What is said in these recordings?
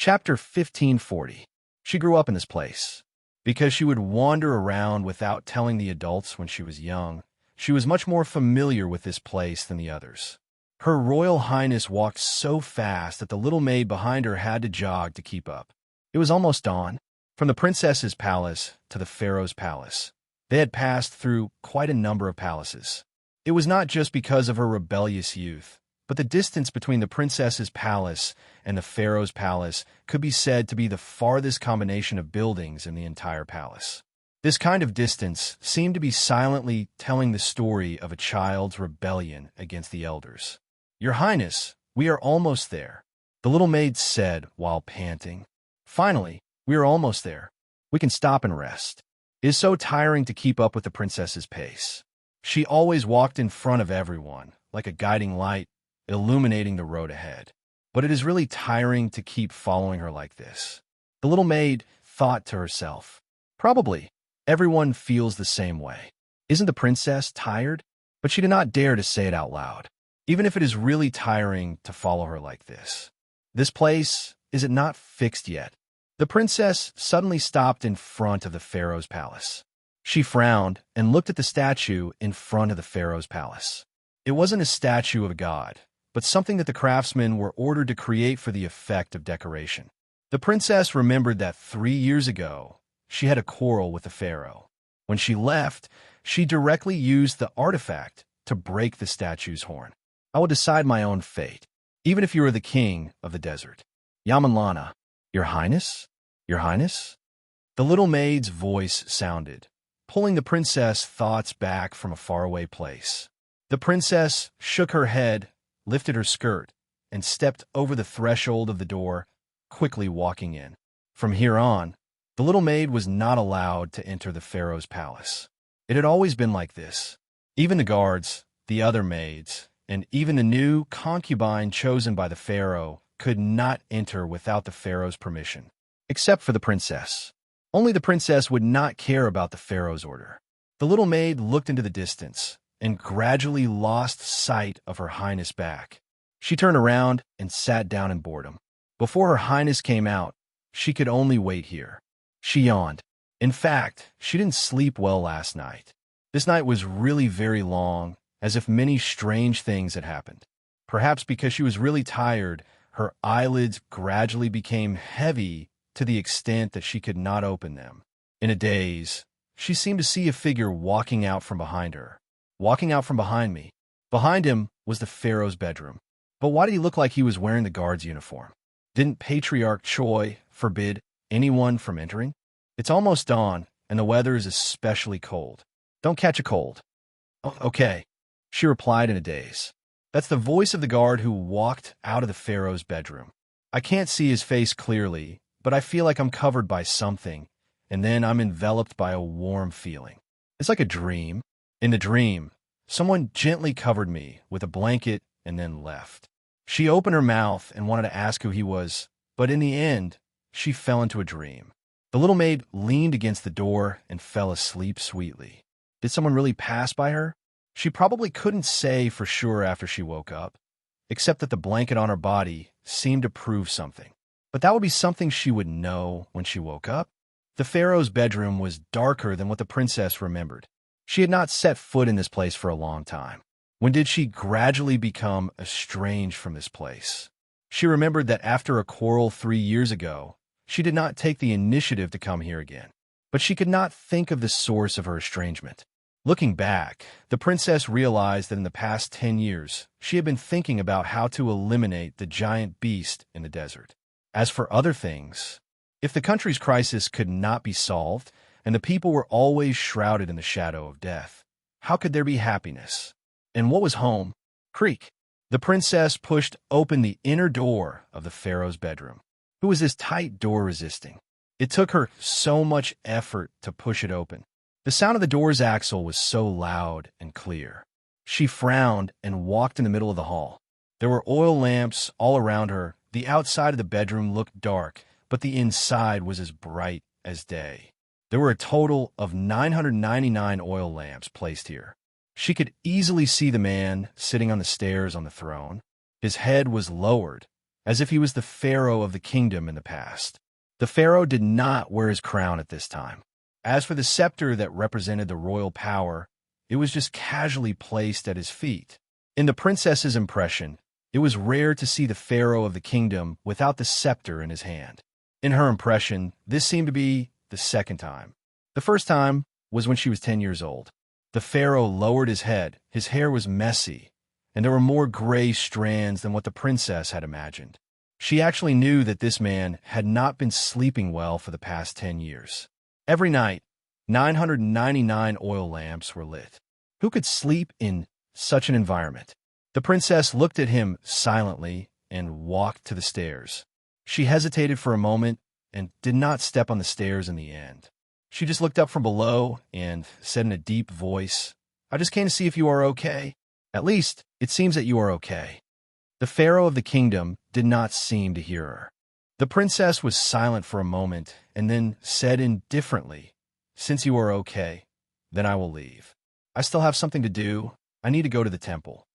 Chapter 1540. She grew up in this place. Because she would wander around without telling the adults when she was young, she was much more familiar with this place than the others. Her Royal Highness walked so fast that the little maid behind her had to jog to keep up. It was almost dawn. From the princess's palace to the pharaoh's palace, they had passed through quite a number of palaces. It was not just because of her rebellious youth, but the distance between the princess's palace and the pharaoh's palace could be said to be the farthest combination of buildings in the entire palace. This kind of distance seemed to be silently telling the story of a child's rebellion against the elders. "Your Highness, we are almost there," the little maid said while panting. "Finally, we are almost there. We can stop and rest. It is so tiring to keep up with the princess's pace." She always walked in front of everyone, like a guiding light, illuminating the road ahead. But it is really tiring to keep following her like this. The little maid thought to herself, "Probably. Everyone feels the same way. Isn't the princess tired?" But she did not dare to say it out loud, even if it is really tiring to follow her like this. This place, is it not fixed yet? The princess suddenly stopped in front of the pharaoh's palace. She frowned and looked at the statue in front of the pharaoh's palace. It wasn't a statue of a god, but something that the craftsmen were ordered to create for the effect of decoration. The princess remembered that 3 years ago, she had a quarrel with the pharaoh. When she left, she directly used the artifact to break the statue's horn. "I will decide my own fate, even if you are the king of the desert." "Yamanlana, your highness? Your highness?" The little maid's voice sounded, pulling the princess' thoughts back from a faraway place. The princess shook her head, lifted her skirt, and stepped over the threshold of the door, quickly walking in. From here on, the little maid was not allowed to enter the pharaoh's palace. It had always been like this. Even the guards, the other maids, and even the new concubine chosen by the pharaoh could not enter without the pharaoh's permission, except for the princess. Only the princess would not care about the pharaoh's order. The little maid looked into the distance and gradually lost sight of her highness back. She turned around and sat down in boredom. Before her highness came out, she could only wait here. She yawned. In fact, she didn't sleep well last night. This night was really very long, as if many strange things had happened. Perhaps because she was really tired, her eyelids gradually became heavy to the extent that she could not open them. In a daze, she seemed to see a figure walking out from behind her. Walking out from behind me. Behind him was the pharaoh's bedroom. But why did he look like he was wearing the guard's uniform? Didn't Patriarch Choi forbid anyone from entering? It's almost dawn, and the weather is especially cold. Don't catch a cold. "Oh, okay," she replied in a daze. That's the voice of the guard who walked out of the pharaoh's bedroom. I can't see his face clearly, but I feel like I'm covered by something, and then I'm enveloped by a warm feeling. It's like a dream. In the dream, someone gently covered me with a blanket and then left. She opened her mouth and wanted to ask who he was, but in the end, she fell into a dream. The little maid leaned against the door and fell asleep sweetly. Did someone really pass by her? She probably couldn't say for sure after she woke up, except that the blanket on her body seemed to prove something. But that would be something she would know when she woke up. The pharaoh's bedroom was darker than what the princess remembered. She had not set foot in this place for a long time. When did she gradually become estranged from this place? She remembered that after a quarrel 3 years ago, she did not take the initiative to come here again. But she could not think of the source of her estrangement. Looking back, the princess realized that in the past 10 years, she had been thinking about how to eliminate the giant beast in the desert. As for other things, if the country's crisis could not be solved, and the people were always shrouded in the shadow of death, how could there be happiness? And what was home? Creak. The princess pushed open the inner door of the pharaoh's bedroom. Who was this tight door resisting? It took her so much effort to push it open. The sound of the door's axle was so loud and clear. She frowned and walked in the middle of the hall. There were oil lamps all around her. The outside of the bedroom looked dark, but the inside was as bright as day. There were a total of 999 oil lamps placed here. She could easily see the man sitting on the stairs on the throne. His head was lowered, as if he was the pharaoh of the kingdom in the past. The pharaoh did not wear his crown at this time. As for the scepter that represented the royal power, it was just casually placed at his feet. In the princess's impression, it was rare to see the pharaoh of the kingdom without the scepter in his hand. In her impression, this seemed to be the second time. The first time was when she was 10 years old. The pharaoh lowered his head, his hair was messy, and there were more gray strands than what the princess had imagined. She actually knew that this man had not been sleeping well for the past 10 years. Every night, 999 oil lamps were lit. Who could sleep in such an environment? The princess looked at him silently and walked to the stairs. She hesitated for a moment and did not step on the stairs in the end. She just looked up from below and said in a deep voice, "I just came to see if you are okay. At least, it seems that you are okay." The pharaoh of the kingdom did not seem to hear her. The princess was silent for a moment and then said indifferently, "Since you are okay, then I will leave. I still have something to do. I need to go to the temple."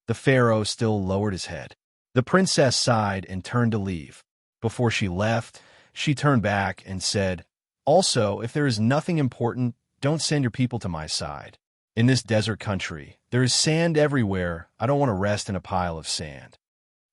The pharaoh still lowered his head. The princess sighed and turned to leave. Before she left, she turned back and said, "Also, if there is nothing important, don't send your people to my side. In this desert country, there is sand everywhere. I don't want to rest in a pile of sand."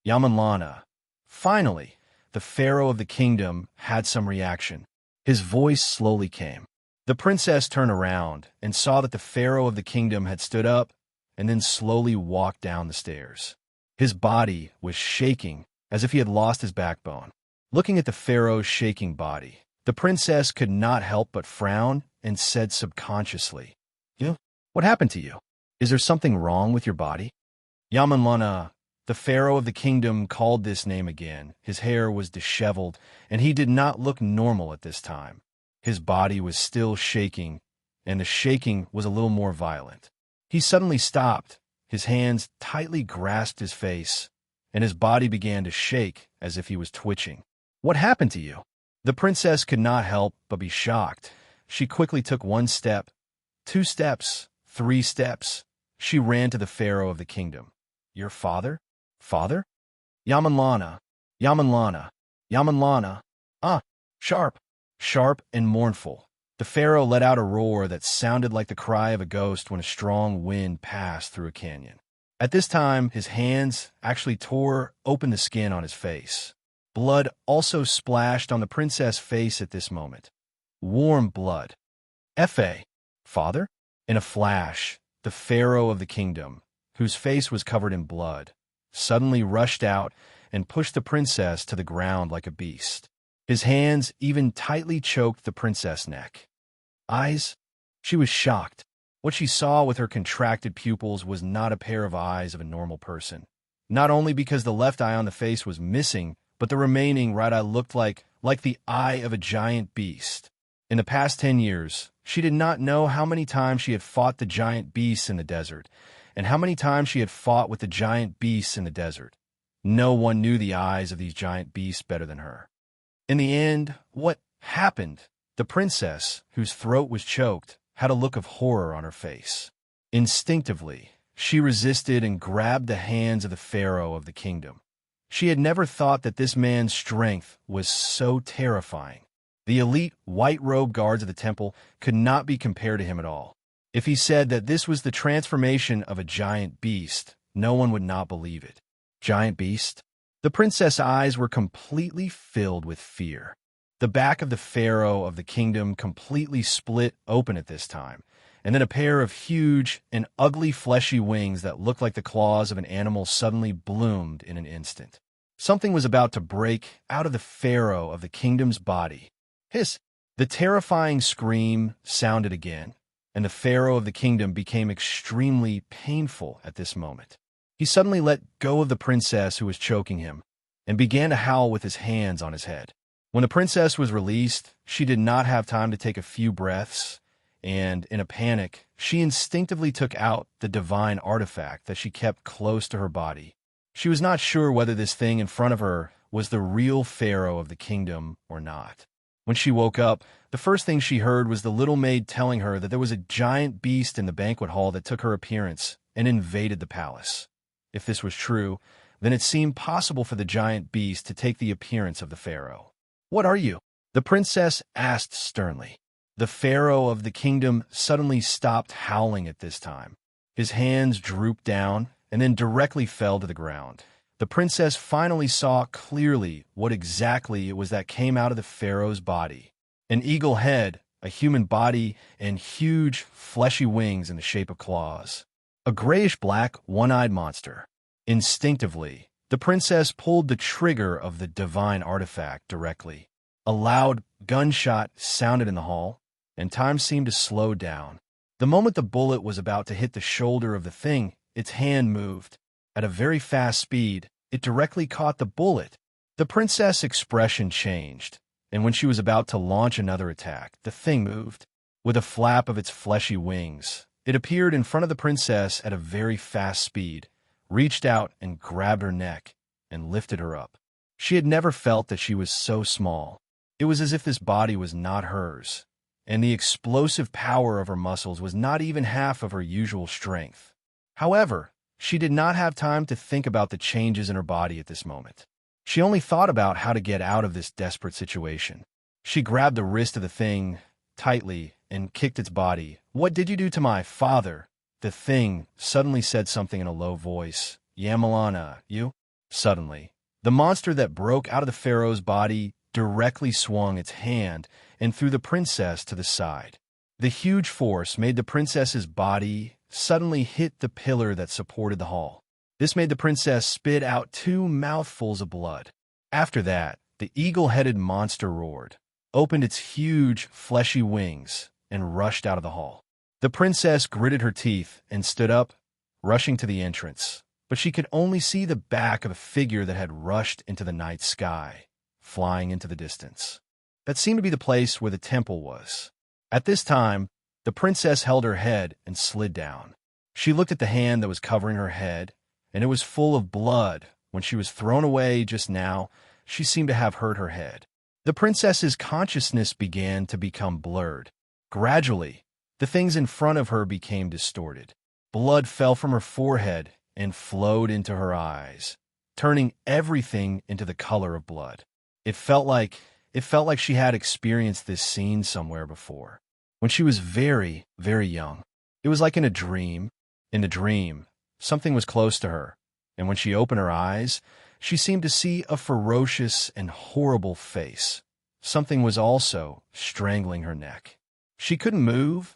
Yamanlana. Finally, the pharaoh of the kingdom had some reaction. His voice slowly came. The princess turned around and saw that the pharaoh of the kingdom had stood up and then slowly walked down the stairs. His body was shaking as if he had lost his backbone. Looking at the pharaoh's shaking body, the princess could not help but frown and said subconsciously, "What happened to you? Is there something wrong with your body?" Yamanlana, the pharaoh of the kingdom, called this name again. His hair was disheveled, and he did not look normal at this time. His body was still shaking, and the shaking was a little more violent. He suddenly stopped. His hands tightly grasped his face, and his body began to shake as if he was twitching. "What happened to you?" The princess could not help but be shocked. She quickly took 1 step, 2 steps, 3 steps. She ran to the pharaoh of the kingdom. "Your father? Father?" "Yamanlana, Yamanlana, Yamanlana." "Ah, sharp, sharp and mournful." The pharaoh let out a roar that sounded like the cry of a ghost when a strong wind passed through a canyon. At this time, his hands actually tore open the skin on his face. Blood also splashed on the princess' face at this moment. Warm blood. "Fa, father?" In a flash, the pharaoh of the kingdom, whose face was covered in blood, suddenly rushed out and pushed the princess to the ground like a beast. His hands even tightly choked the princess' neck. Eyes? She was shocked. What she saw with her contracted pupils was not a pair of eyes of a normal person. Not only because the left eye on the face was missing, but the remaining right eye looked like the eye of a giant beast. In the past 10 years, she did not know how many times she had fought the giant beasts in the desert, and how many times she had fought with the giant beasts in the desert. No one knew the eyes of these giant beasts better than her. In the end, what happened? The princess, whose throat was choked, had a look of horror on her face. Instinctively, she resisted and grabbed the hands of the pharaoh of the kingdom. She had never thought that this man's strength was so terrifying. The elite white-robed guards of the temple could not be compared to him at all. If he said that this was the transformation of a giant beast, no one would not believe it. Giant beast? The princess' eyes were completely filled with fear. The back of the pharaoh of the kingdom completely split open at this time, and then a pair of huge and ugly fleshy wings that looked like the claws of an animal suddenly bloomed in an instant. Something was about to break out of the pharaoh of the kingdom's body. Hiss! The terrifying scream sounded again, and the pharaoh of the kingdom became extremely painful at this moment. He suddenly let go of the princess who was choking him, and began to howl with his hands on his head. When the princess was released, she did not have time to take a few breaths, and, in a panic, she instinctively took out the divine artifact that she kept close to her body. She was not sure whether this thing in front of her was the real pharaoh of the kingdom or not. When she woke up, the first thing she heard was the little maid telling her that there was a giant beast in the banquet hall that took her appearance and invaded the palace. If this was true, then it seemed possible for the giant beast to take the appearance of the pharaoh. "What are you?" the princess asked sternly. The pharaoh of the kingdom suddenly stopped howling at this time. His hands drooped down and then directly fell to the ground. The princess finally saw clearly what exactly it was that came out of the pharaoh's body. An eagle head, a human body, and huge, fleshy wings in the shape of claws. A grayish-black, one-eyed monster. Instinctively, the princess pulled the trigger of the divine artifact directly. A loud gunshot sounded in the hall, and time seemed to slow down. The moment the bullet was about to hit the shoulder of the thing, its hand moved. At a very fast speed, it directly caught the bullet. The princess' expression changed, and when she was about to launch another attack, the thing moved. With a flap of its fleshy wings, it appeared in front of the princess at a very fast speed, reached out and grabbed her neck, and lifted her up. She had never felt that she was so small. It was as if this body was not hers, and the explosive power of her muscles was not even half of her usual strength. However, she did not have time to think about the changes in her body at this moment. She only thought about how to get out of this desperate situation. She grabbed the wrist of the thing tightly and kicked its body. "What did you do to my father?" The thing suddenly said something in a low voice. "Yamalana, you?" Suddenly, the monster that broke out of the pharaoh's body directly swung its hand and threw the princess to the side. The huge force made the princess's body suddenly hit the pillar that supported the hall. This made the princess spit out 2 mouthfuls of blood. After that, the eagle-headed monster roared, opened its huge, fleshy wings, and rushed out of the hall. The princess gritted her teeth and stood up, rushing to the entrance, but she could only see the back of a figure that had rushed into the night sky, flying into the distance. That seemed to be the place where the temple was. At this time, the princess held her head and slid down. She looked at the hand that was covering her head, and it was full of blood. When she was thrown away just now, she seemed to have hurt her head. The princess's consciousness began to become blurred. Gradually, the things in front of her became distorted. Blood fell from her forehead and flowed into her eyes, turning everything into the color of blood. It felt like she had experienced this scene somewhere before, when she was very, very young. It was like in a dream. In the dream, something was close to her, and when she opened her eyes, she seemed to see a ferocious and horrible face. Something was also strangling her neck. She couldn't move.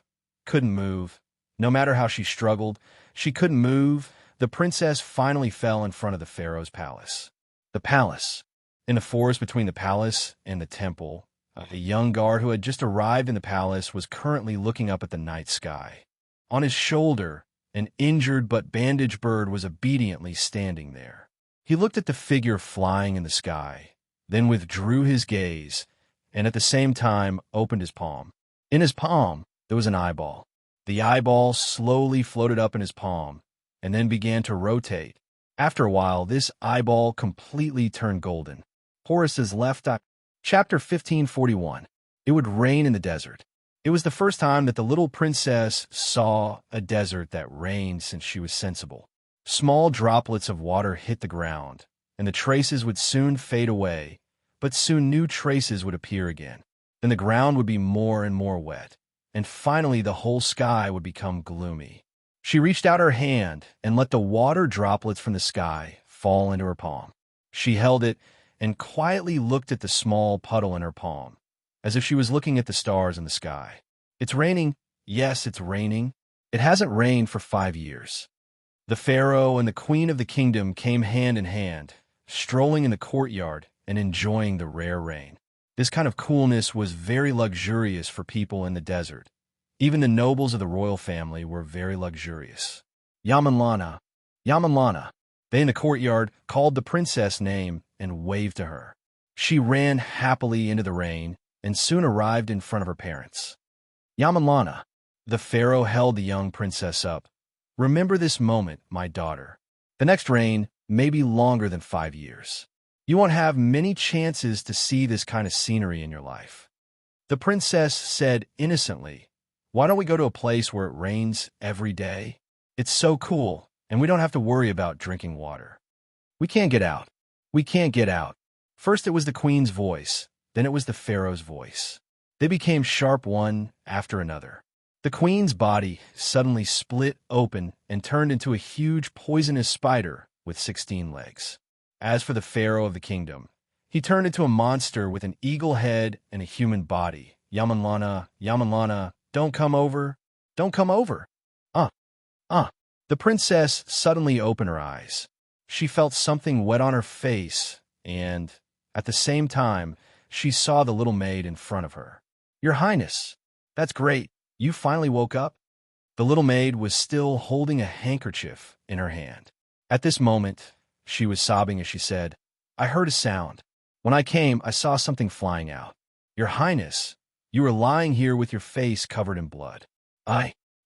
No matter how she struggled, she couldn't move. The princess finally fell in front of the pharaoh's palace. The palace. In the forest between the palace and the temple, a young guard who had just arrived in the palace was currently looking up at the night sky. On his shoulder, an injured but bandaged bird was obediently standing there. He looked at the figure flying in the sky, then withdrew his gaze, and at the same time opened his palm. In his palm, there was an eyeball. The eyeball slowly floated up in his palm, and then began to rotate. After a while, this eyeball completely turned golden. Horace's left eye. Chapter 1541. It would rain in the desert. It was the first time that the little princess saw a desert that rained since she was sensible. Small droplets of water hit the ground, and the traces would soon fade away, but soon new traces would appear again. Then the ground would be more and more wet, and finally the whole sky would become gloomy. She reached out her hand and let the water droplets from the sky fall into her palm. She held it and quietly looked at the small puddle in her palm, as if she was looking at the stars in the sky. "It's raining. Yes, it's raining. It hasn't rained for 5 years. The pharaoh and the queen of the kingdom came hand in hand, strolling in the courtyard and enjoying the rare rain. This kind of coolness was very luxurious for people in the desert. Even the nobles of the royal family were very luxurious. Yamanlana, Yamanlana. They in the courtyard called the princess' name and waved to her. She ran happily into the rain and soon arrived in front of her parents. Yamanlana. The pharaoh held the young princess up. "Remember this moment, my daughter. The next rain may be longer than 5 years. You won't have many chances to see this kind of scenery in your life." The princess said innocently, "Why don't we go to a place where it rains every day? It's so cool, and we don't have to worry about drinking water." We can't get out. We can't get out. First it was the queen's voice, then it was the pharaoh's voice. They became sharp one after another. The queen's body suddenly split open and turned into a huge poisonous spider with 16 legs. As for the pharaoh of the kingdom, he turned into a monster with an eagle head and a human body. Yamanlana, Yamanlana, don't come over. Don't come over. Uh, The princess suddenly opened her eyes. She felt something wet on her face, and, at the same time, she saw the little maid in front of her. Your Highness, that's great. You finally woke up? The little maid was still holding a handkerchief in her hand. At this moment, she was sobbing as she said, I heard a sound. When I came, I saw something flying out. Your Highness, you were lying here with your face covered in blood.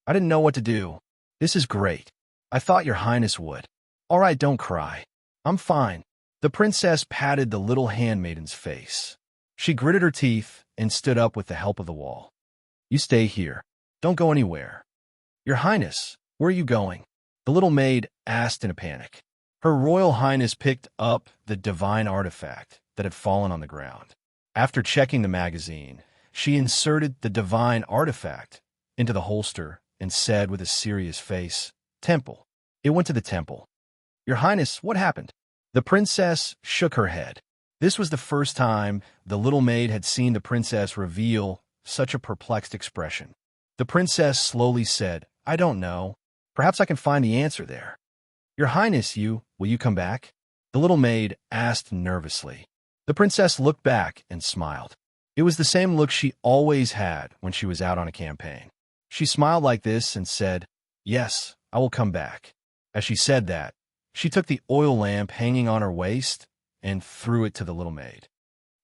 I didn't know what to do. This is great. I thought your Highness would. All right, don't cry. I'm fine. The princess patted the little handmaiden's face. She gritted her teeth and stood up with the help of the wall. You stay here. Don't go anywhere. Your Highness, where are you going? The little maid asked in a panic. Her Royal Highness picked up the divine artifact that had fallen on the ground. After checking the magazine, she inserted the divine artifact into the holster and said with a serious face, Temple. It went to the temple. Your Highness, what happened? The princess shook her head. This was the first time the little maid had seen the princess reveal such a perplexed expression. The princess slowly said, I don't know. Perhaps I can find the answer there. Your Highness, will you come back? The little maid asked nervously. The princess looked back and smiled. It was the same look she always had when she was out on a campaign. She smiled like this and said, Yes, I will come back. As she said that, she took the oil lamp hanging on her waist and threw it to the little maid.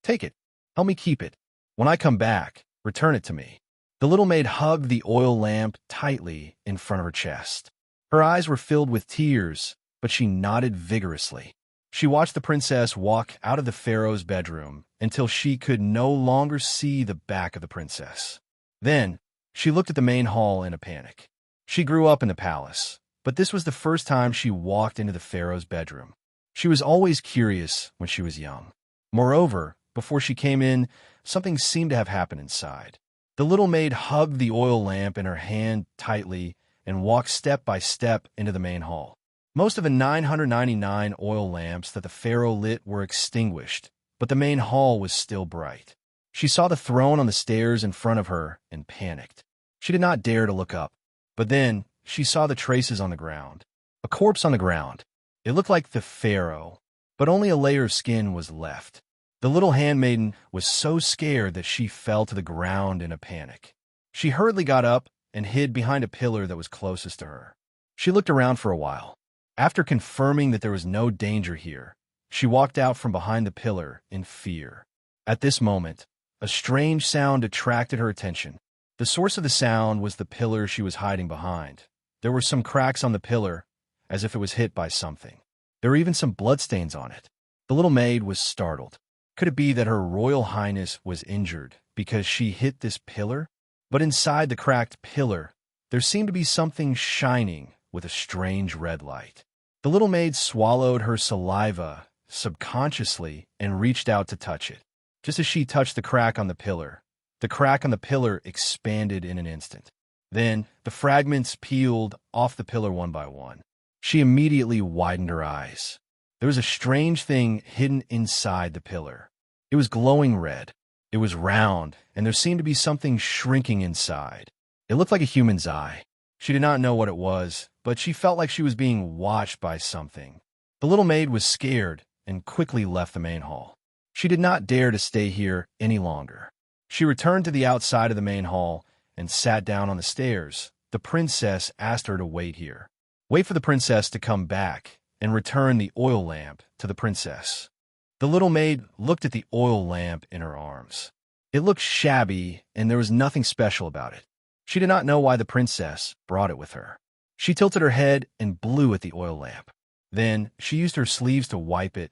Take it. Help me keep it. When I come back, return it to me. The little maid hugged the oil lamp tightly in front of her chest. Her eyes were filled with tears, but she nodded vigorously. She watched the princess walk out of the pharaoh's bedroom until she could no longer see the back of the princess. Then, she looked at the main hall in a panic. She grew up in the palace, but this was the first time she walked into the pharaoh's bedroom. She was always curious when she was young. Moreover, before she came in, something seemed to have happened inside. The little maid hugged the oil lamp in her hand tightly and walked step by step into the main hall. Most of the 999 oil lamps that the pharaoh lit were extinguished, but the main hall was still bright. She saw the throne on the stairs in front of her and panicked. She did not dare to look up, but then she saw the traces on the ground. A corpse on the ground. It looked like the pharaoh, but only a layer of skin was left. The little handmaiden was so scared that she fell to the ground in a panic. She hurriedly got up and hid behind a pillar that was closest to her. She looked around for a while. After confirming that there was no danger here, she walked out from behind the pillar in fear. At this moment, a strange sound attracted her attention. The source of the sound was the pillar she was hiding behind. There were some cracks on the pillar, as if it was hit by something. There were even some bloodstains on it. The little maid was startled. Could it be that her Royal Highness was injured because she hit this pillar? But inside the cracked pillar, there seemed to be something shining with a strange red light. The little maid swallowed her saliva subconsciously and reached out to touch it. Just as she touched the crack on the pillar expanded in an instant. Then, the fragments peeled off the pillar one by one. She immediately widened her eyes. There was a strange thing hidden inside the pillar. It was glowing red. It was round, and there seemed to be something shrinking inside. It looked like a human's eye. She did not know what it was, but she felt like she was being watched by something. The little maid was scared and quickly left the main hall. She did not dare to stay here any longer. She returned to the outside of the main hall and sat down on the stairs. The princess asked her to wait here. Wait for the princess to come back and return the oil lamp to the princess. The little maid looked at the oil lamp in her arms. It looked shabby, and there was nothing special about it. She did not know why the princess brought it with her. She tilted her head and blew at the oil lamp. Then she used her sleeves to wipe it.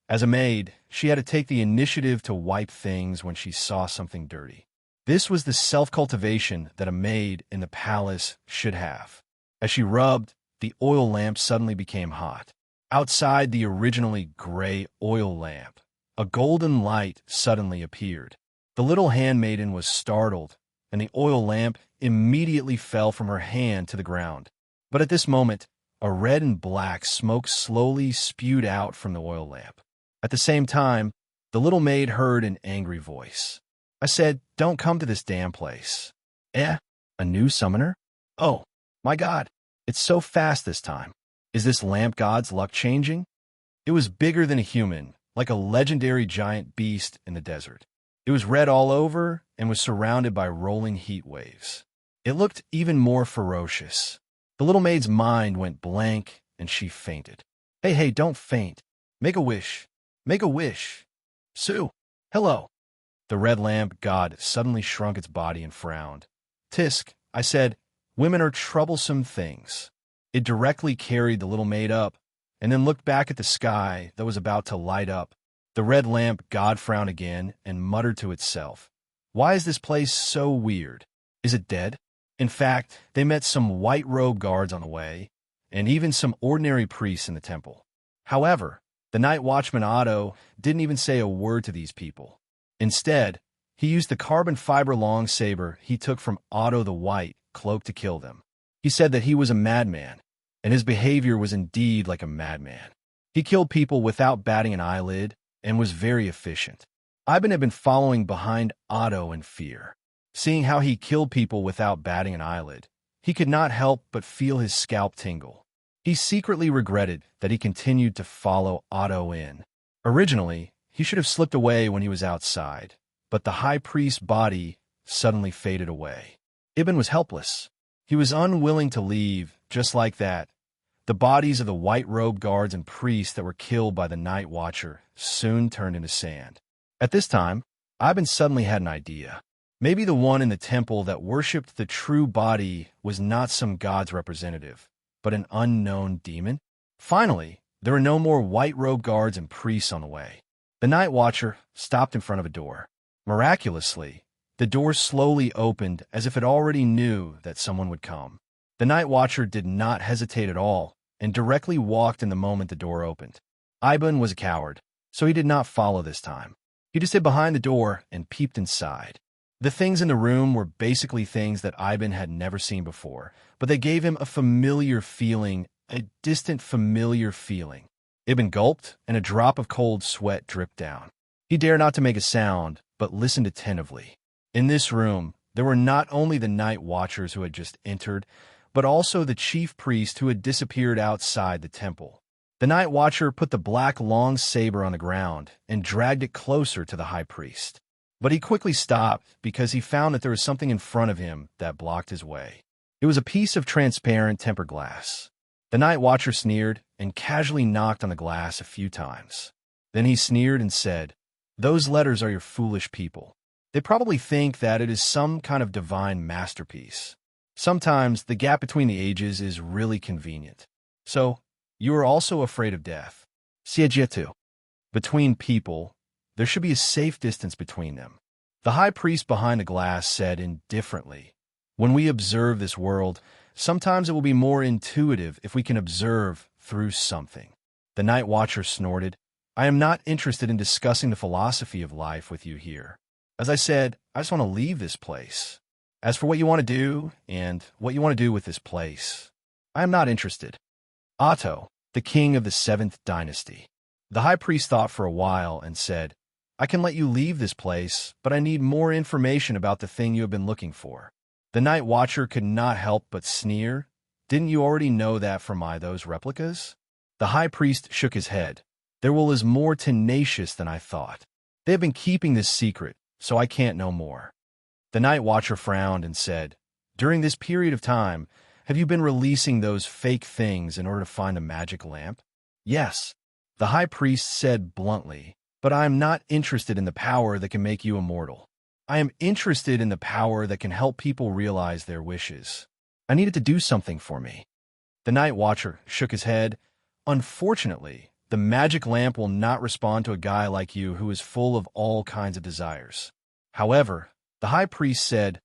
As a maid, she had to take the initiative to wipe things when she saw something dirty. This was the self-cultivation that a maid in the palace should have. As she rubbed, the oil lamp suddenly became hot. Outside the originally gray oil lamp, a golden light suddenly appeared. The little handmaiden was startled, and the oil lamp immediately fell from her hand to the ground. But at this moment, a red and black smoke slowly spewed out from the oil lamp. At the same time, the little maid heard an angry voice. I said, "Don't come to this damn place." Eh? A new summoner? Oh, my God. It's so fast this time. Is this lamp god's luck changing? It was bigger than a human, like a legendary giant beast in the desert. It was red all over and was surrounded by rolling heat waves. It looked even more ferocious. The little maid's mind went blank and she fainted. Hey, don't faint. Make a wish. Make a wish. Sue, hello. The red lamp god suddenly shrunk its body and frowned. Tisk, I said, women are troublesome things. It directly carried the little maid up and then looked back at the sky that was about to light up. The red lamp god frowned again and muttered to itself, "Why is this place so weird? Is it dead?" In fact, they met some white-robed guards on the way, and even some ordinary priests in the temple. However, the night watchman Otto didn't even say a word to these people. Instead, he used the carbon fiber long saber he took from Otto the White cloak to kill them. He said that he was a madman, and his behavior was indeed like a madman. He killed people without batting an eyelid, and was very efficient. Ivan had been following behind Otto in fear. Seeing how he killed people without batting an eyelid, he could not help but feel his scalp tingle. He secretly regretted that he continued to follow Otto in. Originally, he should have slipped away when he was outside, but the high priest's body suddenly faded away. Ibn was helpless. He was unwilling to leave, just like that. The bodies of the white-robed guards and priests that were killed by the night watcher soon turned into sand. At this time, Ivan suddenly had an idea. Maybe the one in the temple that worshipped the true body was not some god's representative, but an unknown demon? Finally, there were no more white-robed guards and priests on the way. The night watcher stopped in front of a door. Miraculously, the door slowly opened as if it already knew that someone would come. The night watcher did not hesitate at all and directly walked in the moment the door opened. Ivan was a coward, so he did not follow this time. He just hid behind the door and peeped inside. The things in the room were basically things that Ivan had never seen before, but they gave him a familiar feeling, a distant familiar feeling. Ibn gulped, and a drop of cold sweat dripped down. He dared not to make a sound, but listened attentively. In this room, there were not only the night watchers who had just entered, but also the chief priest who had disappeared outside the temple. The night watcher put the black long saber on the ground and dragged it closer to the high priest. But he quickly stopped because he found that there was something in front of him that blocked his way. It was a piece of transparent tempered glass. The night watcher sneered and casually knocked on the glass a few times. Then he sneered and said, "Those letters are your foolish people. They probably think that it is some kind of divine masterpiece. Sometimes the gap between the ages is really convenient. So, you are also afraid of death. Siegetu. Between people, there should be a safe distance between them." The high priest behind the glass said indifferently, "When we observe this world, sometimes it will be more intuitive if we can observe through something." The night watcher snorted, "I am not interested in discussing the philosophy of life with you here. As I said, I just want to leave this place. As for what you want to do, and what you want to do with this place, I am not interested." Otto, the king of the 7th dynasty. The high priest thought for a while and said, "I can let you leave this place, but I need more information about the thing you have been looking for." The night watcher could not help but sneer. "Didn't you already know that from those replicas?" The high priest shook his head. "Their will is more tenacious than I thought. They have been keeping this secret, so I can't know more." The night watcher frowned and said, "During this period of time, have you been releasing those fake things in order to find the magic lamp?" "Yes," the high priest said bluntly, "but I am not interested in the power that can make you immortal. I am interested in the power that can help people realize their wishes. I need it to do something for me." The night watcher shook his head. "Unfortunately, the magic lamp will not respond to a guy like you who is full of all kinds of desires." However, the high priest said,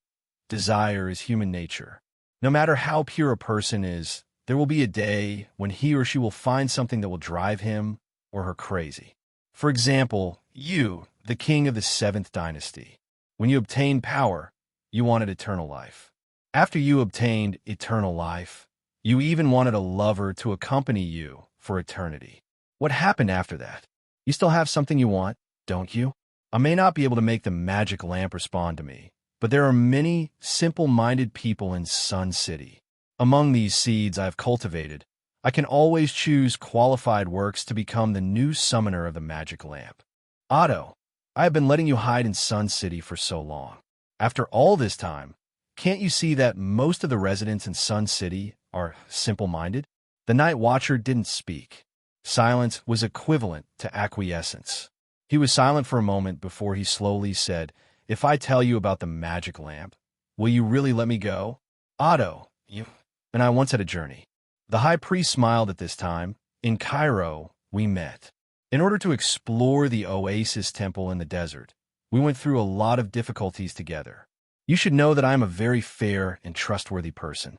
"Desire is human nature. No matter how pure a person is, There will be a day when he or she will find something that will drive him or her crazy. For example, you, the king of the 7th dynasty. When you obtained power, you wanted eternal life. After you obtained eternal life, you even wanted a lover to accompany you for eternity. What happened after that? You still have something you want, don't you? I may not be able to make the magic lamp respond to me, but there are many simple-minded people in Sun City. Among these seeds I have cultivated, I can always choose qualified works to become the new summoner of the magic lamp. Otto, I have been letting you hide in Sun City for so long. After all this time, can't you see that most of the residents in Sun City are simple-minded? The Night Watcher didn't speak. Silence was equivalent to acquiescence. He was silent for a moment before he slowly said, "If I tell you about the magic lamp, will you really let me go?" Otto, you and I once had a journey. The high priest smiled at this time. In Cairo, we met. In order to explore the Oasis Temple in the desert, we went through a lot of difficulties together. You should know that I am a very fair and trustworthy person.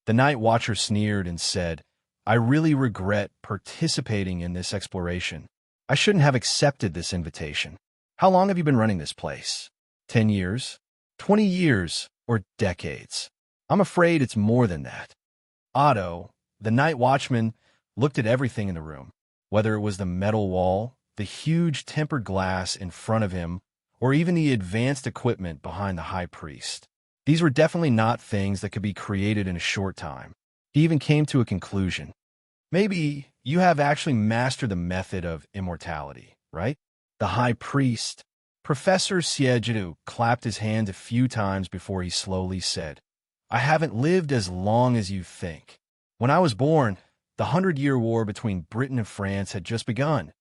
The Night Watcher sneered and said, "I really regret participating in this exploration. I shouldn't have accepted this invitation. How long have you been running this place? 10 years? 20 years? Or decades? I'm afraid it's more than that." Otto, the night watchman, looked at everything in the room, whether it was the metal wall, the huge tempered glass in front of him, or even the advanced equipment behind the high priest. These were definitely not things that could be created in a short time. He even came to a conclusion. Maybe you have actually mastered the method of immortality, right? The high priest, Professor Siejidu, clapped his hand a few times before he slowly said, "I haven't lived as long as you think. When I was born, the 100-Year War between Britain and France had just begun.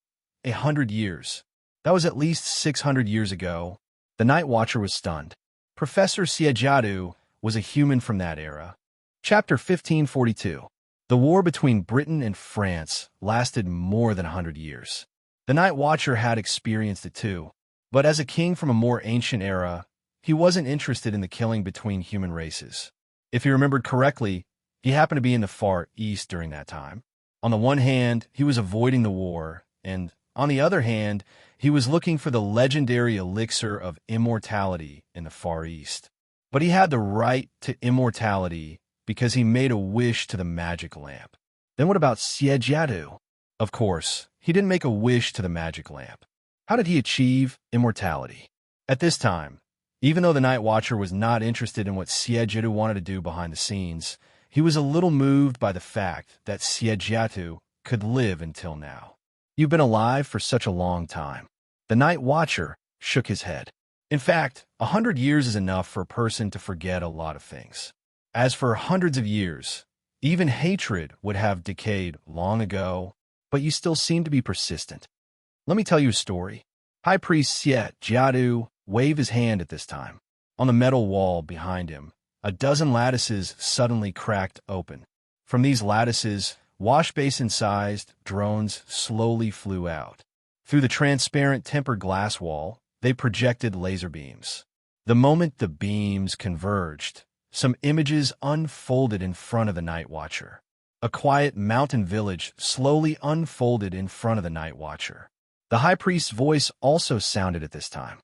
100 years. That was at least 600 years ago." The Night Watcher was stunned. Professor Siejadu was a human from that era. Chapter 1542. The war between Britain and France lasted more than 100 years. The Night Watcher had experienced it too, but as a king from a more ancient era, he wasn't interested in the killing between human races. If he remembered correctly, he happened to be in the Far East during that time. On the one hand, he was avoiding the war, and on the other hand, he was looking for the legendary elixir of immortality in the Far East. But he had the right to immortality because he made a wish to the magic lamp. Then what about Siejadu? Of course, he didn't make a wish to the magic lamp. How did he achieve immortality? At this time, even though the Night Watcher was not interested in what Siejadu wanted to do behind the scenes, he was a little moved by the fact that Siejadu could live until now. "You've been alive for such a long time." The Night Watcher shook his head. In fact, 100 years is enough for a person to forget a lot of things. As for hundreds of years, even hatred would have decayed long ago, but you still seem to be persistent. Let me tell you a story. High Priest Siejadu waved his hand at this time. On the metal wall behind him, a dozen lattices suddenly cracked open. From these lattices, wash-basin-sized drones slowly flew out. Through the transparent tempered glass wall, they projected laser beams. The moment the beams converged, some images unfolded in front of the Night Watcher. A quiet mountain village slowly unfolded in front of the Night Watcher. The High Priest's voice also sounded at this time.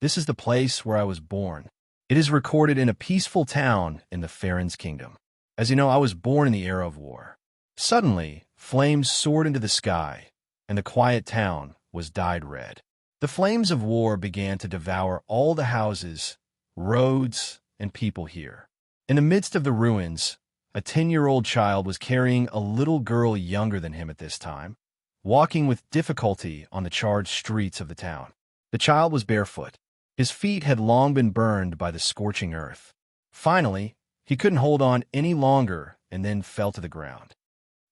"This is the place where I was born. It is recorded in a peaceful town in the Farron's kingdom. As you know, I was born in the era of war." Suddenly, flames soared into the sky, and the quiet town was dyed red. The flames of war began to devour all the houses, roads, and people here. In the midst of the ruins, a 10-year-old child was carrying a little girl younger than him at this time, walking with difficulty on the charred streets of the town. The child was barefoot. His feet had long been burned by the scorching earth. Finally, he couldn't hold on any longer and then fell to the ground.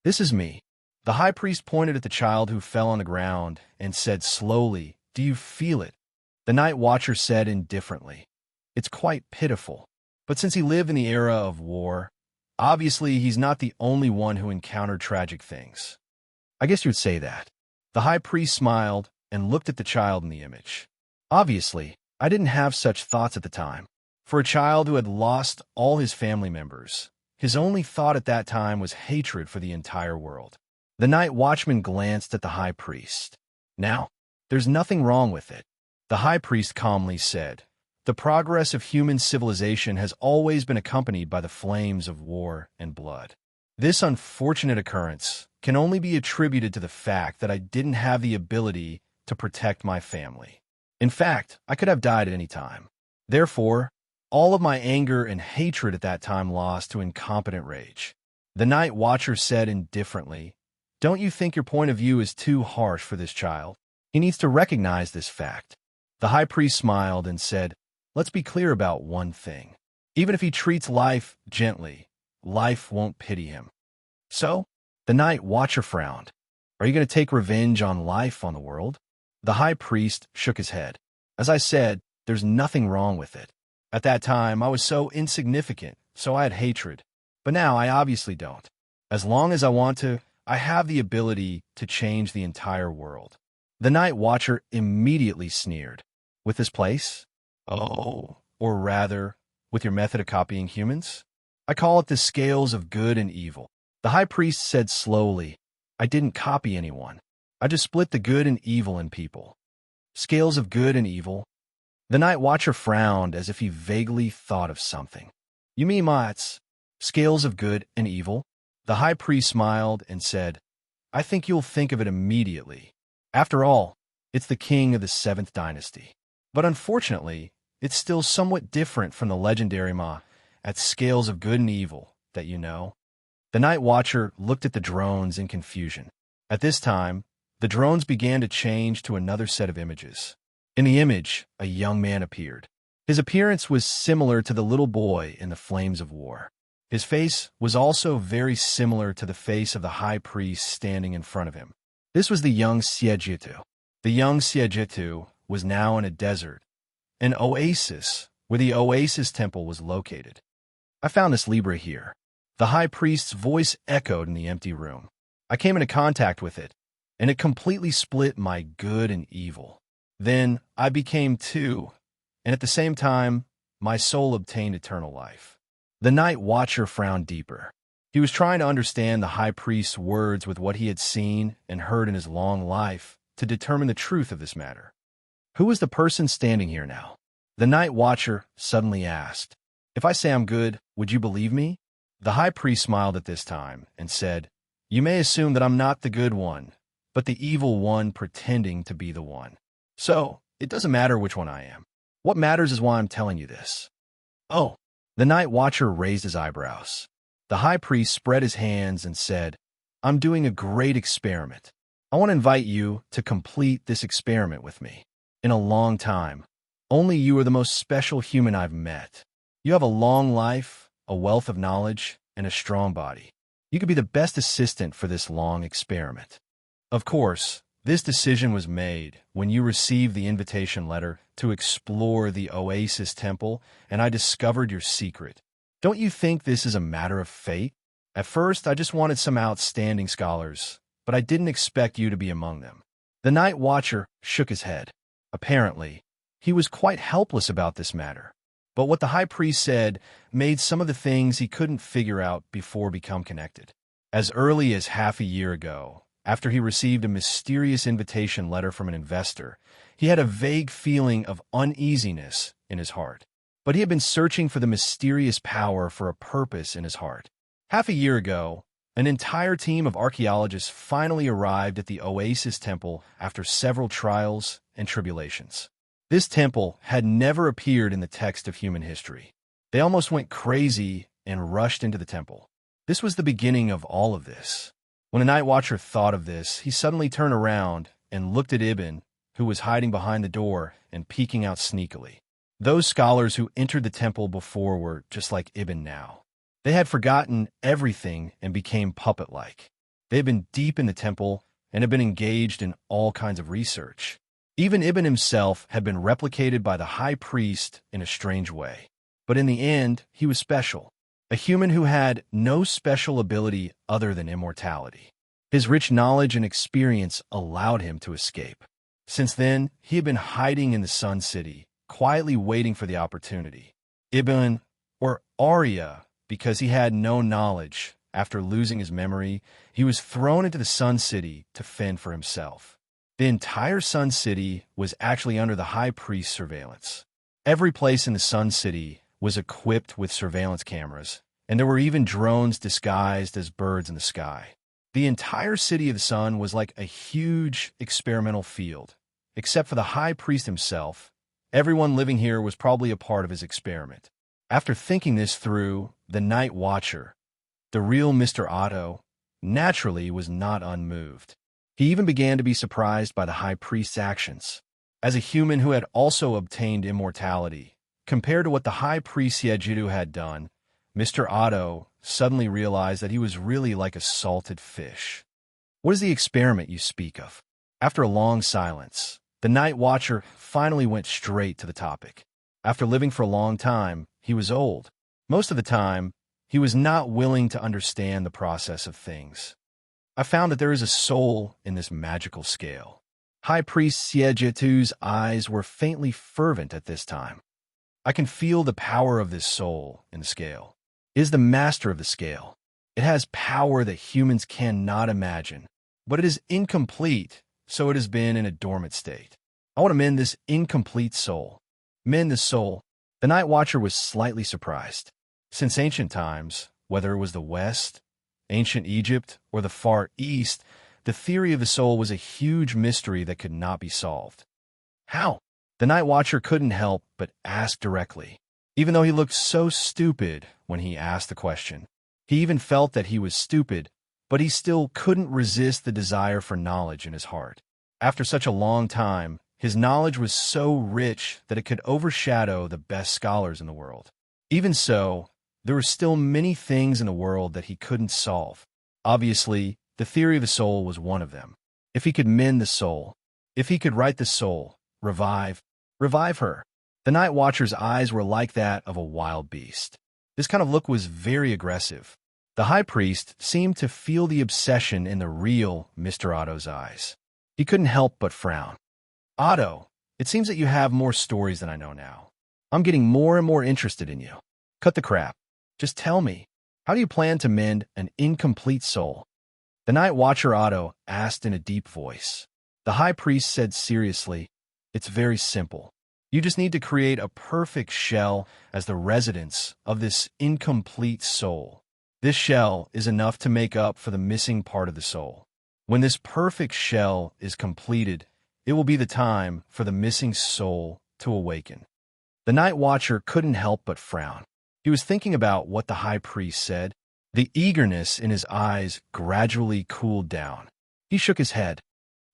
"This is me." The High Priest pointed at the child who fell on the ground and said slowly, "Do you feel it?" The Night Watcher said indifferently, "It's quite pitiful." But since he lived in the era of war, obviously he's not the only one who encountered tragic things. I guess you would say that. The High Priest smiled and looked at the child in the image. Obviously, I didn't have such thoughts at the time. For a child who had lost all his family members, His only thought at that time was hatred for the entire world. The night watchman glanced at the high priest. Now, there's nothing wrong with it, the high priest calmly said. The progress of human civilization has always been accompanied by the flames of war and blood. This unfortunate occurrence can only be attributed to the fact that I didn't have the ability to protect my family. In fact, I could have died at any time. Therefore, all of my anger and hatred at that time lost to incompetent rage. The night watcher said indifferently, "Don't you think your point of view is too harsh for this child? He needs to recognize this fact." The high priest smiled and said, "Let's be clear about one thing. Even if he treats life gently, life won't pity him." So, the night watcher frowned. "Are you going to take revenge on life, on the world?" The high priest shook his head. "As I said, there's nothing wrong with it. At that time, I was so insignificant, so I had hatred. But now I obviously don't. As long as I want to, I have the ability to change the entire world." The night watcher immediately sneered. "With this place? Oh, or rather, with your method of copying humans? I call it the scales of good and evil." The high priest said slowly, "I didn't copy anyone. I just split the good and evil in people." Scales of good and evil? The night watcher frowned as if he vaguely thought of something. "You mean Maat's scales of good and evil?" The high priest smiled and said, "I think you'll think of it immediately. After all, it's the king of the 7th dynasty. But unfortunately, it's still somewhat different from the legendary Maat's scales of good and evil that you know." The night watcher looked at the drones in confusion. At this time, the drones began to change to another set of images. In the image, a young man appeared. His appearance was similar to the little boy in the flames of war. His face was also very similar to the face of the high priest standing in front of him. This was the young Siejitu. The young Siejitu was now in a desert, an oasis, where the oasis temple was located. "I found this Libra here." The high priest's voice echoed in the empty room. "I came into contact with it, and it completely split my good and evil. Then I became two, and at the same time, my soul obtained eternal life." The night watcher frowned deeper. He was trying to understand the high priest's words with what he had seen and heard in his long life to determine the truth of this matter. "Who is the person standing here now?" The night watcher suddenly asked. "If I say I'm good, would you believe me?" The high priest smiled at this time and said, "You may assume that I'm not the good one, but the evil one pretending to be the one. So, it doesn't matter which one I am. What matters is why I'm telling you this." "Oh." The night watcher raised his eyebrows. The high priest spread his hands and said, "I'm doing a great experiment. I want to invite you to complete this experiment with me. In a long time, only you are the most special human I've met. You have a long life, a wealth of knowledge, and a strong body. You could be the best assistant for this long experiment." Of course, this decision was made when you received the invitation letter to explore the Oasis Temple, and I discovered your secret. Don't you think this is a matter of fate? At first, I just wanted some outstanding scholars, but I didn't expect you to be among them. The night watcher shook his head. Apparently, he was quite helpless about this matter. But what the high priest said made some of the things he couldn't figure out before become connected. As early as half a year ago, after he received a mysterious invitation letter from an investor, he had a vague feeling of uneasiness in his heart. But he had been searching for the mysterious power for a purpose in his heart. Half a year ago, an entire team of archaeologists finally arrived at the Oasis Temple after several trials and tribulations. This temple had never appeared in the text of human history. They almost went crazy and rushed into the temple. This was the beginning of all of this. When a night watcher thought of this, he suddenly turned around and looked at Ibn, who was hiding behind the door and peeking out sneakily. Those scholars who entered the temple before were just like Ibn now. They had forgotten everything and became puppet-like. They had been deep in the temple and had been engaged in all kinds of research. Even Ibn himself had been replicated by the high priest in a strange way. But in the end, he was special. A human who had no special ability other than immortality. His rich knowledge and experience allowed him to escape. Since then, he had been hiding in the Sun City, quietly waiting for the opportunity. Ibn, or Arya, because he had no knowledge. After losing his memory, he was thrown into the Sun City to fend for himself. The entire Sun City was actually under the High Priest's surveillance. Every place in the Sun City was equipped with surveillance cameras, and there were even drones disguised as birds in the sky. The entire city of the Sun was like a huge experimental field. Except for the High Priest himself, everyone living here was probably a part of his experiment. After thinking this through, the Night Watcher, the real Mr. Otto, naturally was not unmoved. He even began to be surprised by the High Priest's actions. As a human who had also obtained immortality, compared to what the High Priest Siejidu had done, Mr. Otto suddenly realized that he was really like a salted fish. What is the experiment you speak of? After a long silence, the Night Watcher finally went straight to the topic. After living for a long time, he was old. Most of the time, he was not willing to understand the process of things. I found that there is a soul in this magical scale. High Priest Siejidu's eyes were faintly fervent at this time. I can feel the power of this soul in the scale. It is the master of the scale. It has power that humans cannot imagine, but it is incomplete, so it has been in a dormant state. I want to mend this incomplete soul. Mend the soul. The Night Watcher was slightly surprised. Since ancient times, whether it was the West, ancient Egypt, or the Far East, the theory of the soul was a huge mystery that could not be solved. How? The Night Watcher couldn't help but ask directly, even though he looked so stupid when he asked the question. He even felt that he was stupid, but he still couldn't resist the desire for knowledge in his heart. After such a long time, his knowledge was so rich that it could overshadow the best scholars in the world. Even so, there were still many things in the world that he couldn't solve. Obviously, the theory of the soul was one of them. If he could mend the soul, if he could right the soul, revive her. The Night Watcher's eyes were like that of a wild beast. This kind of look was very aggressive. The High Priest seemed to feel the obsession in the real Mr. Otto's eyes. He couldn't help but frown. Otto, it seems that you have more stories than I know now. I'm getting more and more interested in you. Cut the crap. Just tell me, how do you plan to mend an incomplete soul? The Night Watcher Otto asked in a deep voice. The High Priest said seriously, it's very simple. You just need to create a perfect shell as the residence of this incomplete soul. This shell is enough to make up for the missing part of the soul. When this perfect shell is completed, it will be the time for the missing soul to awaken. The Night Watcher couldn't help but frown. He was thinking about what the High Priest said. The eagerness in his eyes gradually cooled down. He shook his head.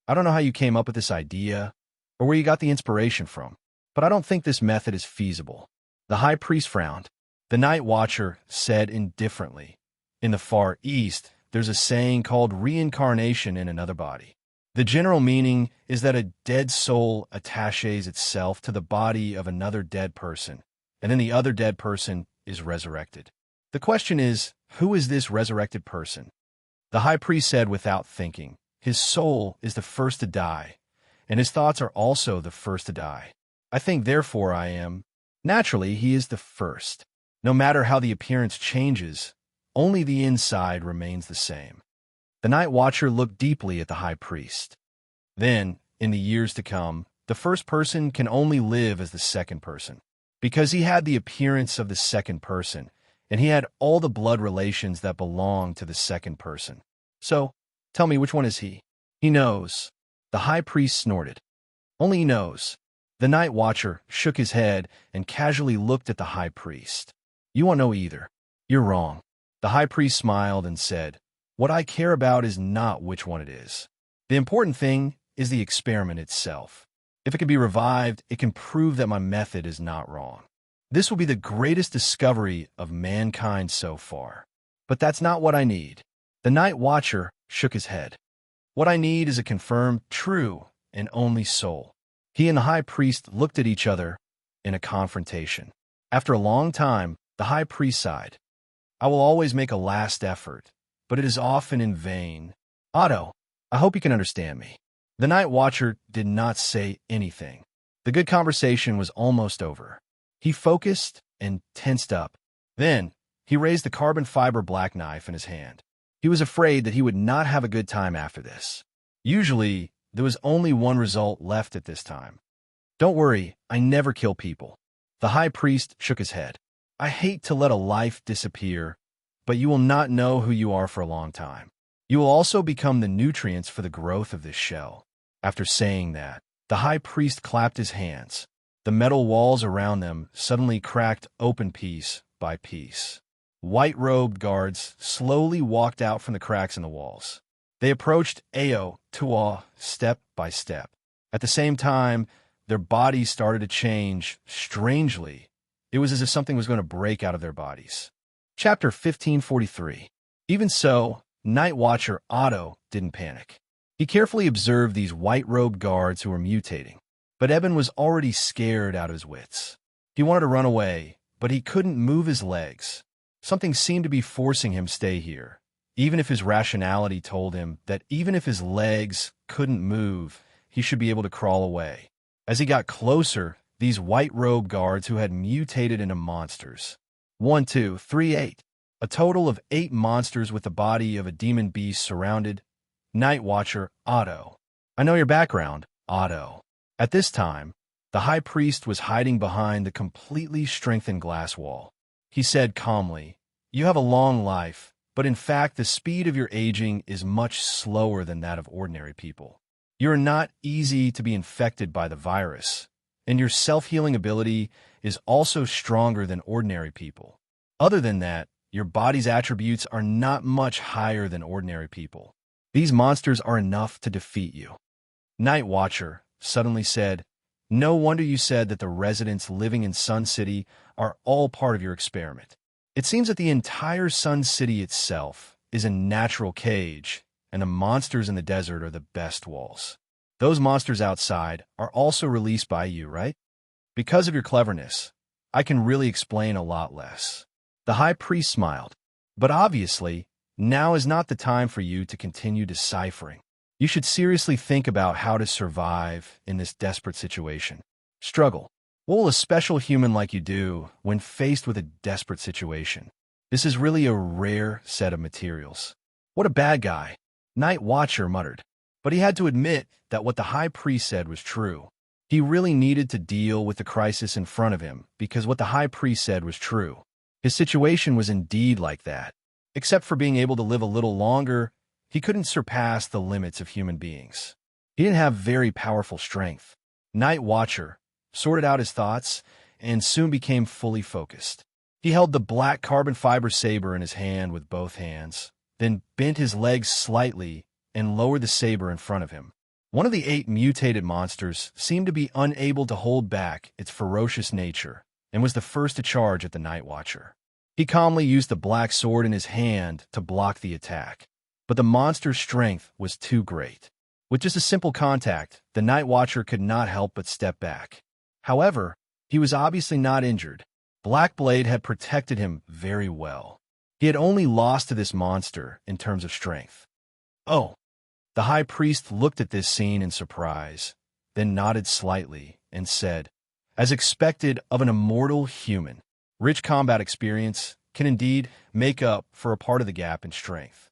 I don't know how you came up with this idea, or where you got the inspiration from, but I don't think this method is feasible. The High Priest frowned. The Night Watcher said indifferently, in the Far East, there's a saying called reincarnation in another body. The general meaning is that a dead soul attaches itself to the body of another dead person, and then the other dead person is resurrected. The question is, who is this resurrected person? The High Priest said without thinking, his soul is the first to die, and his thoughts are also the first to die. I think therefore I am. Naturally, he is the first. No matter how the appearance changes, only the inside remains the same. The Night Watcher looked deeply at the High Priest. Then, in the years to come, the first person can only live as the second person, because he had the appearance of the second person, and he had all the blood relations that belong to the second person. So, tell me, which one is he? He knows. The High Priest snorted. Only he knows. The Night Watcher shook his head and casually looked at the High Priest. You won't know either. You're wrong. The High Priest smiled and said, what I care about is not which one it is. The important thing is the experiment itself. If it can be revived, it can prove that my method is not wrong. This will be the greatest discovery of mankind so far. But that's not what I need. The Night Watcher shook his head. What I need is a confirmed, true, and only soul. He and the High Priest looked at each other in a confrontation. After a long time, the High Priest sighed. I will always make a last effort, but it is often in vain. Otto, I hope you can understand me. The Night Watcher did not say anything. The good conversation was almost over. He focused and tensed up. Then, He raised the carbon fiber black knife in his hand. He was afraid that he would not have a good time after this. Usually, there was only one result left at this time. Don't worry, I never kill people. The high priest shook his head. I hate to let a life disappear, but you will not know who you are for a long time. You will also become the nutrients for the growth of this shell. After saying that, the high priest clapped his hands. The metal walls around them suddenly cracked open piece by piece. White-robed guards slowly walked out from the cracks in the walls. They approached Ao Tua step by step. At the same time, their bodies started to change strangely. It was as if something was going to break out of their bodies. Chapter 1543. Even so, Night Watcher Otto didn't panic. He carefully observed these white-robed guards who were mutating. But Eben was already scared out of his wits. He wanted to run away, but he couldn't move his legs. Something seemed to be forcing him to stay here, even if his rationality told him that even if his legs couldn't move, he should be able to crawl away. As he got closer, these white-robed guards who had mutated into monsters. 1, 2, 3, 8. A total of 8 monsters with the body of a demon beast surrounded Night Watcher Otto. I know your background, Otto. At this time, the high priest was hiding behind the completely strengthened glass wall. He said calmly, "You have a long life, but in fact the speed of your aging is much slower than that of ordinary people. You are not easy to be infected by the virus, and your self-healing ability is also stronger than ordinary people. Other than that, your body's attributes are not much higher than ordinary people. These monsters are enough to defeat you." Night Watcher suddenly said, "No wonder you said that the residents living in Sun City are all part of your experiment. It seems that the entire Sun City itself is a natural cage, and the monsters in the desert are the best walls. Those monsters outside are also released by you, right? Because of your cleverness, I can really explain a lot less." The high priest smiled. "But obviously, now is not the time for you to continue deciphering. You should seriously think about how to survive in this desperate situation. Struggle. What will a special human like you do when faced with a desperate situation? This is really a rare set of materials." "What a bad guy," Night Watcher muttered. But he had to admit that what the high priest said was true. He really needed to deal with the crisis in front of him because what the high priest said was true. His situation was indeed like that. Except for being able to live a little longer, he couldn't surpass the limits of human beings. He didn't have very powerful strength. Night Watcher sorted out his thoughts and soon became fully focused. He held the black carbon fiber saber in his hand with both hands, then bent his legs slightly and lowered the saber in front of him. One of the 8 mutated monsters seemed to be unable to hold back its ferocious nature and was the first to charge at the Night Watcher. He calmly used the black sword in his hand to block the attack, but the monster's strength was too great. With just a simple contact, the Night Watcher could not help but step back. However, he was obviously not injured. Black Blade had protected him very well. He had only lost to this monster in terms of strength. "Oh." The high priest looked at this scene in surprise, then nodded slightly and said, "As expected of an immortal human, rich combat experience can indeed make up for a part of the gap in strength.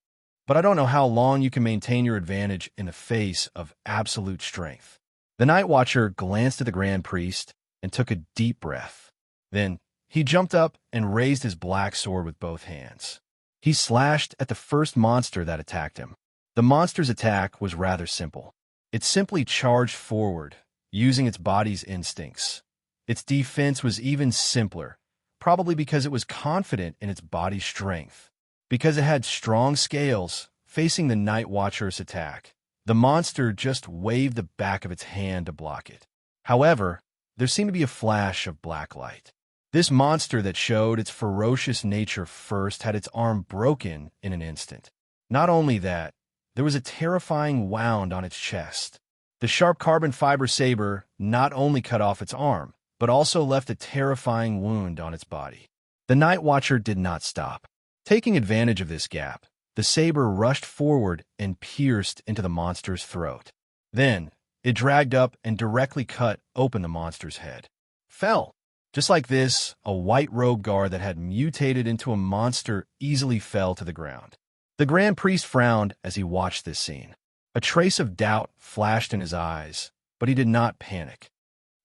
But I don't know how long you can maintain your advantage in the face of absolute strength." The Night Watcher glanced at the Grand Priest and took a deep breath. Then he jumped up and raised his black sword with both hands. He slashed at the first monster that attacked him. The monster's attack was rather simple. It simply charged forward, using its body's instincts. Its defense was even simpler, probably because it was confident in its body's strength. Because it had strong scales facing the Night Watcher's attack, the monster just waved the back of its hand to block it. However, there seemed to be a flash of black light. This monster that showed its ferocious nature first had its arm broken in an instant. Not only that, there was a terrifying wound on its chest. The sharp carbon fiber saber not only cut off its arm, but also left a terrifying wound on its body. The Night Watcher did not stop. Taking advantage of this gap, the saber rushed forward and pierced into the monster's throat. Then, it dragged up and directly cut open the monster's head. Fell. Just like this, a white-robed guard that had mutated into a monster easily fell to the ground. The Grand Priest frowned as he watched this scene. A trace of doubt flashed in his eyes, but he did not panic.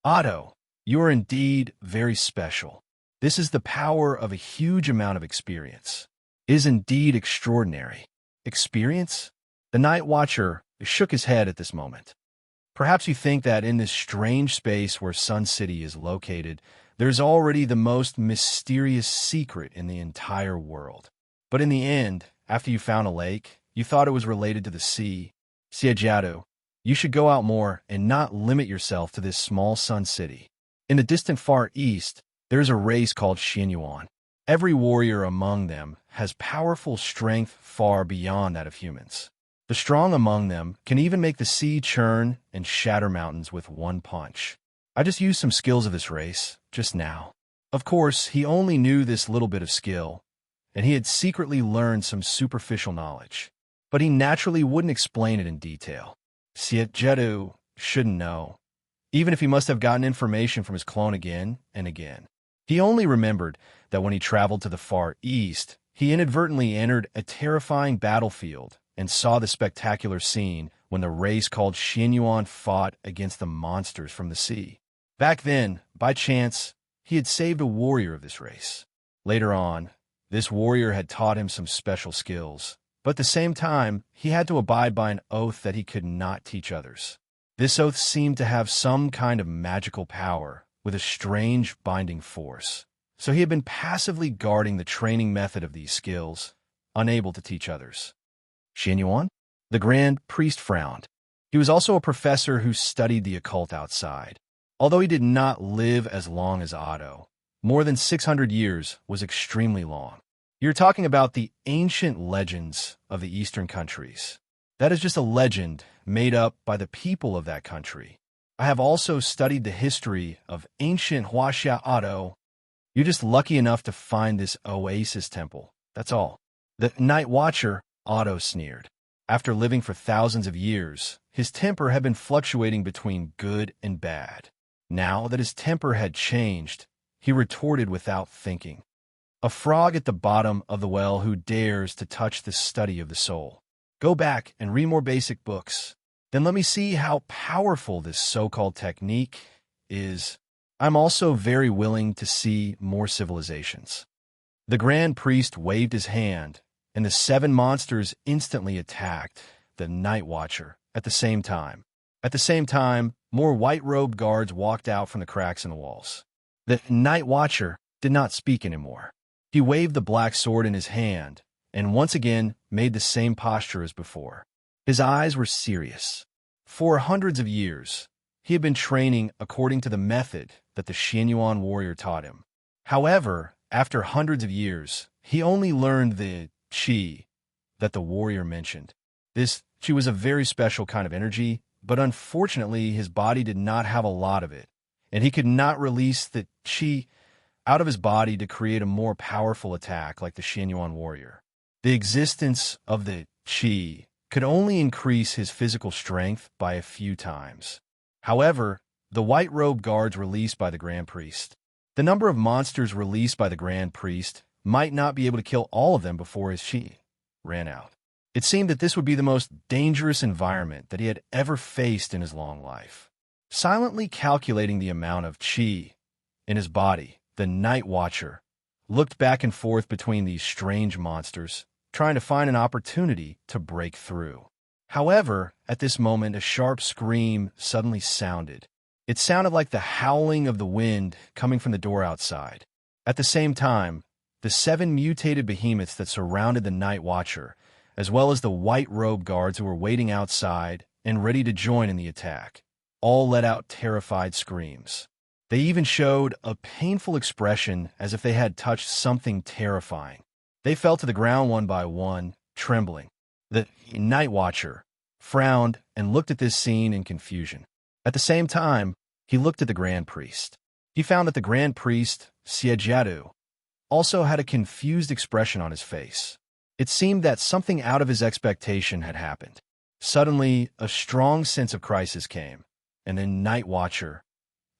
Otto, you are indeed very special. This is the power of a huge amount of experience. It is indeed extraordinary. Experience? The Night Watcher shook his head at this moment. Perhaps you think that in this strange space where Sun City is located, there's already the most mysterious secret in the entire world. But in the end, after you found a lake, you thought it was related to the sea. Siejado, you should go out more and not limit yourself to this small Sun City. In the distant Far East, there's a race called Xianyuan. Every warrior among them has powerful strength far beyond that of humans. The strong among them can even make the sea churn and shatter mountains with one punch. I just used some skills of this race, just now. Of course, he only knew this little bit of skill, and he had secretly learned some superficial knowledge. But he naturally wouldn't explain it in detail. Sietjedu shouldn't know, even if he must have gotten information from his clone again and again. He only remembered that when he traveled to the Far East, he inadvertently entered a terrifying battlefield and saw the spectacular scene when the race called Xianyuan fought against the monsters from the sea. Back then, by chance, he had saved a warrior of this race. Later on, this warrior had taught him some special skills, but at the same time, he had to abide by an oath that he could not teach others. This oath seemed to have some kind of magical power, with a strange binding force. So he had been passively guarding the training method of these skills, unable to teach others. Xianyuan? The Grand Priest frowned. He was also a professor who studied the occult outside. Although he did not live as long as Otto, more than 600 years was extremely long. You're talking about the ancient legends of the Eastern countries. That is just a legend made up by the people of that country. I have also studied the history of ancient Huaxia Otto. You're just lucky enough to find this oasis temple. That's all. The Night Watcher, Otto sneered. After living for thousands of years, his temper had been fluctuating between good and bad. Now that his temper had changed, he retorted without thinking. A frog at the bottom of the well who dares to touch the study of the soul. Go back and read more basic books. Then let me see how powerful this so-called technique is. I'm also very willing to see more civilizations. The Grand Priest waved his hand, and the 7 monsters instantly attacked the Night Watcher at the same time. At the same time, more white-robed guards walked out from the cracks in the walls. The Night Watcher did not speak anymore. He waved the black sword in his hand, and once again made the same posture as before. His eyes were serious. For hundreds of years, he had been training according to the method that the Xianyuan warrior taught him. However, after hundreds of years, he only learned the Qi that the warrior mentioned. This Qi was a very special kind of energy, but unfortunately his body did not have a lot of it, and he could not release the Qi out of his body to create a more powerful attack like the Xianyuan warrior. The existence of the Qi could only increase his physical strength by a few times. However, the white-robed guards released by the Grand Priest. The number of monsters released by the Grand Priest might not be able to kill all of them before his Qi ran out. It seemed that this would be the most dangerous environment that he had ever faced in his long life. Silently calculating the amount of Qi in his body, the Night Watcher looked back and forth between these strange monsters, trying to find an opportunity to break through. However, at this moment, a sharp scream suddenly sounded. It sounded like the howling of the wind coming from the door outside. At the same time, the 7 mutated behemoths that surrounded the Night Watcher, as well as the white-robed guards who were waiting outside and ready to join in the attack, all let out terrified screams. They even showed a painful expression as if they had touched something terrifying. They fell to the ground one by one, trembling. The Night Watcher frowned and looked at this scene in confusion. At the same time, he looked at the Grand Priest. He found that the Grand Priest, Siejadu, also had a confused expression on his face. It seemed that something out of his expectation had happened. Suddenly, a strong sense of crisis came, and the Night Watcher,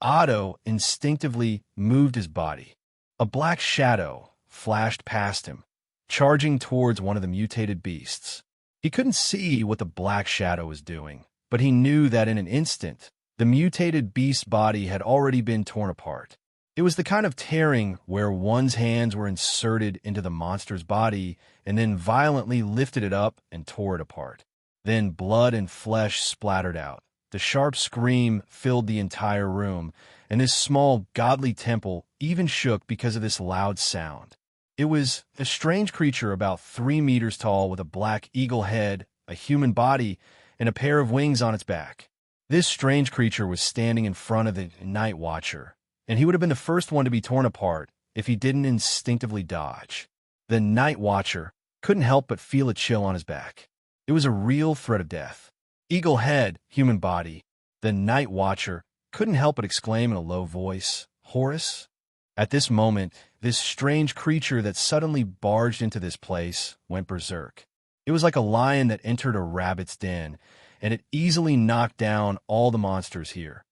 Otto instinctively moved his body. A black shadow flashed past him, charging towards one of the mutated beasts. He couldn't see what the black shadow was doing, but he knew that in an instant, the mutated beast's body had already been torn apart. It was the kind of tearing where one's hands were inserted into the monster's body and then violently lifted it up and tore it apart. Then blood and flesh splattered out. The sharp scream filled the entire room, and this small, godly temple even shook because of this loud sound. It was a strange creature about 3 meters tall with a black eagle head, a human body, and a pair of wings on its back. This strange creature was standing in front of the Night Watcher, and he would have been the first one to be torn apart if he didn't instinctively dodge. The Night Watcher couldn't help but feel a chill on his back. It was a real threat of death. Eagle head, human body. The Night Watcher couldn't help but exclaim in a low voice, "Horus?" At this moment, this strange creature that suddenly barged into this place went berserk. It was like a lion that entered a rabbit's den, and it easily knocked down all the monsters here,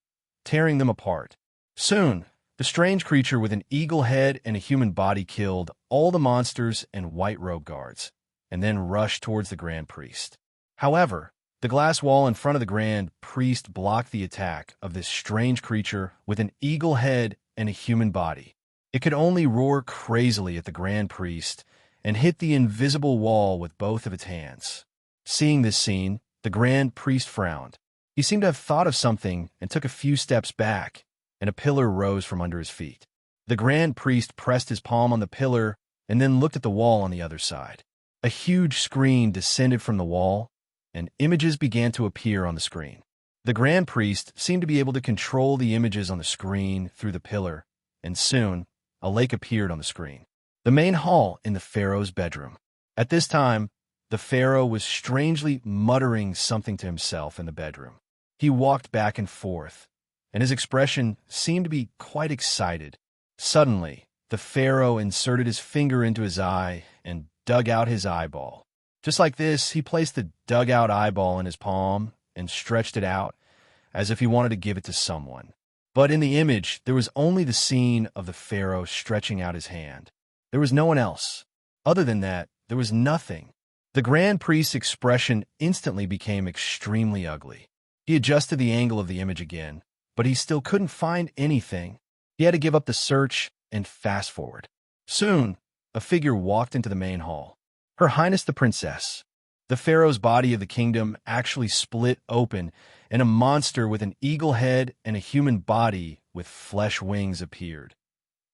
tearing them apart. Soon, the strange creature with an eagle head and a human body killed all the monsters and white robe guards, and then rushed towards the Grand Priest. However, the glass wall in front of the Grand Priest blocked the attack of this strange creature with an eagle head and a human body. It could only roar crazily at the Grand Priest and hit the invisible wall with both of its hands. Seeing this scene, the Grand Priest frowned. He seemed to have thought of something and took a few steps back, and a pillar rose from under his feet. The Grand Priest pressed his palm on the pillar and then looked at the wall on the other side. A huge screen descended from the wall, and images began to appear on the screen. The Grand Priest seemed to be able to control the images on the screen through the pillar, and soon, a lake appeared on the screen. The main hall in the Pharaoh's bedroom. At this time, the Pharaoh was strangely muttering something to himself in the bedroom. He walked back and forth, and his expression seemed to be quite excited. Suddenly, the Pharaoh inserted his finger into his eye and dug out his eyeball. Just like this, he placed the dug-out eyeball in his palm and stretched it out as if he wanted to give it to someone. But in the image, there was only the scene of the Pharaoh stretching out his hand. There was no one else. Other than that, there was nothing. The Grand Priest's expression instantly became extremely ugly. He adjusted the angle of the image again, but he still couldn't find anything. He had to give up the search and fast forward. Soon, a figure walked into the main hall. Her Highness the Princess. The Pharaoh's body of the kingdom actually split open, and a monster with an eagle head and a human body with flesh wings appeared.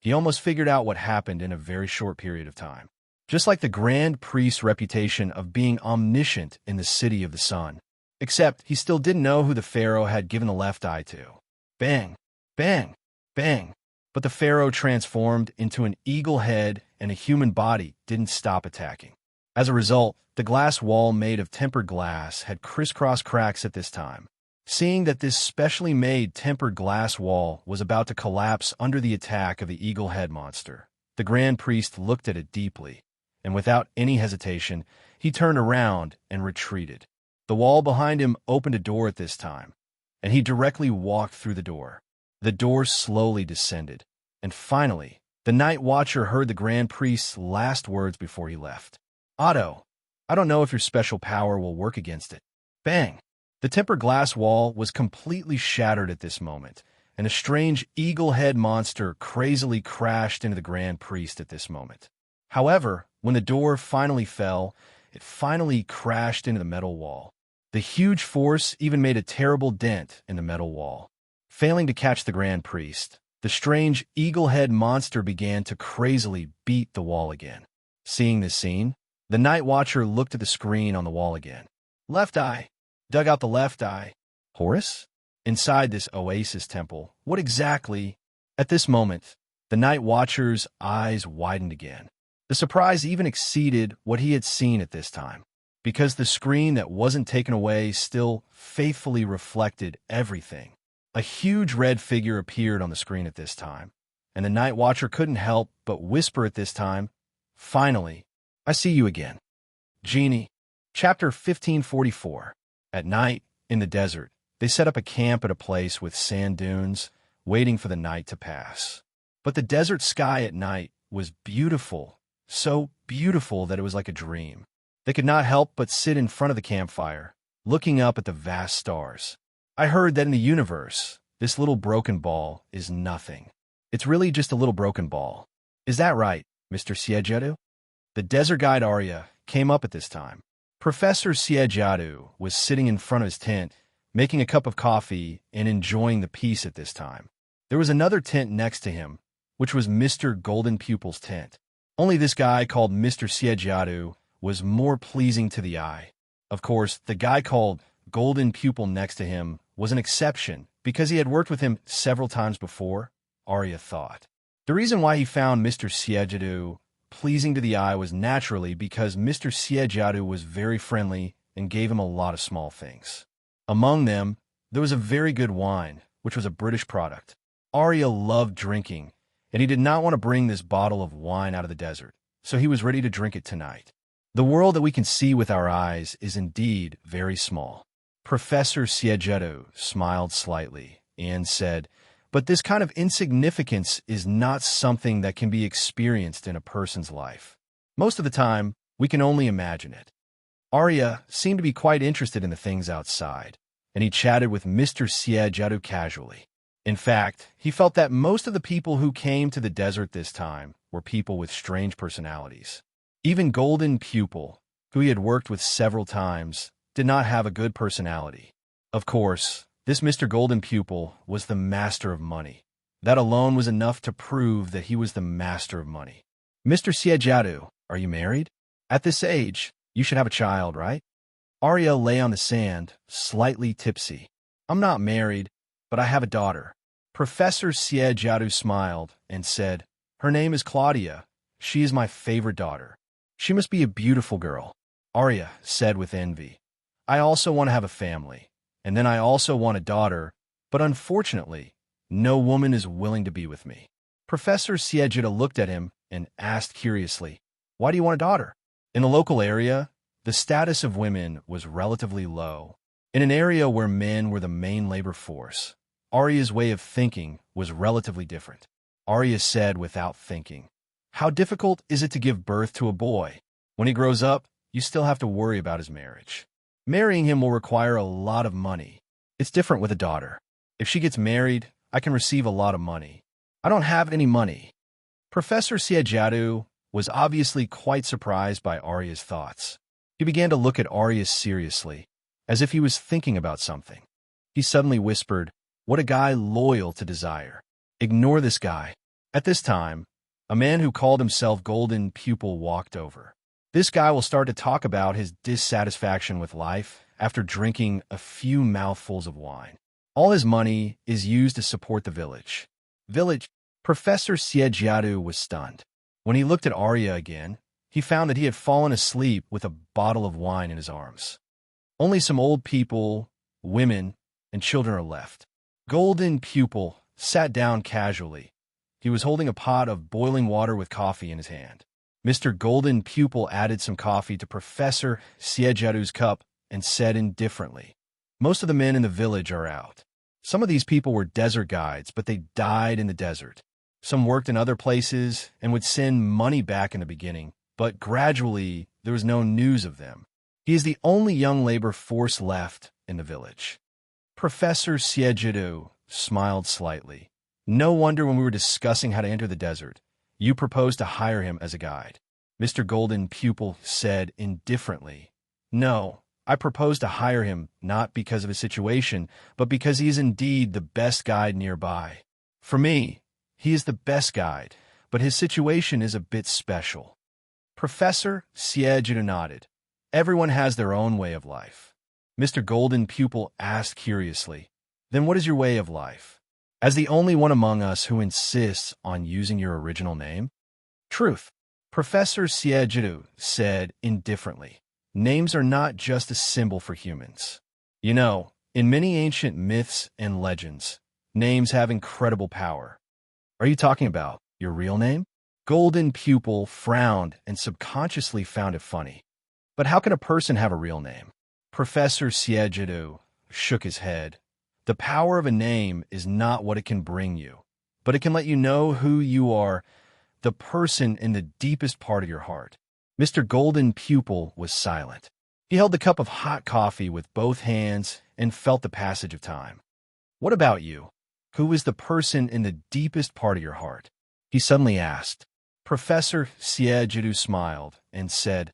He almost figured out what happened in a very short period of time. Just like the Grand Priest's reputation of being omniscient in the City of the Sun. Except he still didn't know who the Pharaoh had given the left eye to. Bang, bang, bang. But the Pharaoh transformed into an eagle head and a human body didn't stop attacking. As a result, the glass wall made of tempered glass had crisscross cracks at this time. Seeing that this specially made tempered glass wall was about to collapse under the attack of the eagle head monster, the Grand Priest looked at it deeply, and without any hesitation, he turned around and retreated. The wall behind him opened a door at this time, and he directly walked through the door. The door slowly descended, and finally, the Night Watcher heard the Grand Priest's last words before he left. "Otto, I don't know if your special power will work against it." Bang! The tempered glass wall was completely shattered at this moment, and a strange eagle head monster crazily crashed into the Grand Priest at this moment. However, when the door finally fell, it finally crashed into the metal wall. The huge force even made a terrible dent in the metal wall. Failing to catch the Grand Priest, the strange eagle head monster began to crazily beat the wall again. Seeing this scene, the Night Watcher looked at the screen on the wall again. Left eye. Dug out the left eye. Horus? Inside this oasis temple, what exactly? At this moment, the Night Watcher's eyes widened again. The surprise even exceeded what he had seen at this time, because the screen that wasn't taken away still faithfully reflected everything. A huge red figure appeared on the screen at this time, and the Night Watcher couldn't help but whisper at this time, "Finally, I see you again." Genie. Chapter 1544. At night, in the desert, they set up a camp at a place with sand dunes, waiting for the night to pass. But the desert sky at night was beautiful, so beautiful that it was like a dream. They could not help but sit in front of the campfire, looking up at the vast stars. I heard that in the universe, this little broken ball is nothing. It's really just a little broken ball. Is that right, Mr. Siegedu? The desert guide Arya came up at this time. Professor Siegedu was sitting in front of his tent, making a cup of coffee and enjoying the peace at this time. There was another tent next to him, which was Mr. Golden Pupil's tent. Only this guy called Mr. Siegedu was more pleasing to the eye. Of course, the guy called Golden Pupil next to him was an exception because he had worked with him several times before, Arya thought. The reason why he found Mr. Siegedu pleasing to the eye was naturally because Mr. Siegedu was very friendly and gave him a lot of small things. Among them, there was a very good wine, which was a British product. Arya loved drinking, and he did not want to bring this bottle of wine out of the desert, so he was ready to drink it tonight. The world that we can see with our eyes is indeed very small. Professor Siegedu smiled slightly and said, "But this kind of insignificance is not something that can be experienced in a person's life. Most of the time, we can only imagine it." Arya seemed to be quite interested in the things outside, and he chatted with Mr. Siegedu casually. In fact, he felt that most of the people who came to the desert this time were people with strange personalities. Even Golden Pupil, who he had worked with several times, did not have a good personality. Of course, this Mr. Golden Pupil was the master of money. That alone was enough to prove that he was the master of money. "Mr. Siegedu, are you married? At this age, you should have a child, right?" Arya lay on the sand, slightly tipsy. "I'm not married, but I have a daughter." Professor Siegedu smiled and said, "Her name is Claudia. She is my favorite daughter. She must be a beautiful girl." Arya said with envy, "I also want to have a family, and then I also want a daughter, but unfortunately, no woman is willing to be with me." Professor Siegedu looked at him and asked curiously, "Why do you want a daughter?" In the local area, the status of women was relatively low. In an area where men were the main labor force, Arya's way of thinking was relatively different. Arya said without thinking, "How difficult is it to give birth to a boy? When he grows up, you still have to worry about his marriage. Marrying him will require a lot of money. It's different with a daughter. If she gets married, I can receive a lot of money. I don't have any money." Professor Siegedu was obviously quite surprised by Arya's thoughts. He began to look at Arya seriously, as if he was thinking about something. He suddenly whispered, "What a guy loyal to desire. Ignore this guy." At this time, a man who called himself Golden Pupil walked over. This guy will start to talk about his dissatisfaction with life after drinking a few mouthfuls of wine. All his money is used to support the village. Professor Siegedu was stunned. When he looked at Arya again, he found that he had fallen asleep with a bottle of wine in his arms. Only some old people, women, and children are left. Golden Pupil sat down casually. He was holding a pot of boiling water with coffee in his hand. Mr. Golden Pupil added some coffee to Professor Siegedu's cup and said indifferently, "Most of the men in the village are out. Some of these people were desert guides, but they died in the desert. Some worked in other places and would send money back in the beginning, but gradually there was no news of them. He is the only young labor force left in the village." Professor Siegedu smiled slightly. "No wonder when we were discussing how to enter the desert, you proposed to hire him as a guide." Mr. Golden Pupil said indifferently, "No, I proposed to hire him not because of his situation, but because he is indeed the best guide nearby. For me, he is the best guide, but his situation is a bit special." Professor Siegedu nodded. "Everyone has their own way of life." Mr. Golden Pupil asked curiously, "Then what is your way of life? As the only one among us who insists on using your original name?" "Truth," Professor Siegedu said indifferently. "Names are not just a symbol for humans. You know, in many ancient myths and legends, names have incredible power." "Are you talking about your real name?" Golden Pupil frowned and subconsciously found it funny. "But how can a person have a real name?" Professor Siegedu shook his head. The power of a name is not what it can bring you, but it can let you know who you are, the person in the deepest part of your heart. Mr. Golden Pupil was silent. He held the cup of hot coffee with both hands and felt the passage of time. What about you? Who is the person in the deepest part of your heart? He suddenly asked. Professor Siejidu smiled and said,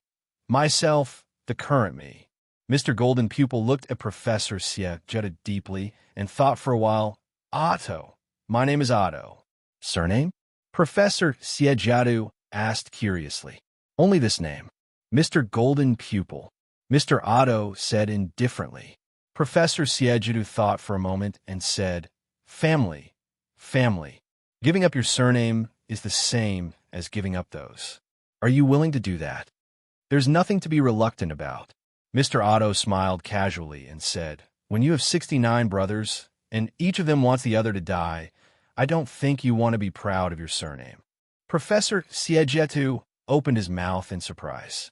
Myself, the current me. Mr. Golden Pupil looked at Professor Siejidu deeply and thought for a while. Otto. My name is Otto. Surname? Professor Siejidu asked curiously. Only this name. Mr. Golden Pupil. Mr. Otto said indifferently. Professor Siejidu thought for a moment and said, Family. Family. Giving up your surname is the same as giving up those. Are you willing to do that? There's nothing to be reluctant about. Mr. Otto smiled casually and said, When you have 69 brothers, and each of them wants the other to die, I don't think you want to be proud of your surname. Professor Siejidu opened his mouth in surprise.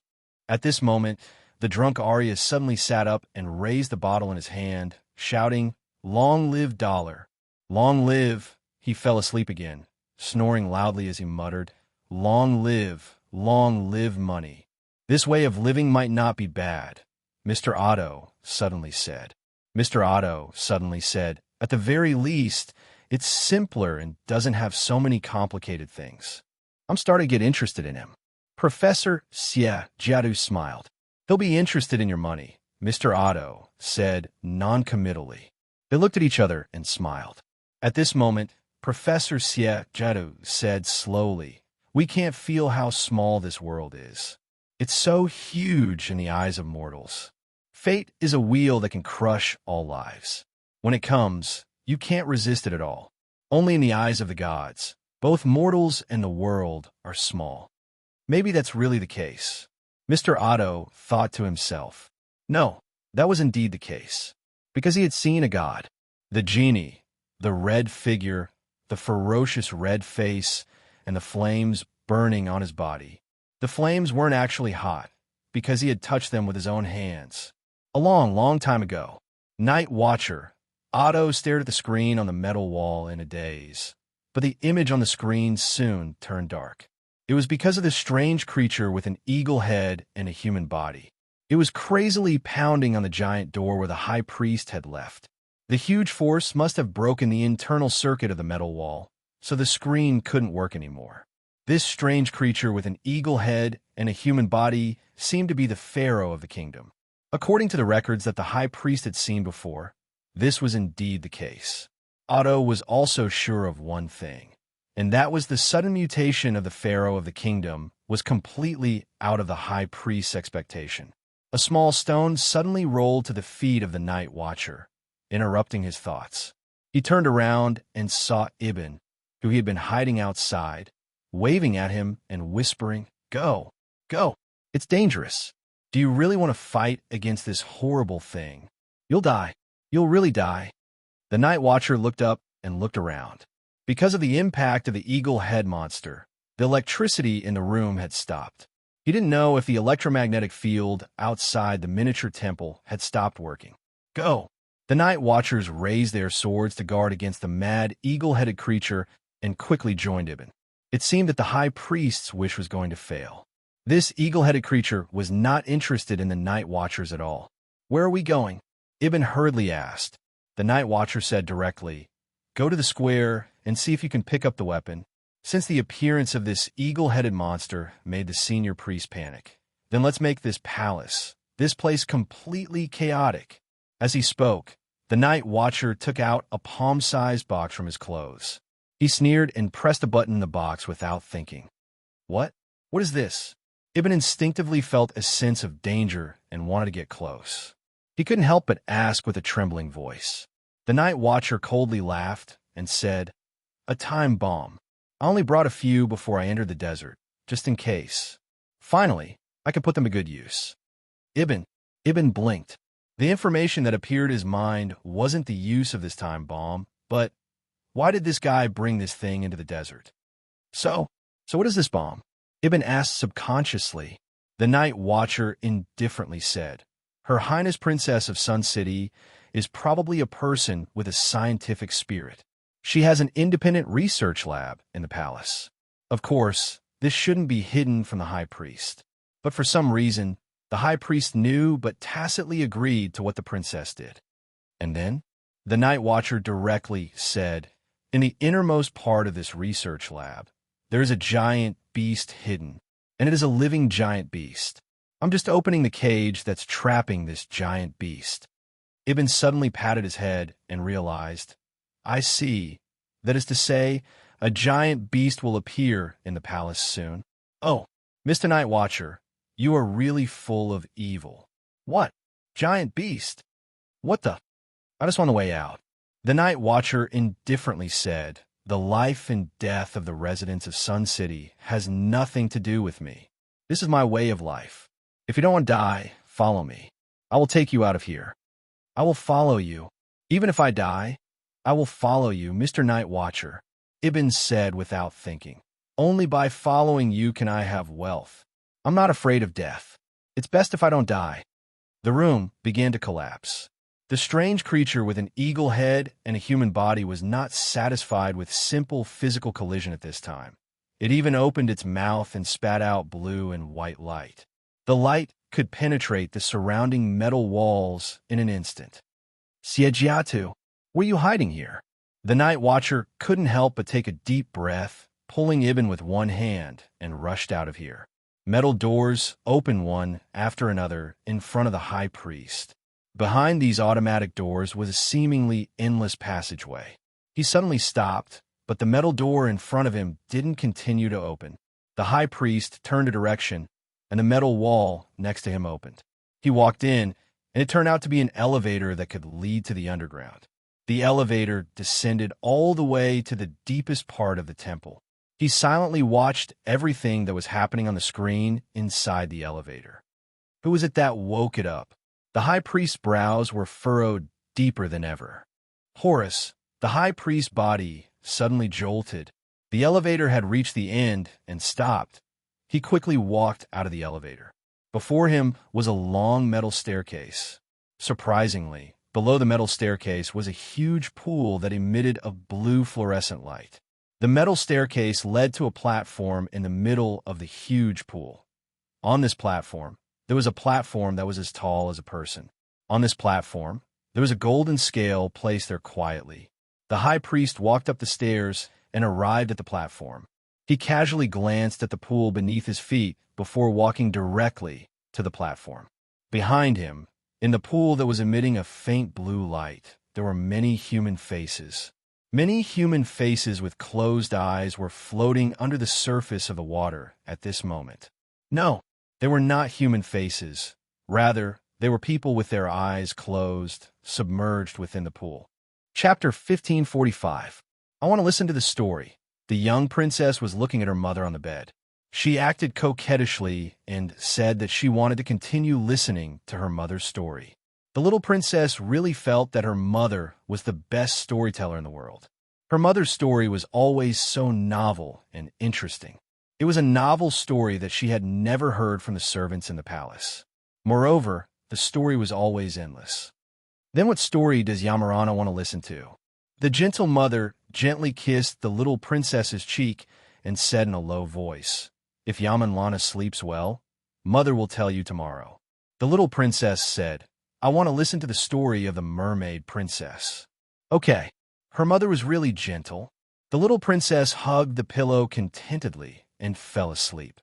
At this moment, the drunk Arya suddenly sat up and raised the bottle in his hand, shouting, Long live dollar! Long live! He fell asleep again, snoring loudly as he muttered, long live money. This way of living might not be bad, Mr. Otto suddenly said. Mr. Otto suddenly said, At the very least, it's simpler and doesn't have so many complicated things. I'm starting to get interested in him. Professor Siejidu smiled. He'll be interested in your money, Mr. Otto said noncommittally. They looked at each other and smiled. At this moment, Professor Siejidu said slowly, We can't feel how small this world is. It's so huge in the eyes of mortals. Fate is a wheel that can crush all lives. When it comes, you can't resist it at all. Only in the eyes of the gods, both mortals and the world are small. Maybe that's really the case. Mr. Otto thought to himself. No, that was indeed the case. Because he had seen a god. The genie, the red figure, the ferocious red face, and the flames burning on his body. The flames weren't actually hot, because he had touched them with his own hands. A long, long time ago. Night Watcher. Otto stared at the screen on the metal wall in a daze. But the image on the screen soon turned dark. It was because of this strange creature with an eagle head and a human body. It was crazily pounding on the giant door where the high priest had left. The huge force must have broken the internal circuit of the metal wall, so the screen couldn't work anymore. This strange creature with an eagle head and a human body seemed to be the pharaoh of the kingdom. According to the records that the high priest had seen before, this was indeed the case. Otto was also sure of one thing, and that was the sudden mutation of the pharaoh of the kingdom was completely out of the high priest's expectation. A small stone suddenly rolled to the feet of the night watcher, interrupting his thoughts. He turned around and saw Ibn, who he had been hiding outside, waving at him and whispering, Go, go, it's dangerous. Do you really want to fight against this horrible thing? You'll die. You'll really die. The night watcher looked up and looked around. Because of the impact of the eagle head monster, the electricity in the room had stopped. He didn't know if the electromagnetic field outside the miniature temple had stopped working. Go! The night watchers raised their swords to guard against the mad, eagle-headed creature and quickly joined Ibn. It seemed that the high priest's wish was going to fail. This eagle-headed creature was not interested in the night watchers at all. Where are we going? Ibn hurriedly asked. The night watcher said directly, Go to the square and see if you can pick up the weapon. Since the appearance of this eagle-headed monster made the senior priest panic, then let's make this palace, this place completely chaotic. As he spoke, the night watcher took out a palm-sized box from his clothes. He sneered and pressed a button in the box without thinking. What? What is this? Ibn instinctively felt a sense of danger and wanted to get close. He couldn't help but ask with a trembling voice. The night watcher coldly laughed and said, A time bomb. I only brought a few before I entered the desert, just in case. Finally, I could put them to good use. Ibn blinked. The information that appeared in his mind wasn't the use of this time bomb, but why did this guy bring this thing into the desert? So what is this bomb? Ibn asked subconsciously. The night watcher indifferently said, Her Highness Princess of Sun City is probably a person with a scientific spirit. She has an independent research lab in the palace. Of course, this shouldn't be hidden from the High Priest. But for some reason, the High Priest knew but tacitly agreed to what the princess did. And then, the Night Watcher directly said, "In the innermost part of this research lab, there is a giant beast hidden, and it is a living giant beast. I'm just opening the cage that's trapping this giant beast." Ibn suddenly patted his head and realized, "I see. That is to say, a giant beast will appear in the palace soon." "Oh, Mr. Night Watcher, you are really full of evil." "What? Giant beast? What the?" "I just want the way out." The Night Watcher indifferently said, "The life and death of the residents of Sun City has nothing to do with me. This is my way of life. If you don't want to die, follow me. I will take you out of here." "I will follow you. Even if I die, I will follow you, Mr. Night Watcher," Ibn said without thinking. "Only by following you can I have wealth. I'm not afraid of death. It's best if I don't die." The room began to collapse. The strange creature with an eagle head and a human body was not satisfied with simple physical collision at this time. It even opened its mouth and spat out blue and white light. The light could penetrate the surrounding metal walls in an instant. "Siegiatu, what are you hiding here?" The Night Watcher couldn't help but take a deep breath, pulling Ibn with one hand, and rushed out of here. Metal doors opened one after another in front of the High Priest. Behind these automatic doors was a seemingly endless passageway. He suddenly stopped, but the metal door in front of him didn't continue to open. The High Priest turned a direction, and the metal wall next to him opened. He walked in, and it turned out to be an elevator that could lead to the underground. The elevator descended all the way to the deepest part of the temple. He silently watched everything that was happening on the screen inside the elevator. Who was it that woke it up? The High Priest's brows were furrowed deeper than ever. Horus, the High Priest's body, suddenly jolted. The elevator had reached the end and stopped. He quickly walked out of the elevator. Before him was a long metal staircase. Surprisingly, below the metal staircase was a huge pool that emitted a blue fluorescent light. The metal staircase led to a platform in the middle of the huge pool. On this platform, there was a platform that was as tall as a person. On this platform, there was a golden scale placed there quietly. The High Priest walked up the stairs and arrived at the platform. He casually glanced at the pool beneath his feet before walking directly to the platform. Behind him, in the pool that was emitting a faint blue light, there were many human faces. Many human faces with closed eyes were floating under the surface of the water at this moment. No, they were not human faces. Rather, they were people with their eyes closed, submerged within the pool. Chapter 1545. I want to listen to the story. The young princess was looking at her mother on the bed. She acted coquettishly and said that she wanted to continue listening to her mother's story. The little princess really felt that her mother was the best storyteller in the world. Her mother's story was always so novel and interesting. It was a novel story that she had never heard from the servants in the palace. Moreover, the story was always endless. Then what story does Yamarana want to listen to? The gentle mother gently kissed the little princess's cheek and said in a low voice, "If Yamanlana sleeps well, mother will tell you tomorrow." The little princess said, "I want to listen to the story of the mermaid princess." Okay. Her mother was really gentle. The little princess hugged the pillow contentedly and fell asleep.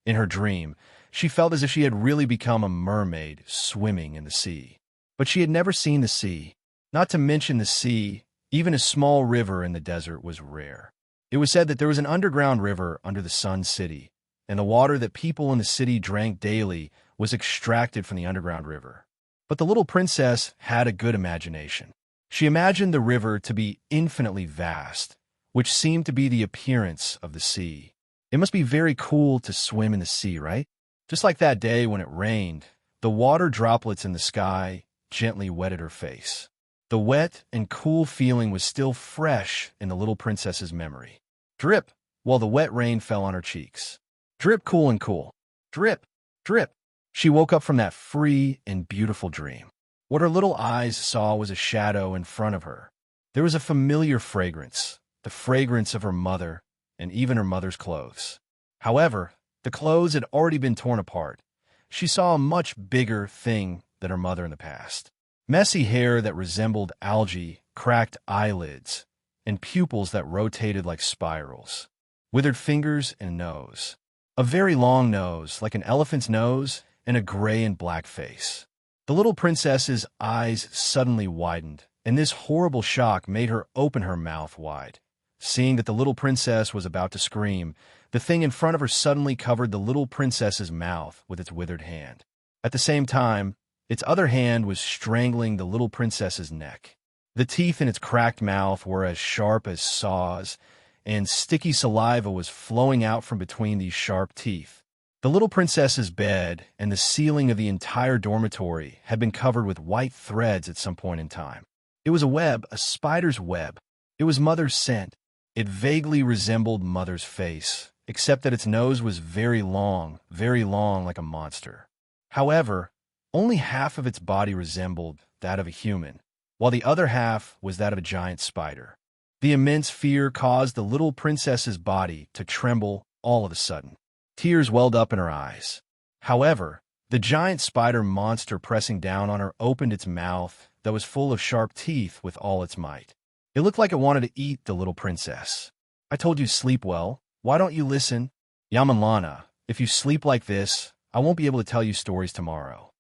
In her dream, she felt as if she had really become a mermaid swimming in the sea. But she had never seen the sea. Not to mention the sea, even a small river in the desert was rare. It was said that there was an underground river under the Sun City, and the water that people in the city drank daily was extracted from the underground river. But the little princess had a good imagination. She imagined the river to be infinitely vast, which seemed to be the appearance of the sea. It must be very cool to swim in the sea, right? Just like that day when it rained, the water droplets in the sky gently wetted her face. The wet and cool feeling was still fresh in the little princess's memory. Drip, while the wet rain fell on her cheeks. Drip, cool and cool. Drip, drip, She woke up from that free and beautiful dream. What her little eyes saw was a shadow in front of her. There was a familiar fragrance, the fragrance of her mother and even her mother's clothes. However, the clothes had already been torn apart. She saw a much bigger thing than her mother in the past. Messy hair that resembled algae, cracked eyelids, and pupils that rotated like spirals. Withered fingers and nose. A very long nose, like an elephant's nose, and a gray and black face. The little princess's eyes suddenly widened, and this horrible shock made her open her mouth wide. Seeing that the little princess was about to scream, the thing in front of her suddenly covered the little princess's mouth with its withered hand. At the same time, its other hand was strangling the little princess's neck. The teeth in its cracked mouth were as sharp as saws, and sticky saliva was flowing out from between these sharp teeth. The little princess's bed and the ceiling of the entire dormitory had been covered with white threads at some point in time. It was a web, a spider's web. It was Mother's scent. It vaguely resembled Mother's face, except that its nose was very long like a monster. However, only half of its body resembled that of a human, while the other half was that of a giant spider. The immense fear caused the little princess's body to tremble all of a sudden. Tears welled up in her eyes. However, the giant spider monster pressing down on her opened its mouth that was full of sharp teeth with all its might. It looked like it wanted to eat the little princess. I told you sleep well. Why don't you listen? Yamanlana, if you sleep like this, I won't be able to tell you stories tomorrow.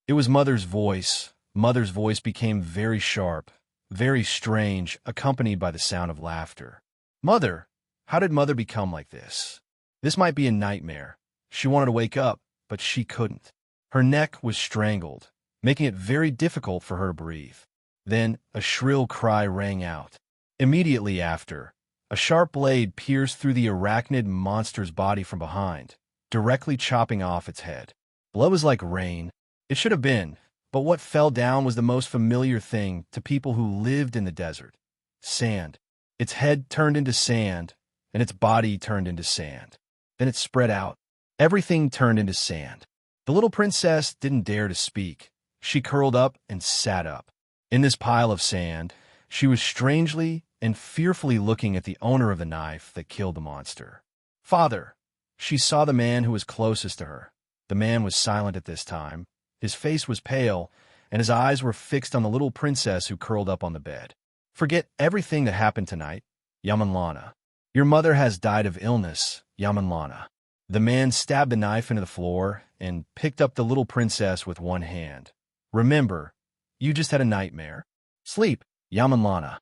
It was Mother's voice. Mother's voice became very sharp, very strange, accompanied by the sound of laughter. Mother, how did Mother become like this? This might be a nightmare. She wanted to wake up, but she couldn't. Her neck was strangled, making it very difficult for her to breathe. Then a shrill cry rang out. Immediately after, a sharp blade pierced through the arachnid monster's body from behind, directly chopping off its head. Blood was like rain. It should have been, but what fell down was the most familiar thing to people who lived in the desert. Sand. Its head turned into sand, and its body turned into sand. Then it spread out. Everything turned into sand. The little princess didn't dare to speak. She curled up and sat up. In this pile of sand, she was strangely and fearfully looking at the owner of the knife that killed the monster. Father! She saw the man who was closest to her. The man was silent at this time. His face was pale, and his eyes were fixed on the little princess who curled up on the bed. Forget everything that happened tonight, Yamanlana. Your mother has died of illness, Yamanlana. The man stabbed the knife into the floor and picked up the little princess with one hand. Remember, you just had a nightmare. Sleep, Yamanlana.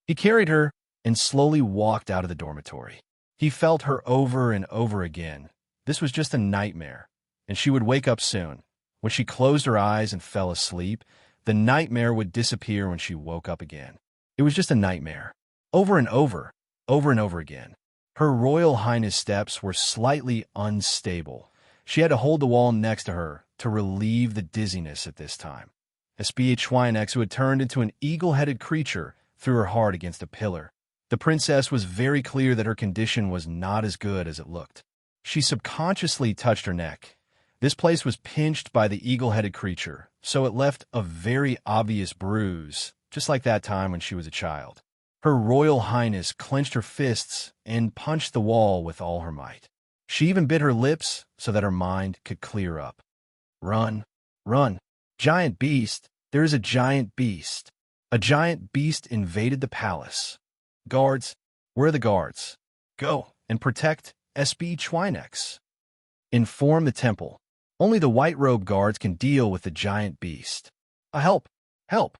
He carried her and slowly walked out of the dormitory. He felt her over and over again. This was just a nightmare, and she would wake up soon. When she closed her eyes and fell asleep, the nightmare would disappear when she woke up again. It was just a nightmare. Over and over and over again. Her Royal Highness steps were slightly unstable. She had to hold the wall next to her to relieve the dizziness at this time. SBH Schweinex, who had turned into an eagle-headed creature, threw her hard against a pillar. The princess was very clear that her condition was not as good as it looked. She subconsciously touched her neck. This place was pinched by the eagle-headed creature, so it left a very obvious bruise, just like that time when she was a child. Her Royal Highness clenched her fists and punched the wall with all her might. She even bit her lips so that her mind could clear up. Run, run. Giant beast, there is a giant beast. A giant beast invaded the palace. Guards, where are the guards? Go and protect SB Schweinex. Inform the temple. Only the white-robed guards can deal with the giant beast. Help! Help!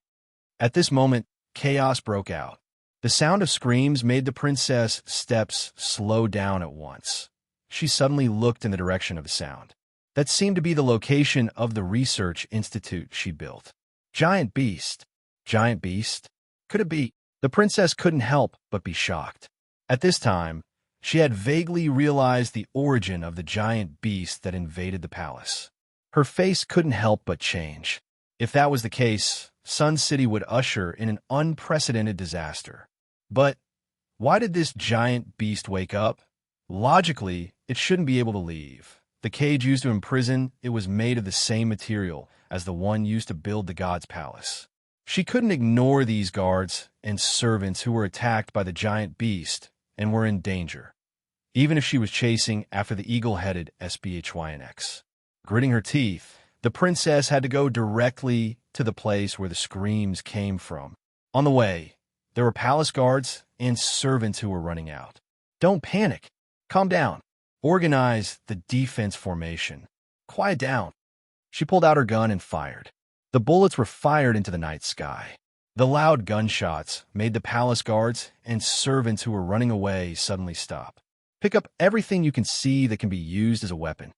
At this moment, chaos broke out. The sound of screams made the princess' steps slow down at once. She suddenly looked in the direction of the sound. That seemed to be the location of the research institute she built. Giant beast. Giant beast? Could it be? The princess couldn't help but be shocked. At this time, she had vaguely realized the origin of the giant beast that invaded the palace. Her face couldn't help but change. If that was the case, Sun City would usher in an unprecedented disaster. But why did this giant beast wake up? Logically, it shouldn't be able to leave. The cage used to imprison, it was made of the same material as the one used to build the god's palace. She couldn't ignore these guards and servants who were attacked by the giant beast and were in danger, even if she was chasing after the eagle-headed SBHYNX. Gritting her teeth, the princess had to go directly to the place where the screams came from. On the way, there were palace guards and servants who were running out. Don't panic. Calm down. Organize the defense formation. Quiet down. She pulled out her gun and fired. The bullets were fired into the night sky. The loud gunshots made the palace guards and servants who were running away suddenly stop. Pick up everything you can see that can be used as a weapon.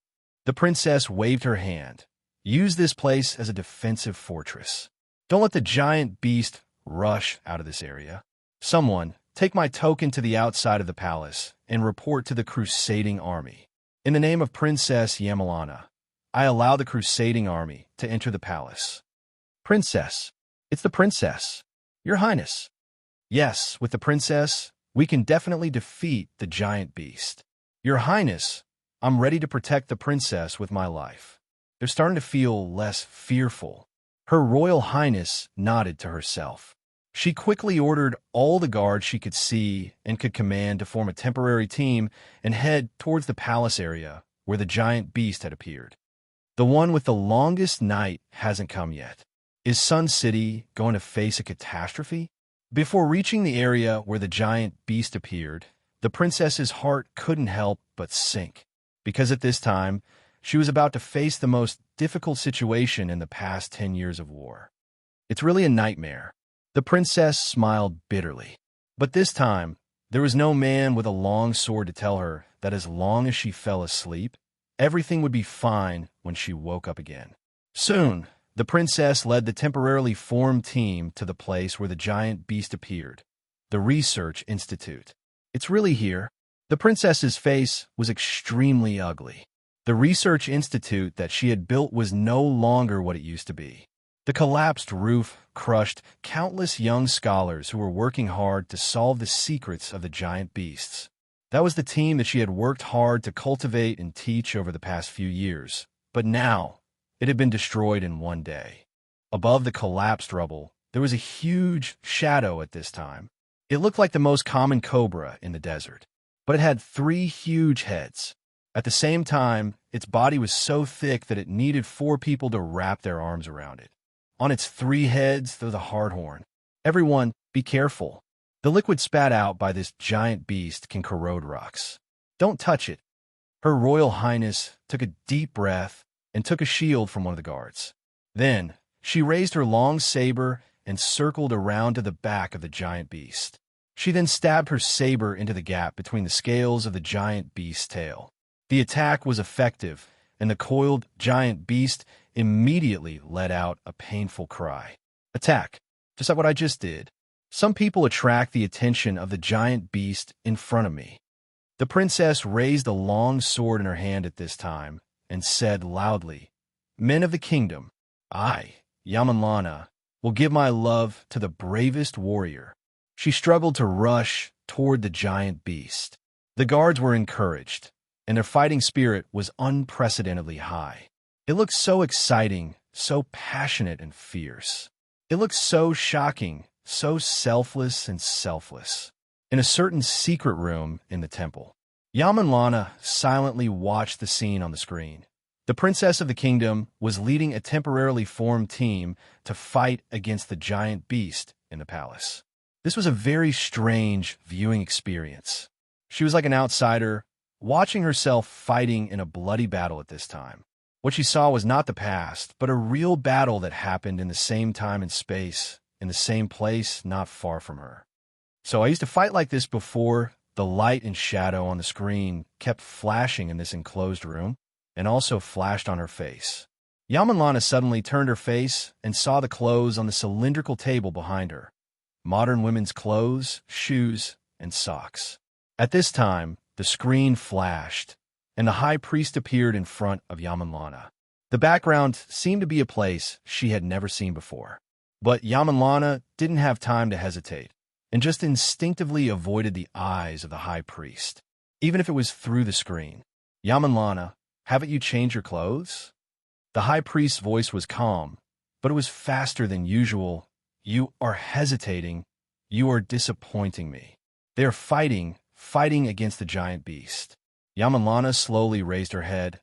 The princess waved her hand. Use this place as a defensive fortress. Don't let the giant beast rush out of this area. Someone, take my token to the outside of the palace and report to the crusading army. In the name of Princess Yamalana, I allow the crusading army to enter the palace. Princess, it's the princess. Your Highness. Yes, with the princess, we can definitely defeat the giant beast. Your Highness, I'm ready to protect the princess with my life. They're starting to feel less fearful. Her Royal Highness nodded to herself. She quickly ordered all the guards she could see and could command to form a temporary team and head towards the palace area where the giant beast had appeared. The one with the longest night hasn't come yet. Is Sun City going to face a catastrophe? Before reaching the area where the giant beast appeared, the princess's heart couldn't help but sink, because at this time, she was about to face the most difficult situation in the past 10 years of war. It's really a nightmare. The princess smiled bitterly. But this time, there was no man with a long sword to tell her that as long as she fell asleep, everything would be fine when she woke up again. Soon, the princess led the temporarily formed team to the place where the giant beast appeared, the Research Institute. It's really here. The princess's face was extremely ugly. The Research Institute that she had built was no longer what it used to be. The collapsed roof crushed countless young scholars who were working hard to solve the secrets of the giant beasts. That was the team that she had worked hard to cultivate and teach over the past few years. But now, it had been destroyed in one day. Above the collapsed rubble, there was a huge shadow at this time. It looked like the most common cobra in the desert, but it had 3 huge heads. At the same time, its body was so thick that it needed 4 people to wrap their arms around it. On its 3 heads, there was a hard horn. Everyone, be careful. The liquid spat out by this giant beast can corrode rocks. Don't touch it. Her Royal Highness took a deep breath and took a shield from one of the guards. Then, she raised her long saber and circled around to the back of the giant beast. She then stabbed her saber into the gap between the scales of the giant beast's tail. The attack was effective, and the coiled giant beast immediately let out a painful cry. Attack, just like what I just did. Some people attract the attention of the giant beast in front of me. The princess raised a long sword in her hand at this time and said loudly, Men of the kingdom, I, Yamanlana, will give my love to the bravest warrior. She struggled to rush toward the giant beast. The guards were encouraged, and their fighting spirit was unprecedentedly high. It looked so exciting, so passionate and fierce. It looked so shocking, so selfless and selfless. In a certain secret room in the temple, Yamanlana silently watched the scene on the screen. The princess of the kingdom was leading a temporarily formed team to fight against the giant beast in the palace. This was a very strange viewing experience. She was like an outsider, watching herself fighting in a bloody battle at this time. What she saw was not the past, but a real battle that happened in the same time and space, in the same place not far from her. So I used to fight like this before. The light and shadow on the screen kept flashing in this enclosed room, and also flashed on her face. Yamanlana suddenly turned her face and saw the clothes on the cylindrical table behind her. Modern women's clothes, shoes, and socks. At this time, the screen flashed, and the high priest appeared in front of Yamanlana. The background seemed to be a place she had never seen before. But Yamanlana didn't have time to hesitate, and just instinctively avoided the eyes of the high priest. Even if it was through the screen, Yamanlana, Haven't you changed your clothes? The high priest's voice was calm, but it was faster than usual. You are hesitating. You are disappointing me. They are fighting against the giant beast. Yamanlana slowly raised her head.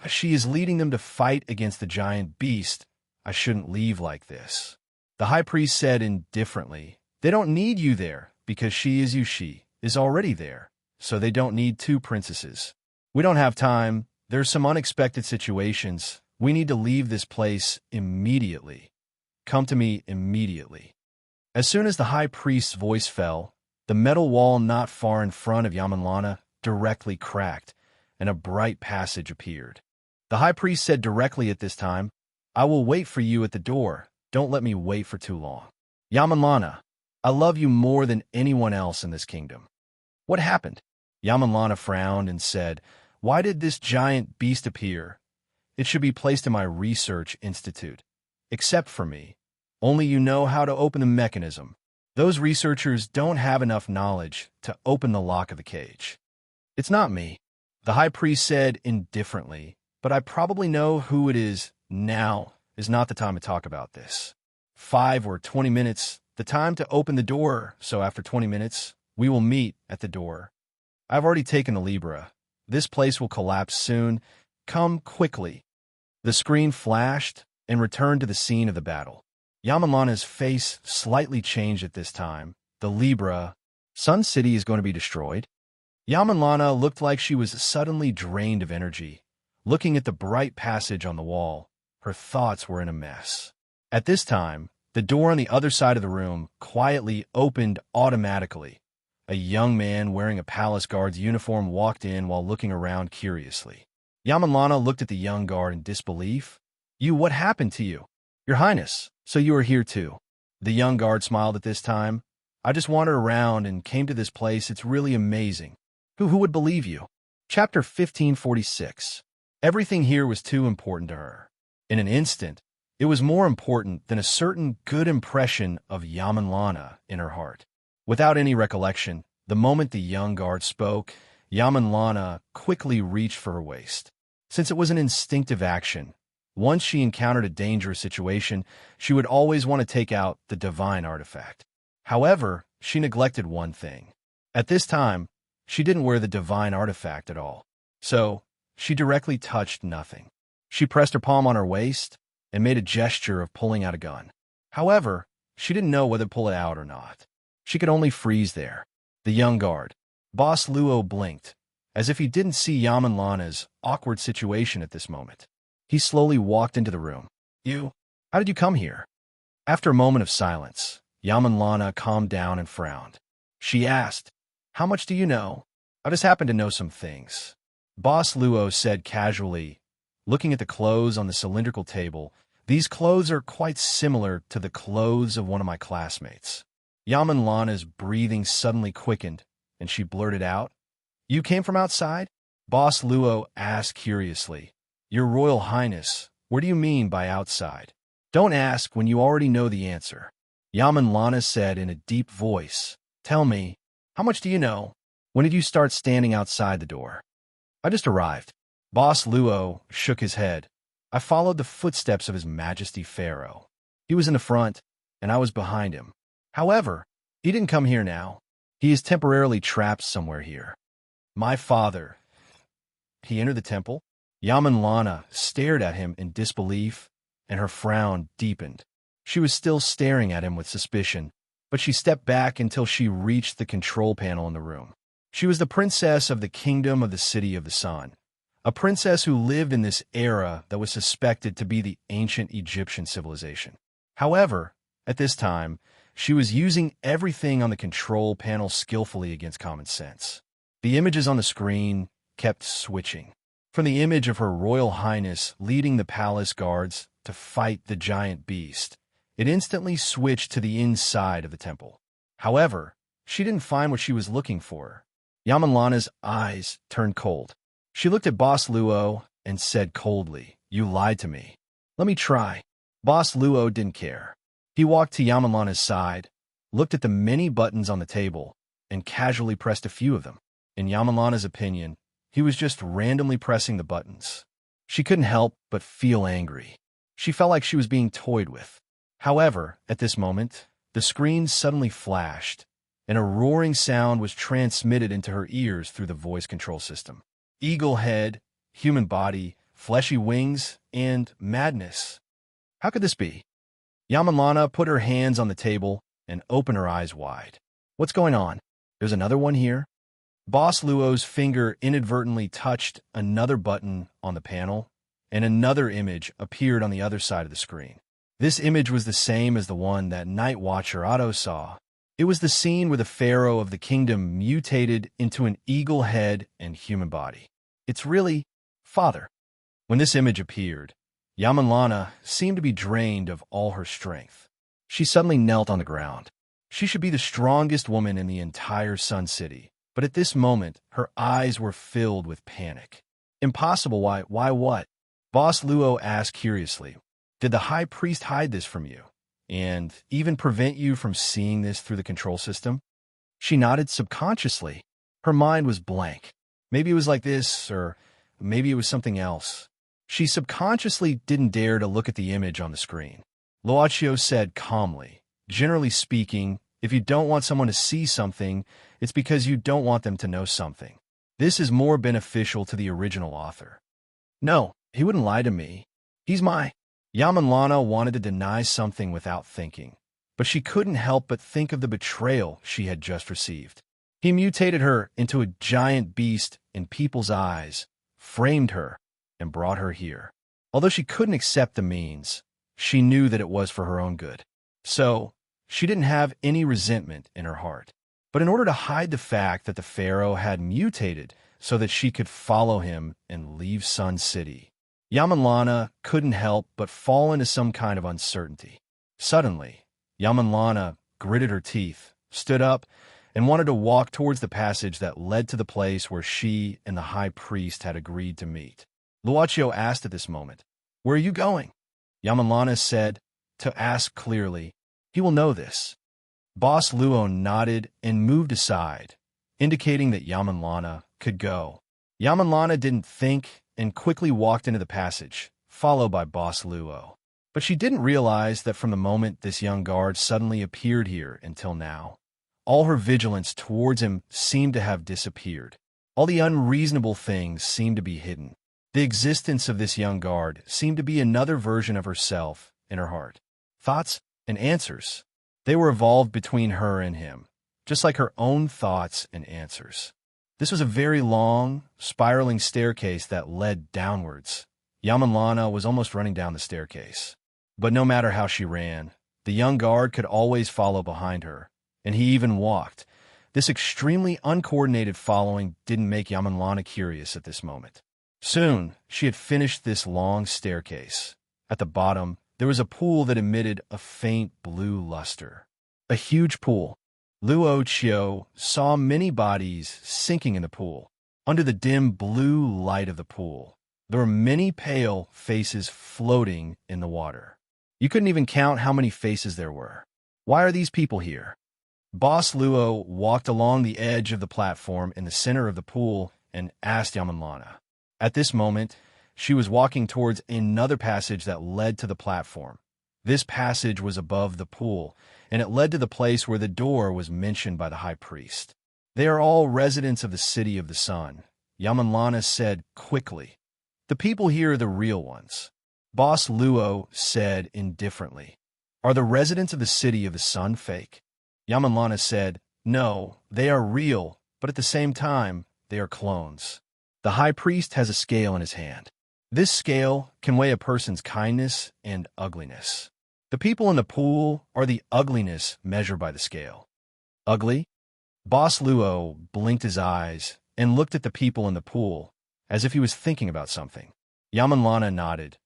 She is leading them to fight against the giant beast. I shouldn't leave like this. The high priest said indifferently, they don't need you there, because she is already there, so they don't need two princesses. We don't have time. There's some unexpected situations. We need to leave this place immediately. Come to me immediately. As soon as the high priest's voice fell, the metal wall not far in front of Yamanlana directly cracked, and a bright passage appeared. The high priest said directly at this time, I will wait for you at the door. Don't let me wait for too long. Yamanlana, I love you more than anyone else in this kingdom. What happened? Yamanlana frowned and said, why did this giant beast appear? It should be placed in my research institute. Except for me. Only you know how to open the mechanism. Those researchers don't have enough knowledge to open the lock of the cage. It's not me, the high priest said indifferently, but I probably know who it is. Now is not the time to talk about this. 5 or 20 minutes, the time to open the door, so after 20 minutes, we will meet at the door. I've already taken the Libra. This place will collapse soon. Come quickly. The screen flashed and returned to the scene of the battle. Yamanlana's face slightly changed at this time. The Libra, Sun City is going to be destroyed. Yamanlana looked like she was suddenly drained of energy. Looking at the bright passage on the wall, her thoughts were in a mess. At this time, the door on the other side of the room quietly opened automatically. A young man wearing a palace guard's uniform walked in while looking around curiously. Yamanlana looked at the young guard in disbelief. What happened to you? Your Highness, so you are here too. The young guard smiled at this time. I just wandered around and came to this place. It's really amazing. Who would believe you? Chapter 1546. Everything here was too important to her. In an instant, it was more important than a certain good impression of Yamanlana in her heart. Without any recollection, the moment the young guard spoke, Yamanlana quickly reached for her waist. Since it was an instinctive action, once she encountered a dangerous situation, she would always want to take out the divine artifact. However, she neglected one thing. At this time, she didn't wear the divine artifact at all. So, she directly touched nothing. She pressed her palm on her waist and made a gesture of pulling out a gun. However, she didn't know whether to pull it out or not. She could only freeze there. The young guard, Boss Luo, blinked, as if he didn't see Yamanlana's awkward situation at this moment. He slowly walked into the room. How did you come here? After a moment of silence, Yamanlana calmed down and frowned. She asked, how much do you know? I just happen to know some things. Boss Luo said casually, looking at the clothes on the cylindrical table. These clothes are quite similar to the clothes of one of my classmates. Yamanlana's breathing suddenly quickened, and she blurted out, you came from outside? Boss Luo asked curiously. Your Royal Highness, what do you mean by outside? Don't ask when you already know the answer. Yamanlana said in a deep voice, tell me, how much do you know? When did you start standing outside the door? I just arrived. Boss Luo shook his head. I followed the footsteps of His Majesty Pharaoh. He was in the front, and I was behind him. However, he didn't come here now. He is temporarily trapped somewhere here. My father. He entered the temple. Yamanlana stared at him in disbelief, and her frown deepened. She was still staring at him with suspicion, but she stepped back until she reached the control panel in the room. She was the princess of the kingdom of the City of the Sun, a princess who lived in this era that was suspected to be the ancient Egyptian civilization. However, at this time, she was using everything on the control panel skillfully against common sense. The images on the screen kept switching. From the image of Her Royal Highness leading the palace guards to fight the giant beast, it instantly switched to the inside of the temple. However, she didn't find what she was looking for. Yamanlana's eyes turned cold. She looked at Boss Luo and said coldly, you lied to me. Let me try. Boss Luo didn't care. He walked to Yamanlana's side, looked at the many buttons on the table, and casually pressed a few of them. In Yamanlana's opinion, He was just randomly pressing the buttons. She couldn't help but feel angry. She felt like she was being toyed with. However, at this moment, the screen suddenly flashed, and a roaring sound was transmitted into her ears through the voice control system. Eagle head, human body, fleshy wings, and madness. How could this be? Yamanlana put her hands on the table and opened her eyes wide. What's going on? There's another one here? Boss Luo's finger inadvertently touched another button on the panel, and another image appeared on the other side of the screen. This image was the same as the one that Night Watcher Otto saw. It was the scene where the pharaoh of the kingdom mutated into an eagle head and human body. It's really father. When this image appeared, Yamanlana seemed to be drained of all her strength. She suddenly knelt on the ground. She should be the strongest woman in the entire Sun City, but at this moment, her eyes were filled with panic. Impossible, why what? Boss Luo asked curiously. Did the high priest hide this from you, and even prevent you from seeing this through the control system? She nodded subconsciously. Her mind was blank. Maybe it was like this, or maybe it was something else. She subconsciously didn't dare to look at the image on the screen. Luochio said calmly, generally speaking, if you don't want someone to see something, it's because you don't want them to know something. This is more beneficial to the original author. No, he wouldn't lie to me. He's my... Yamanlana wanted to deny something without thinking, but she couldn't help but think of the betrayal she had just received. He mutated her into a giant beast in people's eyes, framed her, and brought her here. Although she couldn't accept the means, she knew that it was for her own good. So, she didn't have any resentment in her heart. But in order to hide the fact that the pharaoh had mutated so that she could follow him and leave Sun City, Yamanlana couldn't help but fall into some kind of uncertainty. Suddenly, Yamanlana gritted her teeth, stood up, and wanted to walk towards the passage that led to the place where she and the high priest had agreed to meet. Luochio asked at this moment, "Where are you going?" Yamanlana said, to ask clearly, "He will know this." Boss Luo nodded and moved aside, indicating that Yamanlana could go. Yamanlana didn't think and quickly walked into the passage, followed by Boss Luo. But she didn't realize that from the moment this young guard suddenly appeared here until now, all her vigilance towards him seemed to have disappeared. All the unreasonable things seemed to be hidden. The existence of this young guard seemed to be another version of herself in her heart. Thoughts and answers. They were evolved between her and him, just like her own thoughts and answers. This was a very long, spiraling staircase that led downwards. Yamanlana was almost running down the staircase. But no matter how she ran, the young guard could always follow behind her, and he even walked. This extremely uncoordinated following didn't make Yamanlana curious at this moment. Soon, she had finished this long staircase. At the bottom, there was a pool that emitted a faint blue luster. A huge pool. Luochio saw many bodies sinking in the pool. Under the dim blue light of the pool, there were many pale faces floating in the water. You couldn't even count how many faces there were. Why are these people here? Boss Luo walked along the edge of the platform in the center of the pool and asked Yamanlana. At this moment, she was walking towards another passage that led to the platform. This passage was above the pool, and it led to the place where the door was mentioned by the high priest. They are all residents of the City of the Sun, Yamanlana said quickly. The people here are the real ones. Boss Luo said indifferently. Are the residents of the City of the Sun fake? Yamanlana said, no, they are real, but at the same time, they are clones. The high priest has a scale in his hand. This scale can weigh a person's kindness and ugliness. The people in the pool are the ugliness measured by the scale. Ugly? Boss Luo blinked his eyes and looked at the people in the pool as if he was thinking about something. Yamanlana nodded.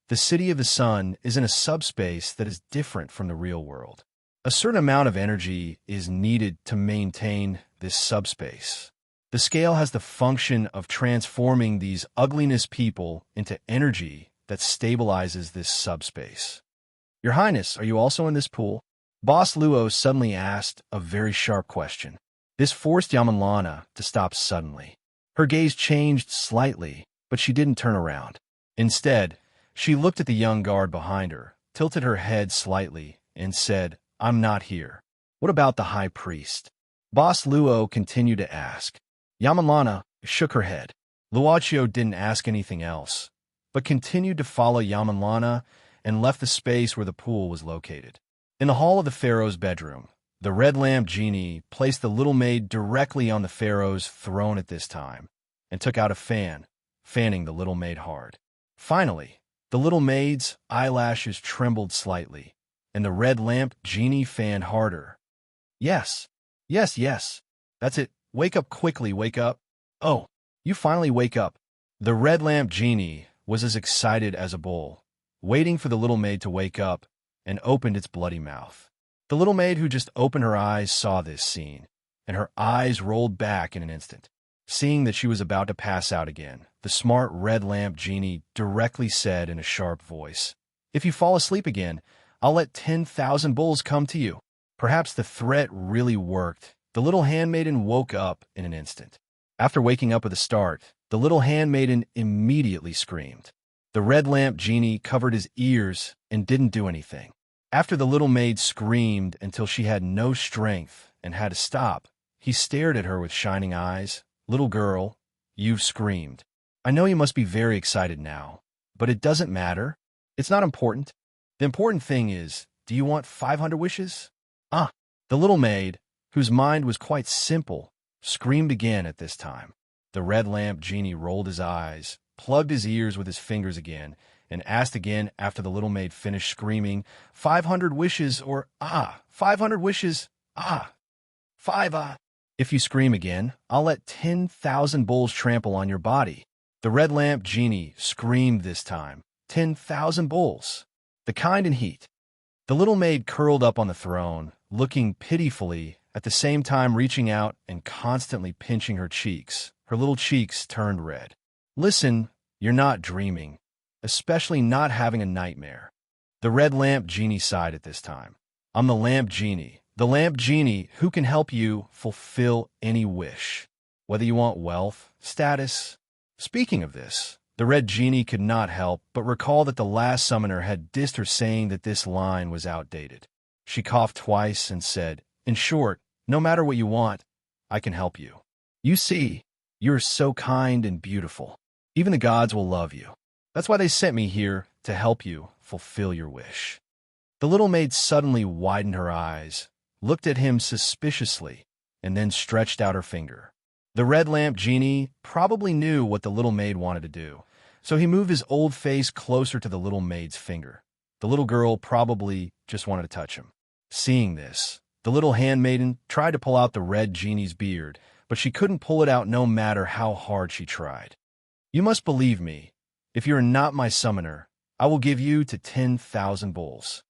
The City of the Sun is in a subspace that is different from the real world. A certain amount of energy is needed to maintain this subspace. The scale has the function of transforming these ugliness people into energy that stabilizes this subspace. Your Highness, are you also in this pool? Boss Luo suddenly asked a very sharp question. This forced Yamanlana to stop suddenly. Her gaze changed slightly, but she didn't turn around. Instead, she looked at the young guard behind her, tilted her head slightly, and said, "I'm not here." "What about the high priest?" Boss Luo continued to ask. Yamanlana shook her head. Luochio didn't ask anything else, but continued to follow Yamanlana and left the space where the pool was located. In the hall of the pharaoh's bedroom, the red lamp genie placed the little maid directly on the pharaoh's throne at this time and took out a fan, fanning the little maid hard. Finally, the little maid's eyelashes trembled slightly, and the red lamp genie fanned harder. "Yes, yes, yes. That's it. Wake up quickly, wake up. Oh, you finally wake up." The red lamp genie was as excited as a bull, waiting for the little maid to wake up, and opened its bloody mouth. The little maid who just opened her eyes saw this scene, and her eyes rolled back in an instant. Seeing that she was about to pass out again, the smart red lamp genie directly said in a sharp voice, "If you fall asleep again, I'll let 10,000 bulls come to you." Perhaps the threat really worked. The little handmaiden woke up in an instant. After waking up with a start, the little handmaiden immediately screamed. The red lamp genie covered his ears and didn't do anything. After the little maid screamed until she had no strength and had to stop, he stared at her with shining eyes. "Little girl, you've screamed. I know you must be very excited now, but it doesn't matter. It's not important. The important thing is, do you want 500 wishes?" "Ah." The little maid, whose mind was quite simple, screamed again at this time. The red lamp genie rolled his eyes, plugged his ears with his fingers again, and asked again after the little maid finished screaming, 500 wishes or 500 wishes, 5. If you scream again, I'll let 10,000 bulls trample on your body." The red lamp genie screamed this time, 10,000 bulls. The kind in heat. The little maid curled up on the throne, looking pitifully, at the same time reaching out and constantly pinching her cheeks. Her little cheeks turned red. "Listen, you're not dreaming, especially not having a nightmare." The red lamp genie sighed at this time. "I'm the lamp genie who can help you fulfill any wish, whether you want wealth, status." Speaking of this, the red genie could not help but recall that the last summoner had dissed her, saying that this line was outdated. She coughed twice and said, "In short, no matter what you want, I can help you. You see, you're so kind and beautiful. Even the gods will love you. That's why they sent me here, to help you fulfill your wish." The little maid suddenly widened her eyes, looked at him suspiciously, and then stretched out her finger. The red lamp genie probably knew what the little maid wanted to do, so he moved his old face closer to the little maid's finger. The little girl probably just wanted to touch him. Seeing this, the little handmaiden tried to pull out the red genie's beard, but she couldn't pull it out no matter how hard she tried. "You must believe me. If you are not my summoner, I will give you to 10,000 bulls."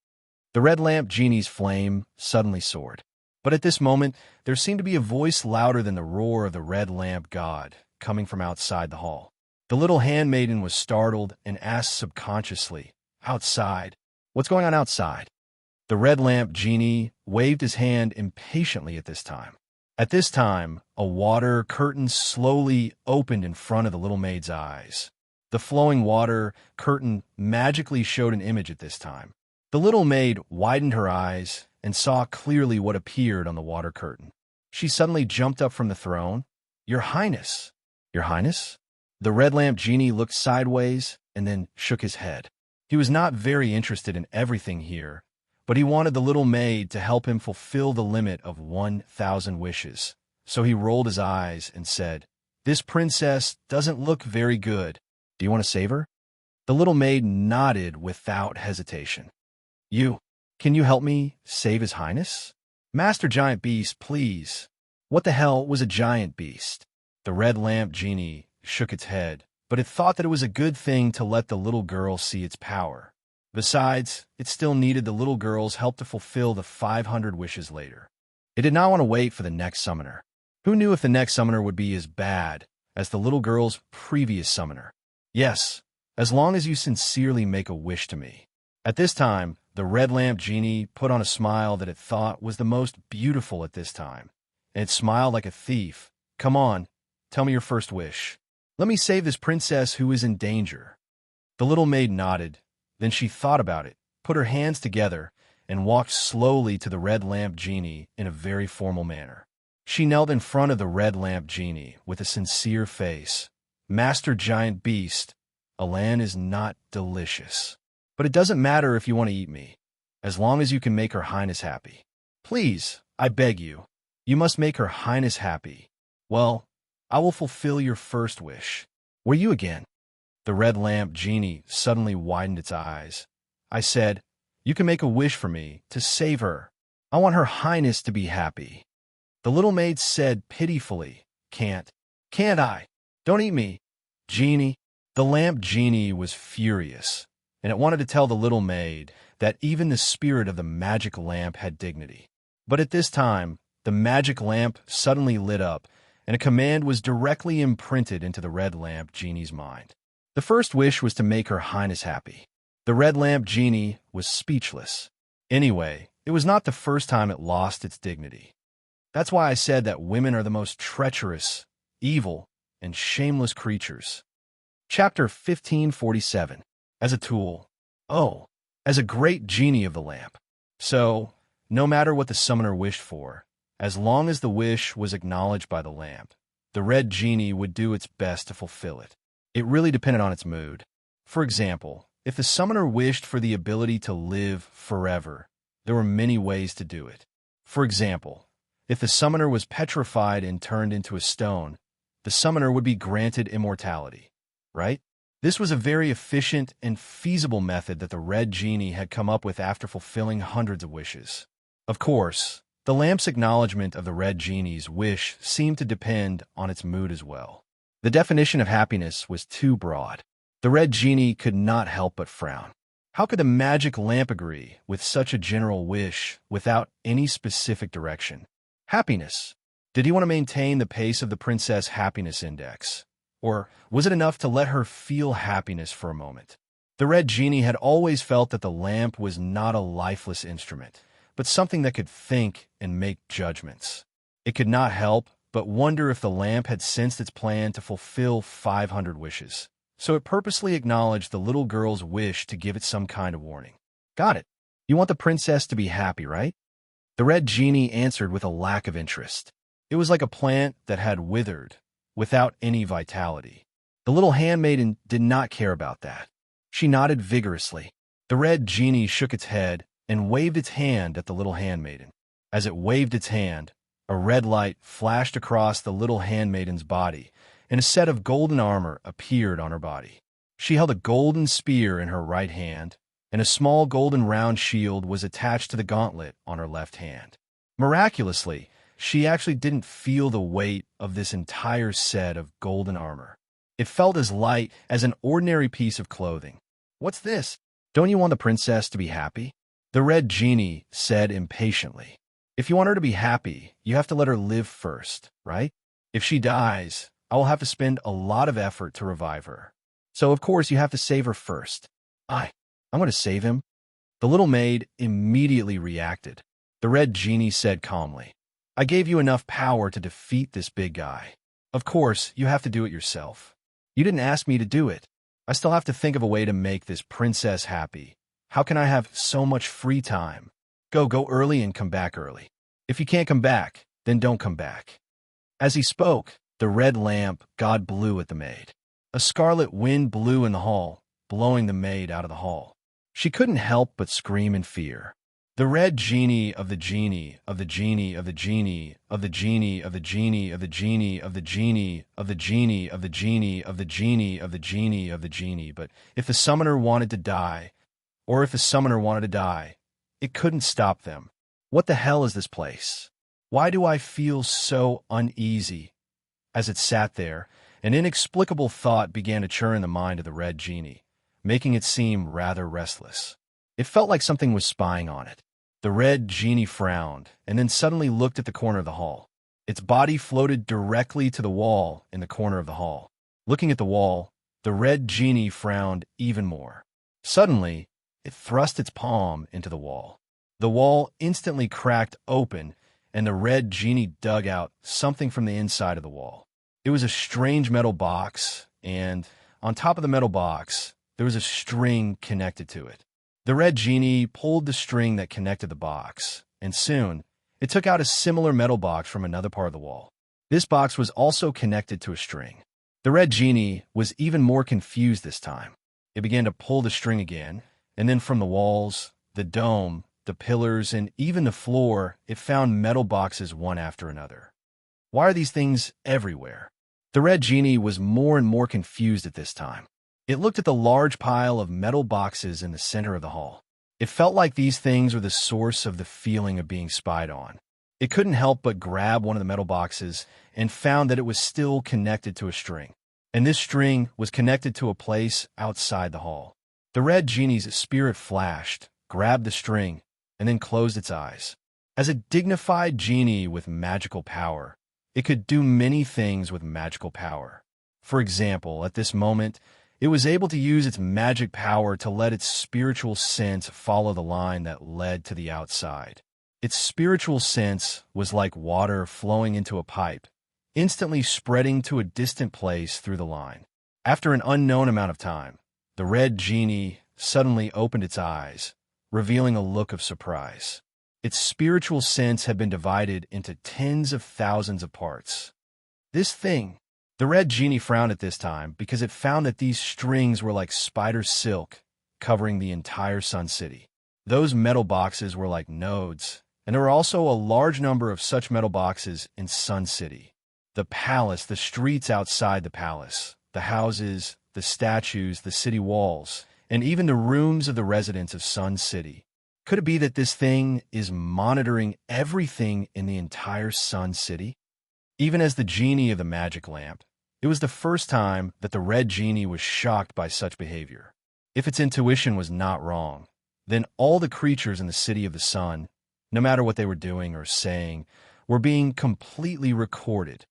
The red lamp genie's flame suddenly soared. But at this moment, there seemed to be a voice louder than the roar of the red lamp god, coming from outside the hall. The little handmaiden was startled and asked subconsciously, "Outside? What's going on outside?" The red lamp genie waved his hand impatiently at this time. At this time, a water curtain slowly opened in front of the little maid's eyes. The flowing water curtain magically showed an image at this time. The little maid widened her eyes and saw clearly what appeared on the water curtain. She suddenly jumped up from the throne. "Your Highness!" "Your Highness?" The red lamp genie looked sideways and then shook his head. He was not very interested in everything here, but he wanted the little maid to help him fulfill the limit of 1,000 wishes. So he rolled his eyes and said, "This princess doesn't look very good. Do you want to save her?" The little maid nodded without hesitation. Can you help me save His Highness?" "Master Giant Beast, please." What the hell was a giant beast? The red lamp genie shook its head, but it thought that it was a good thing to let the little girl see its power. Besides, it still needed the little girl's help to fulfill the 500 wishes later. It did not want to wait for the next summoner. Who knew if the next summoner would be as bad as the little girl's previous summoner? "Yes, as long as you sincerely make a wish to me." At this time, the red lamp genie put on a smile that it thought was the most beautiful at this time, and it smiled like a thief. "Come on, tell me your first wish. Let me save this princess who is in danger." The little maid nodded. Then she thought about it, put her hands together, and walked slowly to the red lamp genie in a very formal manner. She knelt in front of the red lamp genie with a sincere face. "Master Giant Beast, a land is not delicious. But it doesn't matter if you want to eat me, as long as you can make Her Highness happy. Please, I beg you, you must make Her Highness happy. Well, I will fulfill your first wish." "Were you again?" The red lamp genie suddenly widened its eyes. "I said, you can make a wish for me to save her. I want Her Highness to be happy." The little maid said pitifully, Can't I? Don't eat me, genie." The lamp genie was furious, and it wanted to tell the little maid that even the spirit of the magic lamp had dignity. But at this time, the magic lamp suddenly lit up, and a command was directly imprinted into the red lamp genie's mind. The first wish was to make Her Highness happy. The red lamp genie was speechless. Anyway, it was not the first time it lost its dignity. That's why I said that women are the most treacherous, evil, and shameless creatures. Chapter 1547. As a tool. Oh, as a great genie of the lamp. So, no matter what the summoner wished for, as long as the wish was acknowledged by the lamp, the red genie would do its best to fulfill it. It really depended on its mood. For example, if the summoner wished for the ability to live forever, there were many ways to do it. For example, if the summoner was petrified and turned into a stone, the summoner would be granted immortality, right? This was a very efficient and feasible method that the red genie had come up with after fulfilling hundreds of wishes. Of course, the lamp's acknowledgement of the red genie's wish seemed to depend on its mood as well. The definition of happiness was too broad. The red genie could not help but frown. How could the magic lamp agree with such a general wish without any specific direction? Happiness. Did he want to maintain the pace of the Princess Happiness Index? Or was it enough to let her feel happiness for a moment? The red genie had always felt that the lamp was not a lifeless instrument, but something that could think and make judgments. It could not help but wonder if the lamp had sensed its plan to fulfill 500 wishes. So it purposely acknowledged the little girl's wish to give it some kind of warning. "Got it. You want the princess to be happy, right?" The red genie answered with a lack of interest. It was like a plant that had withered, without any vitality. The little handmaiden did not care about that. She nodded vigorously. The red genie shook its head and waved its hand at the little handmaiden. As it waved its hand, a red light flashed across the little handmaiden's body, and a set of golden armor appeared on her body. She held a golden spear in her right hand, and a small golden round shield was attached to the gauntlet on her left hand. Miraculously, she actually didn't feel the weight of this entire set of golden armor. It felt as light as an ordinary piece of clothing. "What's this? Don't you want the princess to be happy?" The red genie said impatiently. "If you want her to be happy, you have to let her live first, right? If she dies, I will have to spend a lot of effort to revive her. So, of course, you have to save her first." I'm going to save him." The little maid immediately reacted. The red genie said calmly, "I gave you enough power to defeat this big guy. Of course, you have to do it yourself. You didn't ask me to do it. I still have to think of a way to make this princess happy. How can I have so much free time? Go early and come back early. If you can't come back, then don't come back." As he spoke, the red lamp god blew at the maid. A scarlet wind blew in the hall, blowing the maid out of the hall. She couldn't help but scream in fear. The red genie of the genie of the genie of the genie of the genie of the genie of the genie of the genie of the genie of the genie of the genie of the genie of the genie. But if the summoner wanted to die, or if the summoner wanted to die, it couldn't stop them. What the hell is this place? Why do I feel so uneasy? As it sat there, an inexplicable thought began to churn in the mind of the red genie, making it seem rather restless. It felt like something was spying on it. The red genie frowned, and then suddenly looked at the corner of the hall. Its body floated directly to the wall in the corner of the hall. Looking at the wall, the red genie frowned even more. Suddenly, it thrust its palm into the wall. The wall instantly cracked open, and the red genie dug out something from the inside of the wall. It was a strange metal box, and on top of the metal box, there was a string connected to it. The red genie pulled the string that connected the box, and soon, it took out a similar metal box from another part of the wall. This box was also connected to a string. The red genie was even more confused this time. It began to pull the string again, and then from the walls, the dome, the pillars, and even the floor, it found metal boxes one after another. Why are these things everywhere? The red genie was more and more confused at this time. It looked at the large pile of metal boxes in the center of the hall. It felt like these things were the source of the feeling of being spied on. It couldn't help but grab one of the metal boxes and found that it was still connected to a string. And this string was connected to a place outside the hall. The red genie's spirit flashed, grabbed the string, and then closed its eyes. As a dignified genie with magical power, it could do many things with magical power. For example, at this moment, it was able to use its magic power to let its spiritual sense follow the line that led to the outside. Its spiritual sense was like water flowing into a pipe, instantly spreading to a distant place through the line. After an unknown amount of time, the red genie suddenly opened its eyes, revealing a look of surprise. Its spiritual sense had been divided into tens of thousands of parts. This thing, the red genie frowned at this time because it found that these strings were like spider silk covering the entire Sun City. Those metal boxes were like nodes, and there were also a large number of such metal boxes in Sun City. The palace, the streets outside the palace, the houses, the statues, the city walls, and even the rooms of the residents of Sun City. Could it be that this thing is monitoring everything in the entire Sun City? Even as the genie of the magic lamp, it was the first time that the red genie was shocked by such behavior. If its intuition was not wrong, then all the creatures in the City of the Sun, no matter what they were doing or saying, were being completely recorded.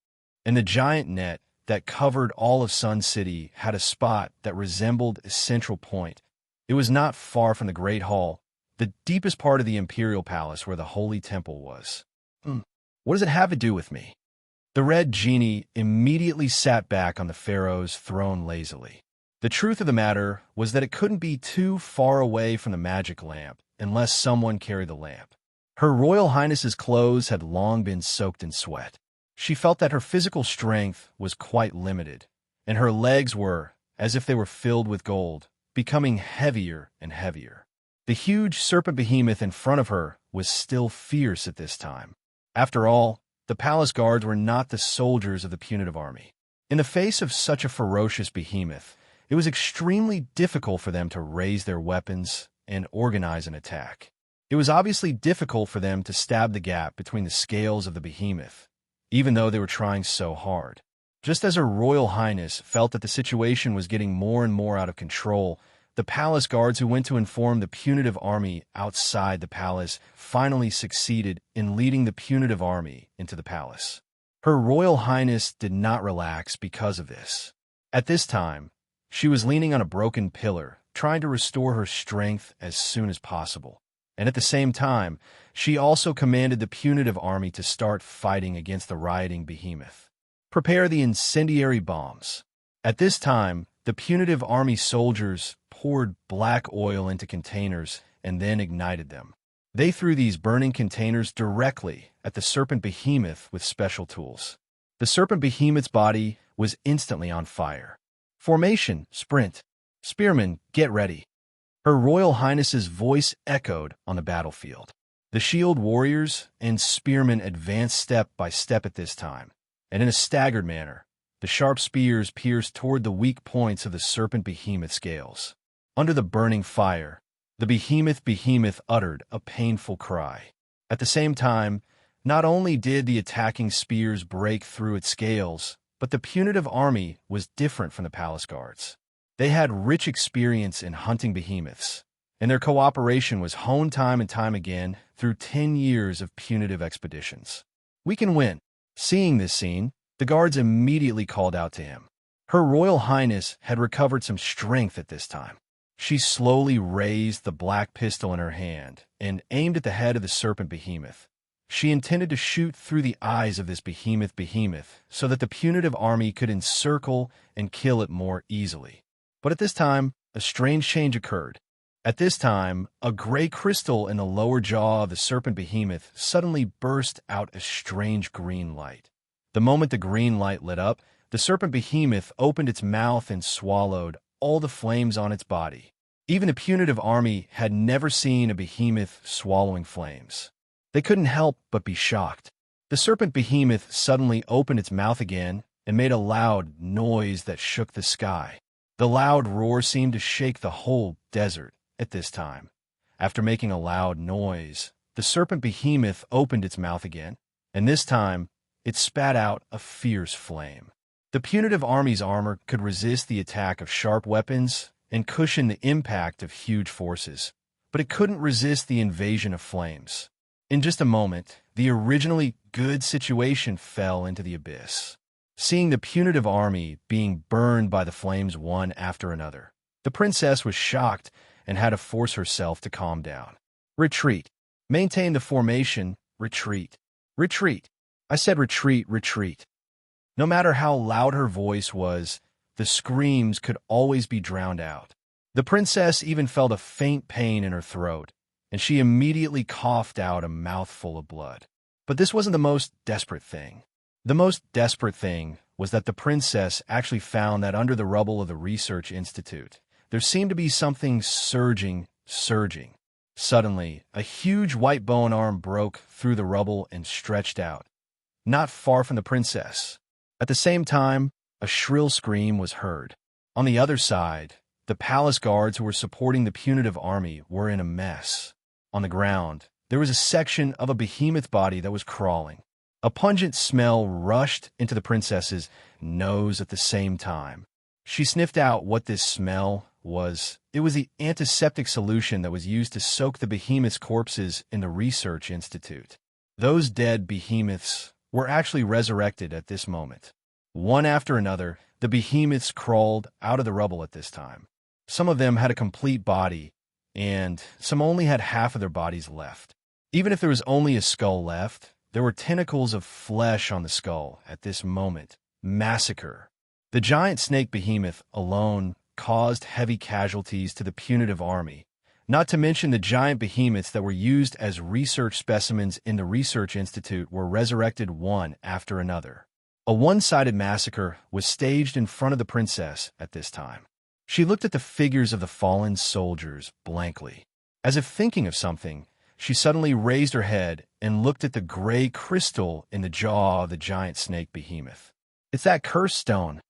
And the giant net that covered all of Sun City had a spot that resembled a central point. It was not far from the Great Hall, the deepest part of the Imperial Palace where the Holy Temple was. What does it have to do with me? The red genie immediately sat back on the pharaoh's throne lazily. The truth of the matter was that it couldn't be too far away from the magic lamp unless someone carried the lamp. Her Royal Highness's clothes had long been soaked in sweat. She felt that her physical strength was quite limited, and her legs were, as if they were filled with gold, becoming heavier and heavier. The huge serpent behemoth in front of her was still fierce at this time. After all, the palace guards were not the soldiers of the punitive army. In the face of such a ferocious behemoth, it was extremely difficult for them to raise their weapons and organize an attack. It was obviously difficult for them to stab the gap between the scales of the behemoth, even though they were trying so hard. Just as Her Royal Highness felt that the situation was getting more and more out of control, the palace guards who went to inform the punitive army outside the palace finally succeeded in leading the punitive army into the palace. Her Royal Highness did not relax because of this. At this time, she was leaning on a broken pillar, trying to restore her strength as soon as possible. And at the same time, she also commanded the punitive army to start fighting against the rioting behemoth. Prepare the incendiary bombs. At this time, the punitive army soldiers poured black oil into containers and then ignited them. They threw these burning containers directly at the serpent behemoth with special tools. The serpent behemoth's body was instantly on fire. Formation, sprint. Spearmen, get ready. Her Royal Highness's voice echoed on the battlefield. The shield warriors and spearmen advanced step by step at this time, and in a staggered manner, the sharp spears pierced toward the weak points of the serpent behemoth's scales. Under the burning fire, the behemoth uttered a painful cry. At the same time, not only did the attacking spears break through its scales, but the punitive army was different from the palace guards. They had rich experience in hunting behemoths, and their cooperation was honed time and time again through 10 years of punitive expeditions. We can win. Seeing this scene, the guards immediately called out to him. Her Royal Highness had recovered some strength at this time. She slowly raised the black pistol in her hand and aimed at the head of the serpent behemoth. She intended to shoot through the eyes of this behemoth so that the punitive army could encircle and kill it more easily. But at this time, a strange change occurred. At this time, a gray crystal in the lower jaw of the serpent behemoth suddenly burst out a strange green light. The moment the green light lit up, the serpent behemoth opened its mouth and swallowed all the flames on its body. Even the punitive army had never seen a behemoth swallowing flames. They couldn't help but be shocked. The serpent behemoth suddenly opened its mouth again and made a loud noise that shook the sky. The loud roar seemed to shake the whole desert at this time. After making a loud noise, the serpent behemoth opened its mouth again, and this time it spat out a fierce flame. The punitive army's armor could resist the attack of sharp weapons and cushion the impact of huge forces, but it couldn't resist the invasion of flames. In just a moment, the originally good situation fell into the abyss. Seeing the punitive army being burned by the flames one after another, the princess was shocked and had to force herself to calm down. Retreat. Maintain the formation. Retreat. Retreat. I said retreat, retreat. No matter how loud her voice was, the screams could always be drowned out. The princess even felt a faint pain in her throat, and she immediately coughed out a mouthful of blood. But this wasn't the most desperate thing. The most desperate thing was that the princess actually found that under the rubble of the research institute, there seemed to be something surging. Suddenly, a huge white bone arm broke through the rubble and stretched out, not far from the princess. At the same time, a shrill scream was heard. On the other side, the palace guards who were supporting the punitive army were in a mess. On the ground, there was a section of a behemoth body that was crawling. A pungent smell rushed into the princess's nose at the same time. She sniffed out what this smell was. It was the antiseptic solution that was used to soak the behemoth's corpses in the research institute. Those dead behemoths were actually resurrected at this moment. One after another, the behemoths crawled out of the rubble at this time. Some of them had a complete body, and some only had half of their bodies left. Even if there was only a skull left, there were tentacles of flesh on the skull at this moment. Massacre. The giant snake behemoth alone caused heavy casualties to the punitive army, not to mention the giant behemoths that were used as research specimens in the research institute were resurrected one after another. A one-sided massacre was staged in front of the princess at this time. She looked at the figures of the fallen soldiers blankly. As if thinking of something, she suddenly raised her head and looked at the gray crystal in the jaw of the giant snake behemoth. It's that cursed stone.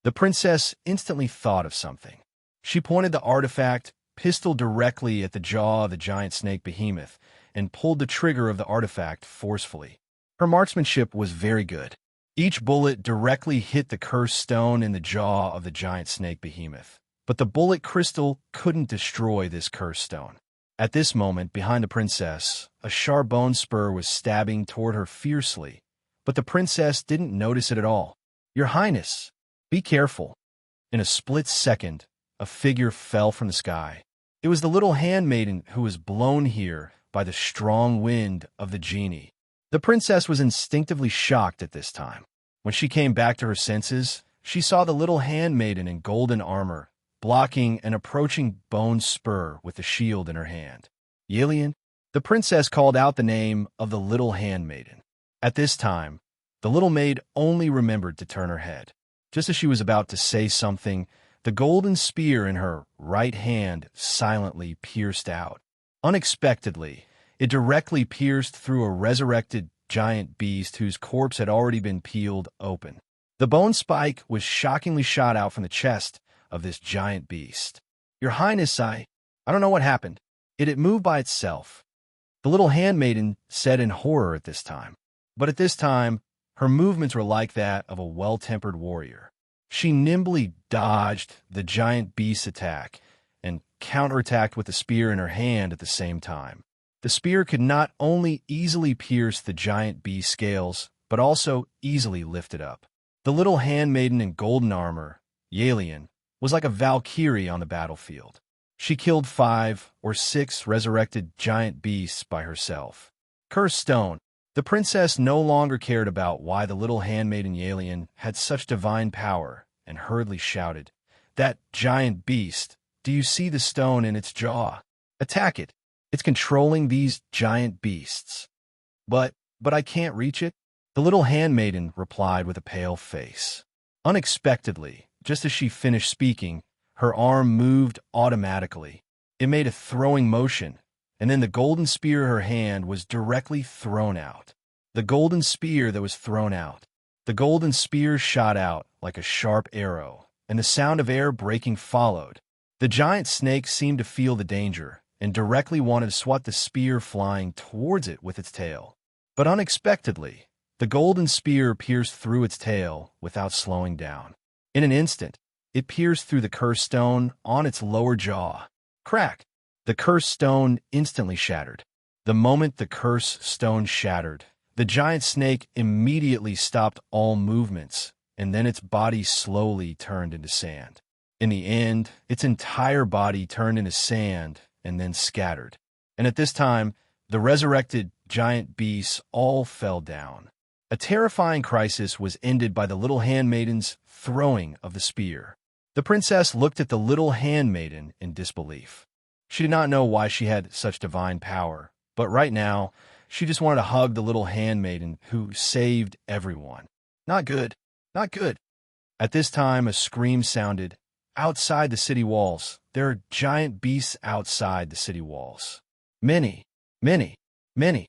The princess instantly thought of something. She pointed the artifact pistol directly at the jaw of the giant snake behemoth and pulled the trigger of the artifact forcefully. Her marksmanship was very good. Each bullet directly hit the cursed stone in the jaw of the giant snake behemoth. But the bullet crystal couldn't destroy this cursed stone. At this moment, behind the princess, a sharp bone spur was stabbing toward her fiercely, but the princess didn't notice it at all. "Your Highness, be careful." In a split second, a figure fell from the sky. It was the little handmaiden who was blown here by the strong wind of the genie. The princess was instinctively shocked at this time. When she came back to her senses, she saw the little handmaiden in golden armor, blocking an approaching bone spur with a shield in her hand. "Yelian?" The princess called out the name of the little handmaiden. At this time, the little maid only remembered to turn her head. Just as she was about to say something, the golden spear in her right hand silently pierced out. Unexpectedly, it directly pierced through a resurrected giant beast whose corpse had already been peeled open. The bone spike was shockingly shot out from the chest of this giant beast. "Your Highness, I don't know what happened. It moved by itself," the little handmaiden said in horror at this time. But at this time, her movements were like that of a well-tempered warrior. She nimbly dodged the giant beast's attack and counterattacked with the spear in her hand at the same time. The spear could not only easily pierce the giant beast's scales, but also easily lift it up. The little handmaiden in golden armor, Yelian, was like a valkyrie on the battlefield. She killed 5 or 6 resurrected giant beasts by herself. Cursed stone. The The princess no longer cared about why the little handmaiden Yalian had such divine power and hurriedly shouted, "That giant beast! Do you see the stone in its jaw? Attack it! It's controlling these giant beasts." But I can't reach it," the little handmaiden replied with a pale face. Unexpectedly, just as she finished speaking, her arm moved automatically. It made a throwing motion, and then the golden spear in her hand was directly thrown out. The golden spear that was thrown out. The golden spear shot out like a sharp arrow, and the sound of air breaking followed. The giant snake seemed to feel the danger and directly wanted to swat the spear flying towards it with its tail. But unexpectedly, the golden spear pierced through its tail without slowing down. In an instant, it pierced through the cursed stone on its lower jaw. Crack! The cursed stone instantly shattered. The moment the cursed stone shattered, the giant snake immediately stopped all movements, and then its body slowly turned into sand. In the end, its entire body turned into sand and then scattered. And at this time, the resurrected giant beasts all fell down. A terrifying crisis was ended by the little handmaiden's throwing of the spear. The princess looked at the little handmaiden in disbelief. She did not know why she had such divine power, but right now, she just wanted to hug the little handmaiden who saved everyone. Not good, not good. At this time, a scream sounded. Outside the city walls, there are giant beasts outside the city walls. Many, many, many.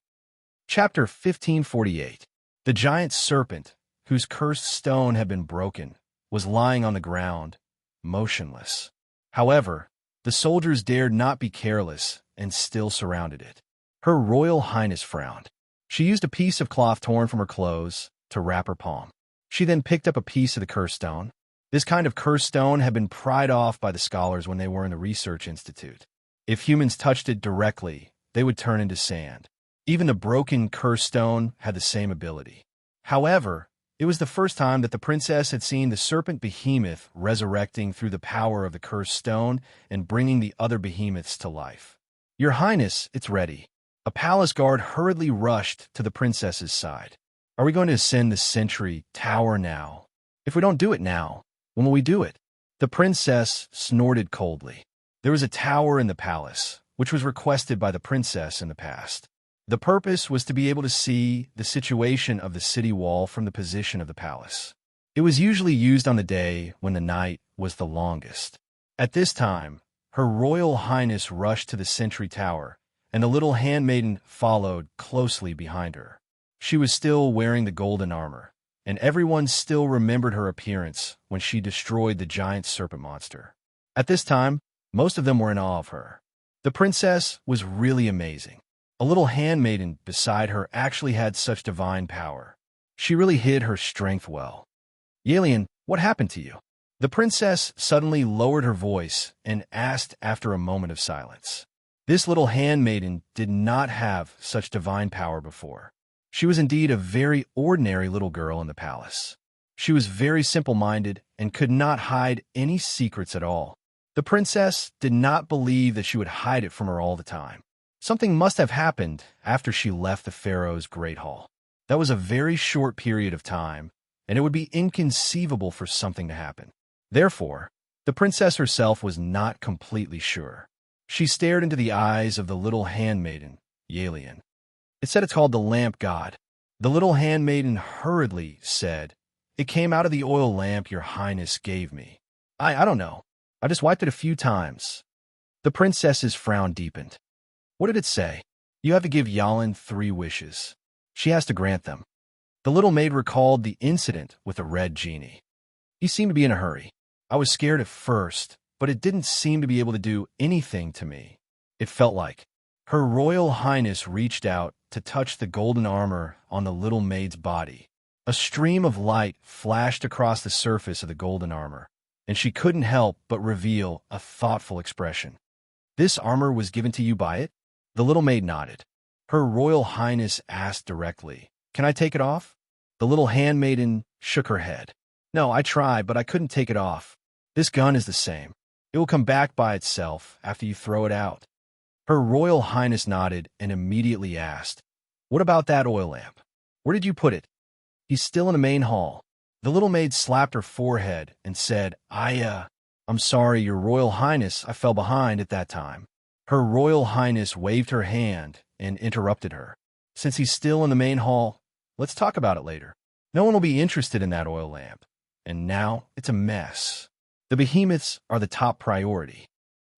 Chapter 1548. The giant serpent, whose cursed stone had been broken, was lying on the ground, motionless. However, the soldiers dared not be careless and still surrounded it. Her Royal Highness frowned. She used a piece of cloth torn from her clothes to wrap her palm. She then picked up a piece of the cursed stone. This kind of cursed stone had been pried off by the scholars when they were in the research institute. If humans touched it directly, they would turn into sand. Even the broken cursed stone had the same ability. However, it was the first time that the princess had seen the serpent behemoth resurrecting through the power of the cursed stone and bringing the other behemoths to life. "Your Highness, it's ready." A palace guard hurriedly rushed to the princess's side. "Are we going to ascend the sentry tower now? If we don't do it now, when will we do it?" The princess snorted coldly. There was a tower in the palace, which was requested by the princess in the past. The purpose was to be able to see the situation of the city wall from the position of the palace. It was usually used on the day when the night was the longest. At this time, Her Royal Highness rushed to the sentry tower, and the little handmaiden followed closely behind her. She was still wearing the golden armor, and everyone still remembered her appearance when she destroyed the giant serpent monster. At this time, most of them were in awe of her. The princess was really amazing. A little handmaiden beside her actually had such divine power. She really hid her strength well. "Yalian, what happened to you?" The princess suddenly lowered her voice and asked after a moment of silence. This little handmaiden did not have such divine power before. She was indeed a very ordinary little girl in the palace. She was very simple-minded and could not hide any secrets at all. The princess did not believe that she would hide it from her all the time. Something must have happened after she left the pharaoh's great hall. That was a very short period of time, and it would be inconceivable for something to happen. Therefore, the princess herself was not completely sure. She stared into the eyes of the little handmaiden, Yalian. "It said it's called the lamp god." The little handmaiden hurriedly said, "It came out of the oil lamp your highness gave me. I don't know. I just wiped it a few times." The princess's frown deepened. "What did it say?" "You have to give Yalin 3 wishes. She has to grant them." The little maid recalled the incident with the red genie. "He seemed to be in a hurry. I was scared at first, but it didn't seem to be able to do anything to me. It felt like." Her Royal Highness reached out to touch the golden armor on the little maid's body. A stream of light flashed across the surface of the golden armor, and she couldn't help but reveal a thoughtful expression. "This armor was given to you by it?" The little maid nodded. Her Royal Highness asked directly, "Can I take it off?" The little handmaiden shook her head. "No, I tried, but I couldn't take it off. This gun is the same. It will come back by itself after you throw it out." Her Royal Highness nodded and immediately asked, "What about that oil lamp?" Where did you put it? He's still in the main hall. The little maid slapped her forehead and said, I'm sorry, Your Royal Highness, I fell behind at that time. Her Royal Highness waved her hand and interrupted her. Since he's still in the main hall, let's talk about it later. No one will be interested in that oil lamp. And now it's a mess. The behemoths are the top priority.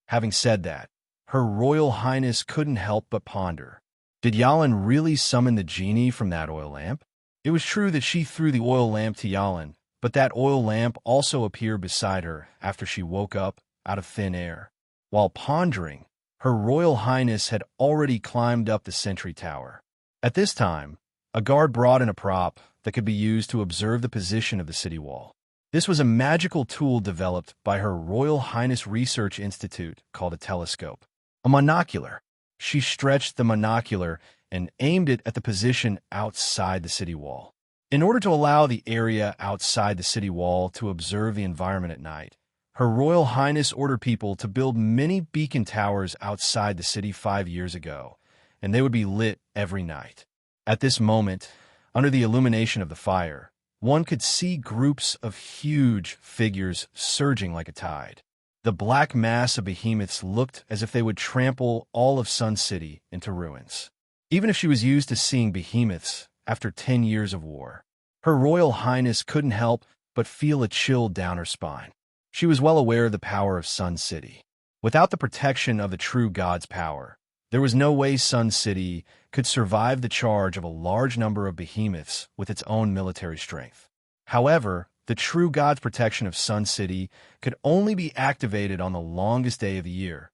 Having said that, Her Royal Highness couldn't help but ponder. Did Yalin really summon the genie from that oil lamp? It was true that she threw the oil lamp to Yalin, but that oil lamp also appeared beside her after she woke up out of thin air. While pondering, Her Royal Highness had already climbed up the sentry tower. At this time, a guard brought in a prop that could be used to observe the position of the city wall. This was a magical tool developed by Her Royal Highness Research Institute called a telescope. A monocular. She stretched the monocular and aimed it at the position outside the city wall. In order to allow the area outside the city wall to observe the environment at night, Her Royal Highness ordered people to build many beacon towers outside the city 5 years ago, and they would be lit every night. At this moment, under the illumination of the fire, one could see groups of huge figures surging like a tide. The black mass of behemoths looked as if they would trample all of Sun City into ruins. Even if she was used to seeing behemoths after 10 years of war, Her Royal Highness couldn't help but feel a chill down her spine. She was well aware of the power of Sun City. Without the protection of the true God's power, there was no way Sun City could survive the charge of a large number of behemoths with its own military strength. However, the true God's protection of Sun City could only be activated on the longest day of the year.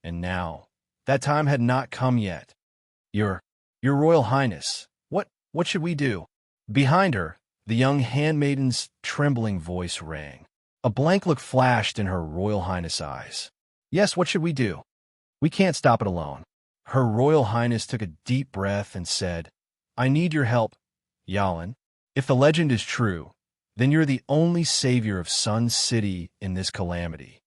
And now, that time had not come yet. Your Royal Highness, what should we do? Behind her, the young handmaiden's trembling voice rang. A blank look flashed in Her Royal Highness' eyes. Yes, what should we do? We can't stop it alone. Her Royal Highness took a deep breath and said, I need your help, Yalin. If the legend is true, then you're the only savior of Sun City in this calamity.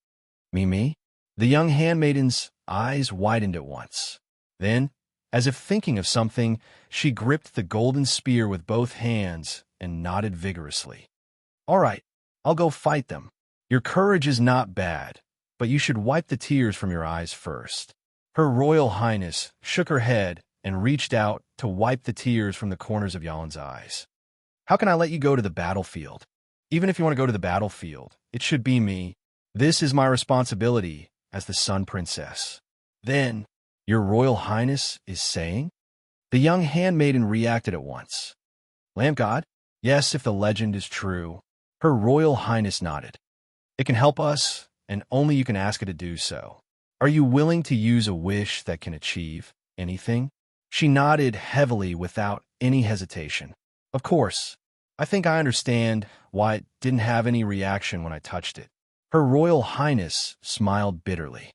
Me? The young handmaiden's eyes widened at once. Then, as if thinking of something, she gripped the golden spear with both hands and nodded vigorously. All right, I'll go fight them. Your courage is not bad, but you should wipe the tears from your eyes first. Her Royal Highness shook her head and reached out to wipe the tears from the corners of Yalin's eyes. How can I let you go to the battlefield? Even if you want to go to the battlefield, it should be me. This is my responsibility as the Sun Princess. Then, Your Royal Highness is saying? The young handmaiden reacted at once. Lamp God? Yes, if the legend is true. Her Royal Highness nodded. It can help us, and only you can ask it to do so. Are you willing to use a wish that can achieve anything? She nodded heavily without any hesitation. Of course. I think I understand why it didn't have any reaction when I touched it. Her Royal Highness smiled bitterly.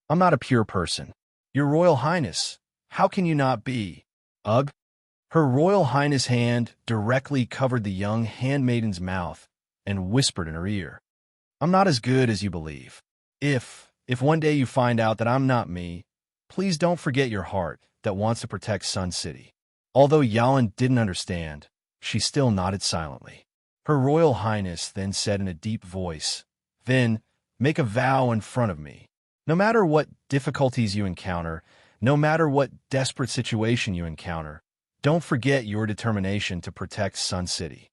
I'm not a pure person. Your Royal Highness, how can you not be? Ugh. Her Royal Highness' hand directly covered the young handmaiden's mouth and whispered in her ear. I'm not as good as you believe. If one day you find out that I'm not me, please don't forget your heart that wants to protect Sun City. Although Yalin didn't understand, she still nodded silently. Her Royal Highness then said in a deep voice, Then, make a vow in front of me. No matter what difficulties you encounter, no matter what desperate situation you encounter, don't forget your determination to protect Sun City.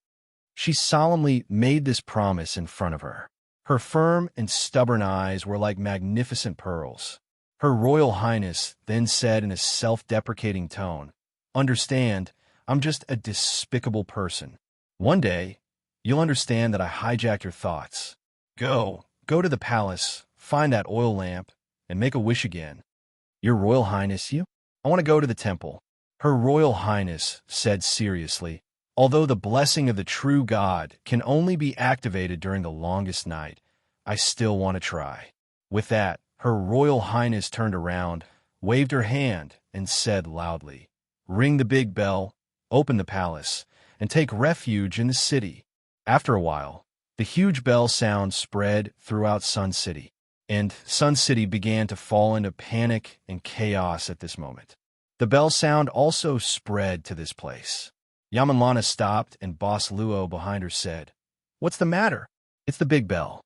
She solemnly made this promise in front of her. Her firm and stubborn eyes were like magnificent pearls. Her Royal Highness then said in a self-deprecating tone, Understand, I'm just a despicable person. One day, you'll understand that I hijacked your thoughts. Go to the palace, find that oil lamp, and make a wish again. Your Royal Highness, I want to go to the temple. Her Royal Highness said seriously, Although the blessing of the true God can only be activated during the longest night, I still want to try. With that, Her Royal Highness turned around, waved her hand, and said loudly, Ring the big bell, open the palace, and take refuge in the city. After a while, the huge bell sound spread throughout Sun City, and Sun City began to fall into panic and chaos at this moment. The bell sound also spread to this place. Yamanlana stopped, and Boss Luo behind her said, "What's the matter?" "It's the big bell."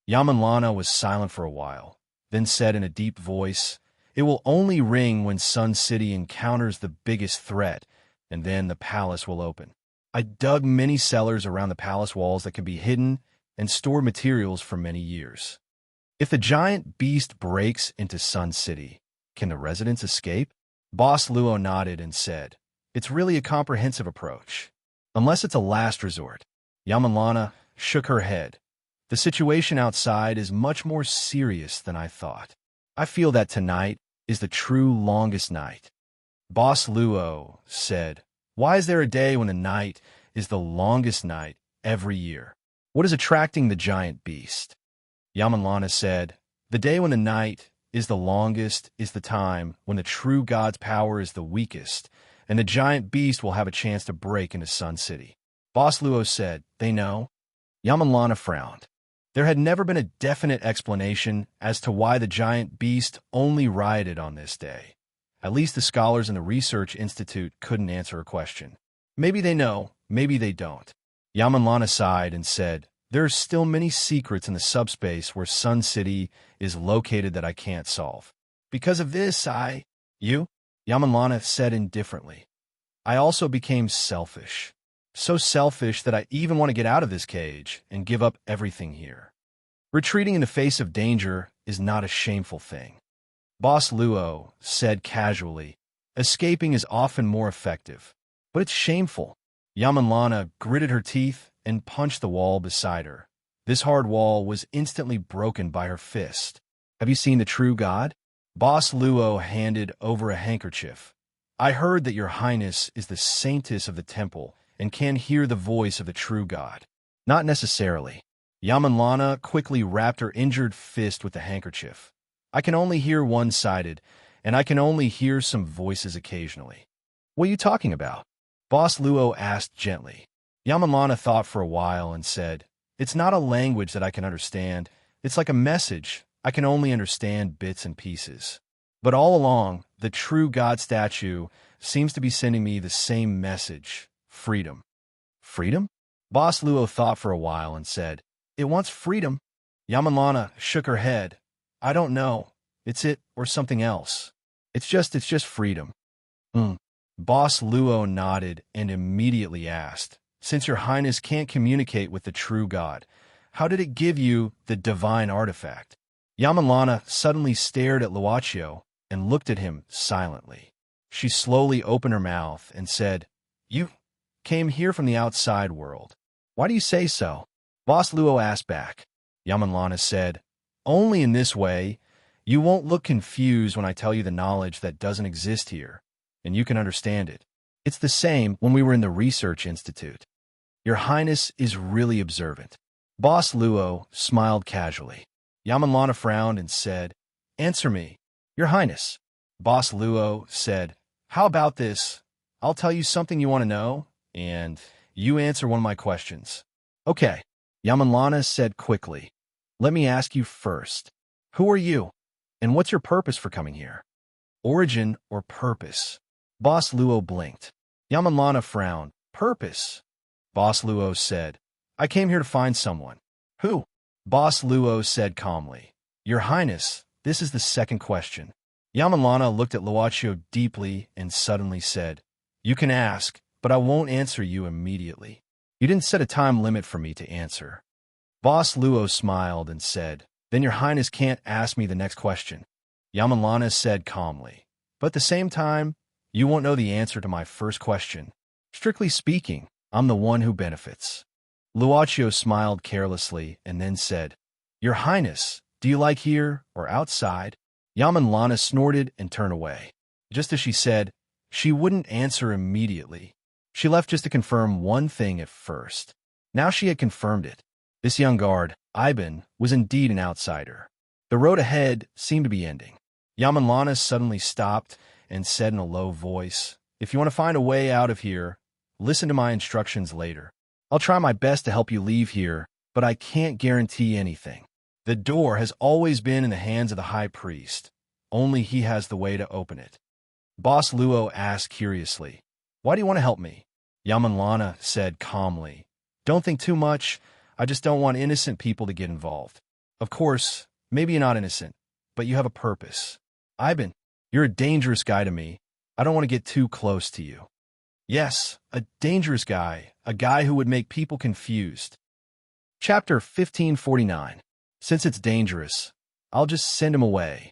Yamanlana was silent for a while, then said in a deep voice, "It will only ring when Sun City encounters the biggest threat, and then the palace will open. I dug many cellars around the palace walls that can be hidden and store materials for many years. If the giant beast breaks into Sun City, can the residents escape?" Boss Luo nodded and said, "It's really a comprehensive approach, unless it's a last resort." Yamanlana shook her head. "The situation outside is much more serious than I thought. I feel that tonight is the true longest night." Boss Luo said, "Why is there a day when the night is the longest night every year? What is attracting the giant beast?" Yamanlana said, "The day when the night is the longest is the time when the true God's power is the weakest, and the giant beast will have a chance to break into Sun City." Boss Luo said, "They know?" Yamanlana frowned. There had never been a definite explanation as to why the giant beast only rioted on this day. At least the scholars in the Research Institute couldn't answer a question. Maybe they know, maybe they don't. Yamanlana sighed and said, "There are still many secrets in the subspace where Sun City is located that I can't solve. Because of this, You?" Yamanlana said indifferently. "I also became selfish. So selfish that I even want to get out of this cage and give up everything here. Retreating in the face of danger is not a shameful thing." Boss Luo said casually, "Escaping is often more effective, but it's shameful." Yamanlana gritted her teeth and punched the wall beside her. This hard wall was instantly broken by her fist. "Have you seen the true God?" Boss Luo handed over a handkerchief. "I heard that your highness is the saintess of the temple and can hear the voice of the true God." "Not necessarily." Yamanlana quickly wrapped her injured fist with the handkerchief. "I can only hear one-sided, and I can only hear some voices occasionally." "What are you talking about?" Boss Luo asked gently. Yamanlana thought for a while and said, "It's not a language that I can understand. It's like a message. I can only understand bits and pieces. But all along, the true God statue seems to be sending me the same message: freedom." "Freedom?" Boss Luo thought for a while and said, "It wants freedom." Yamanlana shook her head. "I don't know. It's it or something else. It's just freedom." Boss Luo nodded and immediately asked, "Since your highness can't communicate with the true God, how did it give you the divine artifact?" Yamanlana suddenly stared at Luochio and looked at him silently. She slowly opened her mouth and said, "You came here from the outside world. Why do you say so?" Boss Luo asked back. Yamanlana said, "Only in this way. You won't look confused when I tell you the knowledge that doesn't exist here, and you can understand it. It's the same when we were in the Research Institute. Your highness is really observant." Boss Luo smiled casually. Yamanlana frowned and said, "Answer me, your highness." Boss Luo said, "How about this? I'll tell you something you want to know, and you answer one of my questions." "Okay." Yamanlana said quickly. "Let me ask you first. Who are you, and what's your purpose for coming here?" "Origin or purpose?" Boss Luo blinked. Yamanlana frowned. "Purpose?" Boss Luo said, "I came here to find someone." "Who?" Boss Luo said calmly, "Your highness, this is the second question." Yamanlana looked at Luochio deeply and suddenly said, "You can ask, but I won't answer you immediately. You didn't set a time limit for me to answer." Boss Luo smiled and said, "Then your highness can't ask me the next question." Yamanlana said calmly, "But at the same time, you won't know the answer to my first question. Strictly speaking, I'm the one who benefits." Luochio smiled carelessly and then said, "Your highness, do you like here or outside?" Yamanlana snorted and turned away. Just as she said, she wouldn't answer immediately. She left just to confirm one thing at first. Now she had confirmed it. This young guard, Ivan, was indeed an outsider. The road ahead seemed to be ending. Yamanlana suddenly stopped and said in a low voice, "If you want to find a way out of here, listen to my instructions later. I'll try my best to help you leave here, but I can't guarantee anything. The door has always been in the hands of the high priest. Only he has the way to open it." Boss Luo asked curiously, "Why do you want to help me?" Yamanlana said calmly. Don't think too much. I just don't want innocent people to get involved. Of course, maybe you're not innocent, but you have a purpose. Ivan, you're a dangerous guy to me. I don't want to get too close to you. Yes, a dangerous guy, a guy who would make people confused. Chapter 1549. Since it's dangerous, I'll just send him away,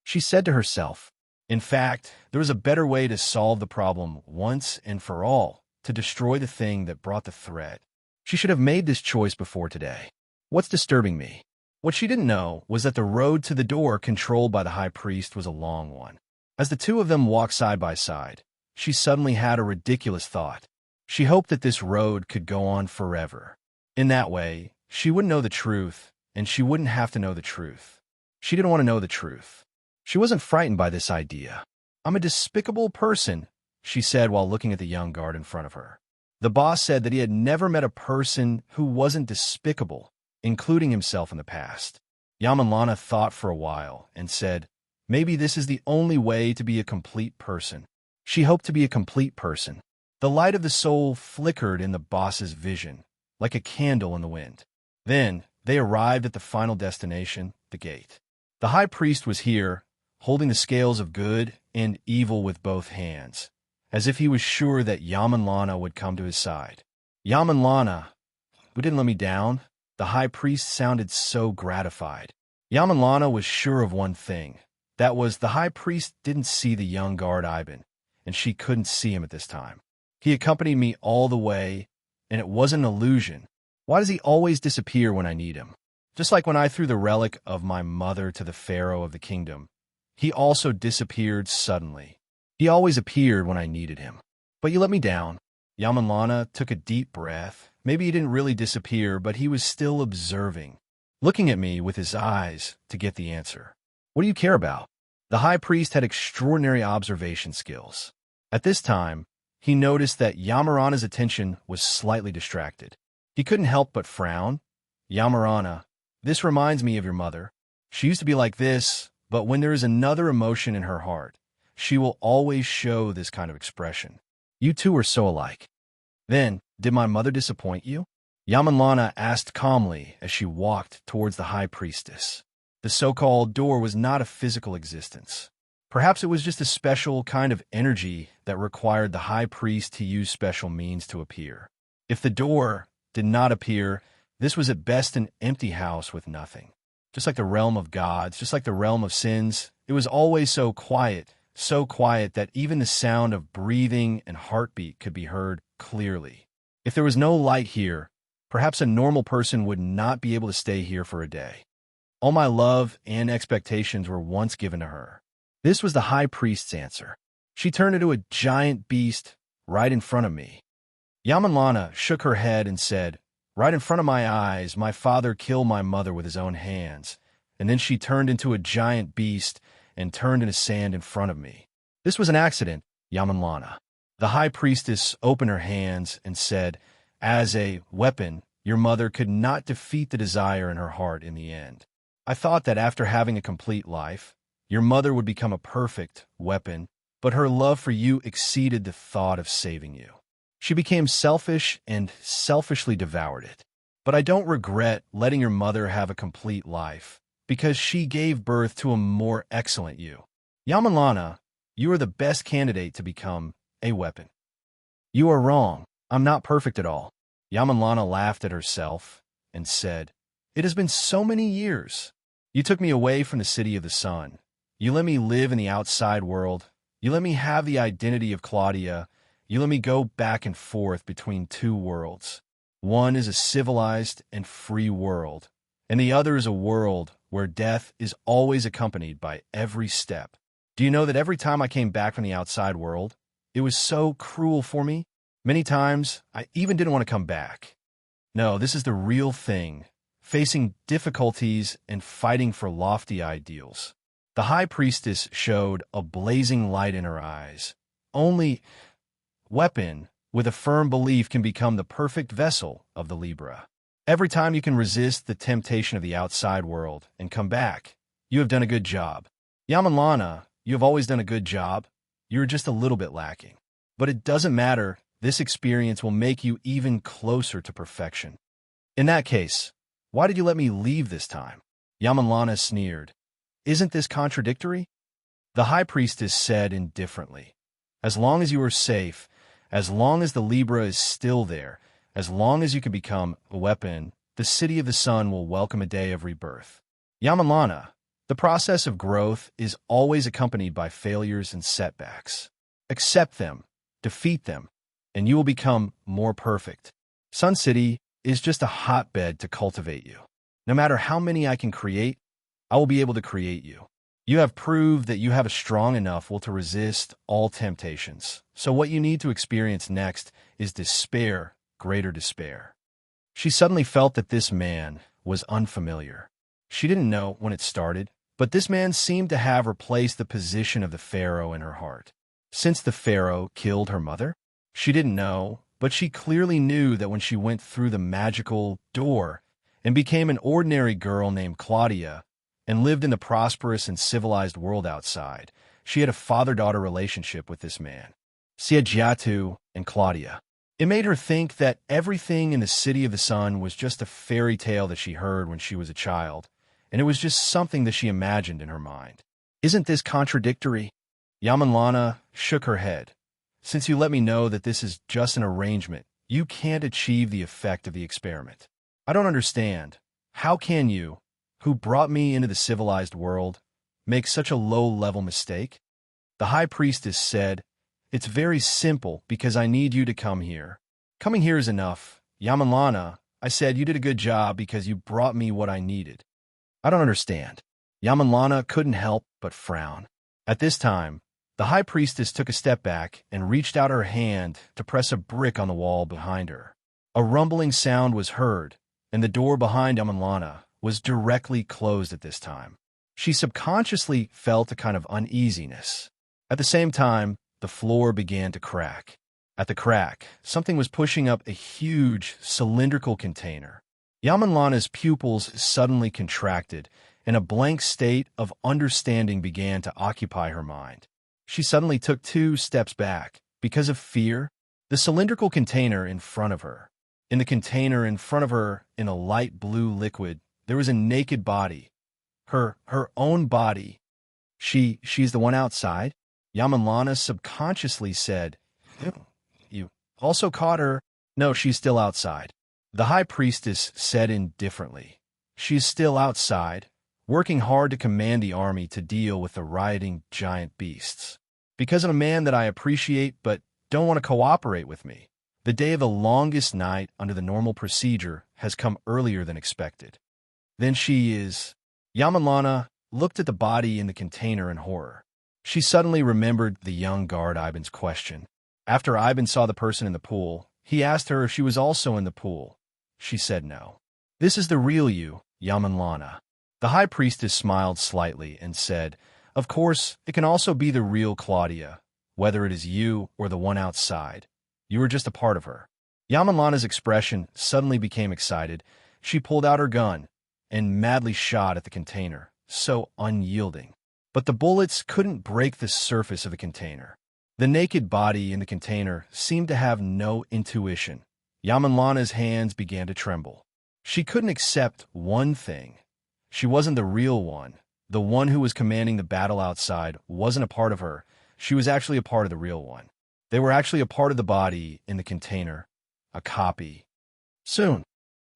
she said to herself. In fact, there was a better way to solve the problem once and for all, to destroy the thing that brought the threat. She should have made this choice before today. What's disturbing me? What she didn't know was that the road to the door controlled by the high priest was a long one. As the two of them walked side by side, she suddenly had a ridiculous thought. She hoped that this road could go on forever. In that way, she wouldn't know the truth, and she wouldn't have to know the truth. She didn't want to know the truth. She wasn't frightened by this idea. I'm a despicable person, she said while looking at the young guard in front of her. The boss said that he had never met a person who wasn't despicable, including himself in the past. Yamanlana thought for a while and said, maybe this is the only way to be a complete person. She hoped to be a complete person. The light of the soul flickered in the boss's vision, like a candle in the wind. Then they arrived at the final destination, the gate. The high priest was here, holding the scales of good and evil with both hands, as if he was sure that Yamanlana would come to his side. Yamanlana, who didn't let me down? The high priest sounded so gratified. Yamanlana was sure of one thing. That was, the high priest didn't see the young guard Ivan, and she couldn't see him at this time. He accompanied me all the way, and it wasn't an illusion. Why does he always disappear when I need him? Just like when I threw the relic of my mother to the pharaoh of the kingdom, he also disappeared suddenly. He always appeared when I needed him. But you let me down. Yamanlana took a deep breath. Maybe he didn't really disappear, but he was still observing, looking at me with his eyes to get the answer. What do you care about? The high priest had extraordinary observation skills. At this time, he noticed that Yamarana's attention was slightly distracted. He couldn't help but frown. Yamarana, this reminds me of your mother. She used to be like this, but when there is another emotion in her heart, she will always show this kind of expression. You two are so alike. Then, did my mother disappoint you? Yamanlana asked calmly as she walked towards the high priestess. The so-called door was not a physical existence. Perhaps it was just a special kind of energy that required the high priest to use special means to appear. If the door did not appear, this was at best an empty house with nothing. Just like the realm of gods, just like the realm of sins, it was always so quiet that even the sound of breathing and heartbeat could be heard clearly. If there was no light here, perhaps a normal person would not be able to stay here for a day. All my love and expectations were once given to her. This was the high priest's answer. She turned into a giant beast right in front of me. Yamanlana shook her head and said, right in front of my eyes, my father killed my mother with his own hands, and then she turned into a giant beast and turned into sand in front of me. This was an accident, Yamanlana. The high priestess opened her hands and said, as a weapon, your mother could not defeat the desire in her heart in the end. I thought that after having a complete life, your mother would become a perfect weapon, but her love for you exceeded the thought of saving you. She became selfish and selfishly devoured it. But I don't regret letting your mother have a complete life, because she gave birth to a more excellent you. Yamanlana, you are the best candidate to become a weapon. You are wrong. I'm not perfect at all. Yamanlana laughed at herself and said, it has been so many years. You took me away from the city of the sun. You let me live in the outside world. You let me have the identity of Claudia. You let me go back and forth between two worlds. One is a civilized and free world, and the other is a world where death is always accompanied by every step. Do you know that every time I came back from the outside world, it was so cruel for me? Many times, I even didn't want to come back. No, this is the real thing, facing difficulties and fighting for lofty ideals. The high priestess showed a blazing light in her eyes. Only weapon with a firm belief can become the perfect vessel of the Libra. Every time you can resist the temptation of the outside world and come back, you have done a good job. Yamanlana, you have always done a good job. You're just a little bit lacking. But it doesn't matter. this experience will make you even closer to perfection. In that case, why did you let me leave this time? Yamanlana sneered. Isn't this contradictory? The high priestess said indifferently. As long as you are safe, as long as the Libra is still there, as long as you can become a weapon, the city of the sun will welcome a day of rebirth. Yamanlana, the process of growth is always accompanied by failures and setbacks. Accept them, defeat them, and you will become more perfect. Sun City is just a hotbed to cultivate you. No matter how many I can create, I will be able to create you. You have proved that you have a strong enough will to resist all temptations. So what you need to experience next is despair, greater despair. She suddenly felt that this man was unfamiliar. She didn't know when it started, but this man seemed to have replaced the position of the pharaoh in her heart. Since the pharaoh killed her mother? She didn't know, but she clearly knew that when she went through the magical door and became an ordinary girl named Claudia, and lived in the prosperous and civilized world outside, she had a father-daughter relationship with this man, Siegiatu and Claudia. It made her think that everything in the City of the Sun was just a fairy tale that she heard when she was a child, and it was just something that she imagined in her mind. Isn't this contradictory? Yamanlana shook her head. Since you let me know that this is just an arrangement, you can't achieve the effect of the experiment. I don't understand. How can you, who brought me into the civilized world, make such a low-level mistake? The high priestess said, It's very simple because I need you to come here. Coming here is enough. Yamanlana, I said you did a good job because you brought me what I needed. I don't understand. Yamanlana couldn't help but frown. At this time, the high priestess took a step back and reached out her hand to press a brick on the wall behind her. A rumbling sound was heard, and the door behind Yamanlana was directly closed at this time. She subconsciously felt a kind of uneasiness. At the same time, the floor began to crack. At the crack, something was pushing up a huge, cylindrical container. Yamanlana's pupils suddenly contracted, and a blank state of understanding began to occupy her mind. She suddenly took 2 steps back, because of fear. The cylindrical container in front of her. In the container in front of her, in a light blue liquid, there was a naked body. Her own body. She's the one outside? Yamanlana subconsciously said, You also caught her? No, she's still outside. The high priestess said indifferently, She's still outside, working hard to command the army to deal with the rioting giant beasts. Because of a man that I appreciate but don't want to cooperate with me. The day of the longest night under the normal procedure has come earlier than expected. Then she is... Yamanlana looked at the body in the container in horror. She suddenly remembered the young guard Ivan's question. After Ivan saw the person in the pool, he asked her if she was also in the pool. She said no. This is the real you, Yamanlana. The high priestess smiled slightly and said, Of course, it can also be the real Claudia, whether it is you or the one outside. You are just a part of her. Yamanlana's expression suddenly became excited. She pulled out her gun and madly shot at the container, so unyielding. But the bullets couldn't break the surface of the container. The naked body in the container seemed to have no intuition. Yamanlana's hands began to tremble. She couldn't accept one thing. She wasn't the real one. The one who was commanding the battle outside wasn't a part of her. She was actually a part of the real one. They were actually a part of the body in the container, a copy. Soon,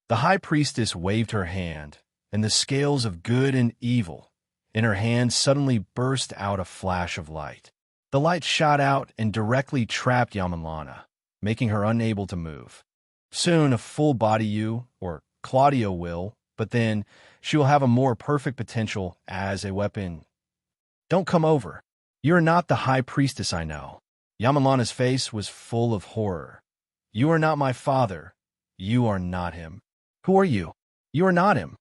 the high priestess waved her hand, and the scales of good and evil in her hand suddenly burst out a flash of light. The light shot out and directly trapped Yamanlana, making her unable to move. Soon a full body you, or Claudia will, but then she will have a more perfect potential as a weapon. Don't come over. You are not the high priestess I know. Yamanlana's face was full of horror. You are not my father. You are not him. Who are you? You are not him.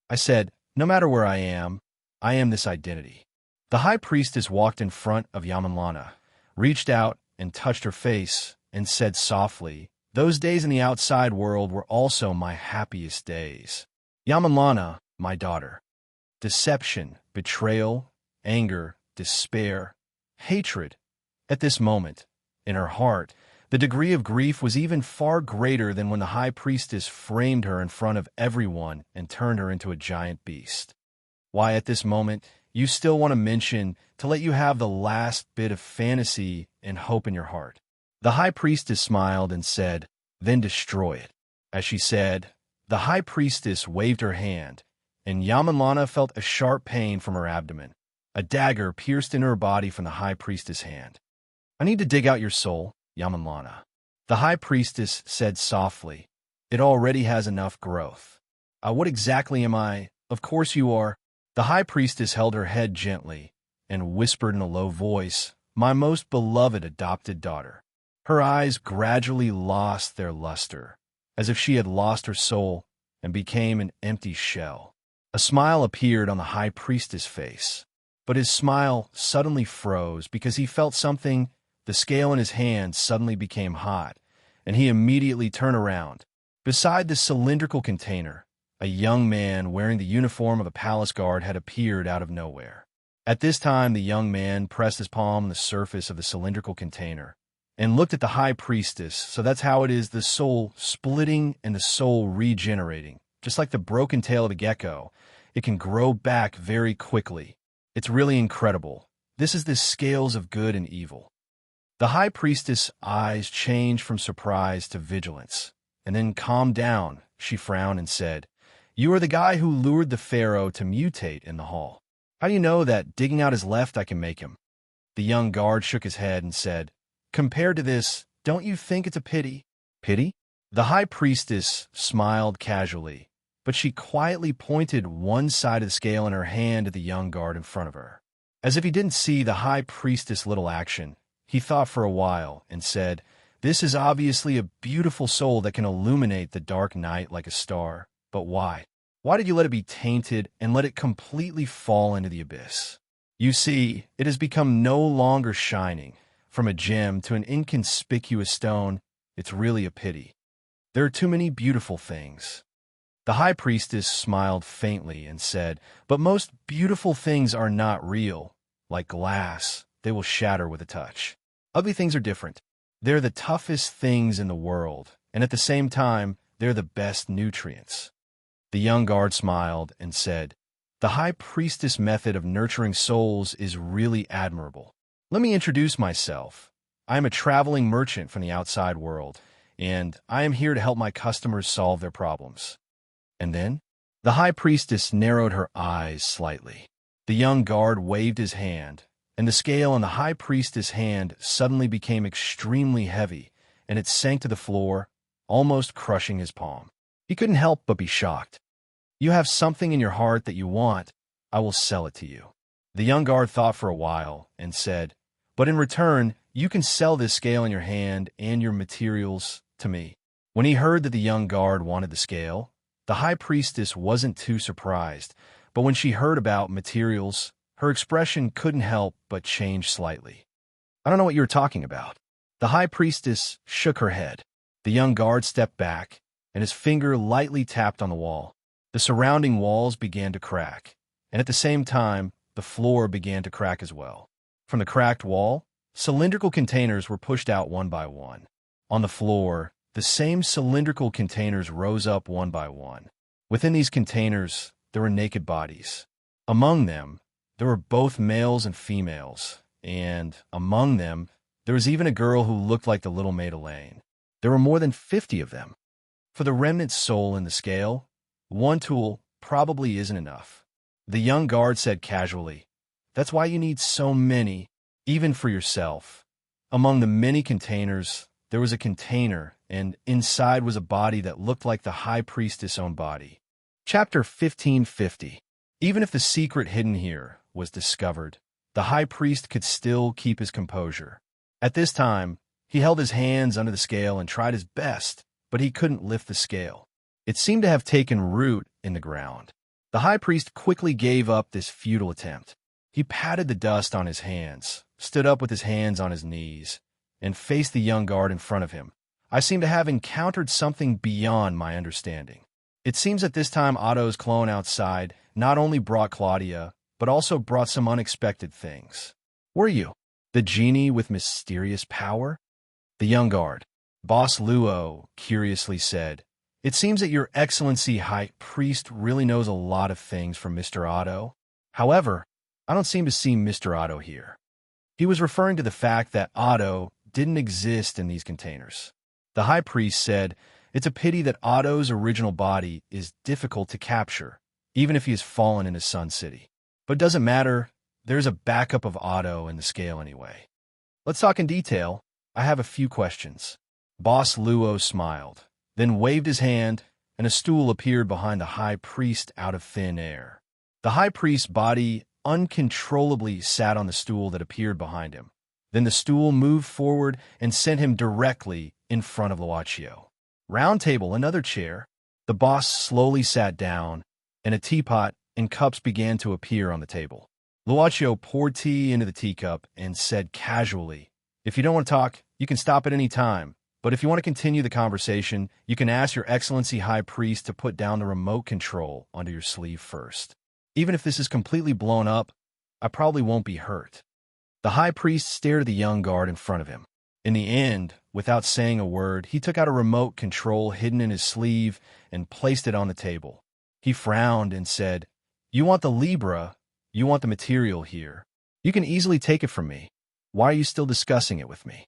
I said, no matter where I am this identity. The high priestess walked in front of Yamanlana, reached out and touched her face, and said softly, Those days in the outside world were also my happiest days. Yamanlana, my daughter. Deception, betrayal, anger, despair, hatred. At this moment, in her heart, The degree of grief was even far greater than when the high priestess framed her in front of everyone and turned her into a giant beast. Why, at this moment, you still want to mention to let you have the last bit of fantasy and hope in your heart. The high priestess smiled and said, "Then destroy it." As she said, the high priestess waved her hand, and Yamanlana felt a sharp pain from her abdomen. A dagger pierced into her body from the high priestess' hand. "I need to dig out your soul, Yamanlana," the high priestess said softly. "It already has enough growth." What exactly am I? Of course you are." The high priestess held her head gently and whispered in a low voice, "My most beloved adopted daughter." Her eyes gradually lost their luster, as if she had lost her soul and became an empty shell. A smile appeared on the high priestess' face, but his smile suddenly froze because he felt something. The scale in his hand suddenly became hot, and he immediately turned around. Beside the cylindrical container, a young man wearing the uniform of a palace guard had appeared out of nowhere. At this time, the young man pressed his palm on the surface of the cylindrical container and looked at the high priestess. So that's how it is, the soul splitting and the soul regenerating. Just like the broken tail of a gecko, it can grow back very quickly. It's really incredible. This is the scales of good and evil. The high priestess' eyes changed from surprise to vigilance, and then calmed down. She frowned and said, "You are the guy who lured the pharaoh to mutate in the hall. How do you know that digging out his left I can make him?" The young guard shook his head and said, "Compared to this, don't you think it's a pity?" "Pity?" The high priestess smiled casually, but she quietly pointed one side of the scale in her hand at the young guard in front of her. As if he didn't see the high priestess' little action, he thought for a while and said, "This is obviously a beautiful soul that can illuminate the dark night like a star. But why? Why did you let it be tainted and let it completely fall into the abyss? You see, it has become no longer shining. From a gem to an inconspicuous stone, it's really a pity. There are too many beautiful things." The high priestess smiled faintly and said, "But most beautiful things are not real. Like glass, they will shatter with a touch. Ugly things are different. They're the toughest things in the world, and at the same time, they're the best nutrients." The young guard smiled and said, "The high priestess method of nurturing souls is really admirable. Let me introduce myself. I am a traveling merchant from the outside world, and I am here to help my customers solve their problems." And then, the high priestess narrowed her eyes slightly. The young guard waved his hand, and the scale in the high priestess' hand suddenly became extremely heavy, and it sank to the floor, almost crushing his palm. He couldn't help but be shocked. "You have something in your heart that you want. I will sell it to you." The young guard thought for a while and said, "But in return, you can sell this scale in your hand and your materials to me." When he heard that the young guard wanted the scale, the high priestess wasn't too surprised, but when she heard about materials, her expression couldn't help but change slightly. "I don't know what you're talking about." The high priestess shook her head. The young guard stepped back, and his finger lightly tapped on the wall. The surrounding walls began to crack, and at the same time, the floor began to crack as well. From the cracked wall, cylindrical containers were pushed out one by one. On the floor, the same cylindrical containers rose up one by one. Within these containers, there were naked bodies. Among them, there were both males and females, and among them, there was even a girl who looked like the little maid Elaine. There were more than 50 of them. For the remnant soul in the scale, one tool probably isn't enough. The young guard said casually, "That's why you need so many, even for yourself." Among the many containers, there was a container, and inside was a body that looked like the high priestess' own body. Chapter 1550. Even if the secret hidden here was discovered, the high priest could still keep his composure. At this time, he held his hands under the scale and tried his best, but he couldn't lift the scale. It seemed to have taken root in the ground. The high priest quickly gave up this futile attempt. He patted the dust on his hands, stood up with his hands on his knees, and faced the young guard in front of him. "I seem to have encountered something beyond my understanding. It seems that this time Otto's clone outside not only brought Claudia, but also brought some unexpected things. Were you the genie with mysterious power?" The young guard. Boss Luo curiously said, "It seems that your Excellency High Priest really knows a lot of things from Mr. Otto. However, I don't seem to see Mr. Otto here." He was referring to the fact that Otto didn't exist in these containers. The High Priest said, "It's a pity that Otto's original body is difficult to capture, even if he has fallen in his Sun City. But it doesn't matter, there's a backup of Otto in the scale anyway. Let's talk in detail. I have a few questions." Boss Luo smiled, then waved his hand, and a stool appeared behind the High Priest out of thin air. The High Priest's body uncontrollably sat on the stool that appeared behind him. Then the stool moved forward and sent him directly in front of Luochio. Round table, another chair. The boss slowly sat down, and a teapot and cups began to appear on the table. Luochio poured tea into the teacup and said casually, "If you don't want to talk, you can stop at any time. But if you want to continue the conversation, you can ask your Excellency High Priest to put down the remote control onto your sleeve first. Even if this is completely blown up, I probably won't be hurt." The High Priest stared at the young guard in front of him. In the end, without saying a word, he took out a remote control hidden in his sleeve and placed it on the table. He frowned and said, "You want the Libra, you want the material here. You can easily take it from me. Why are you still discussing it with me?"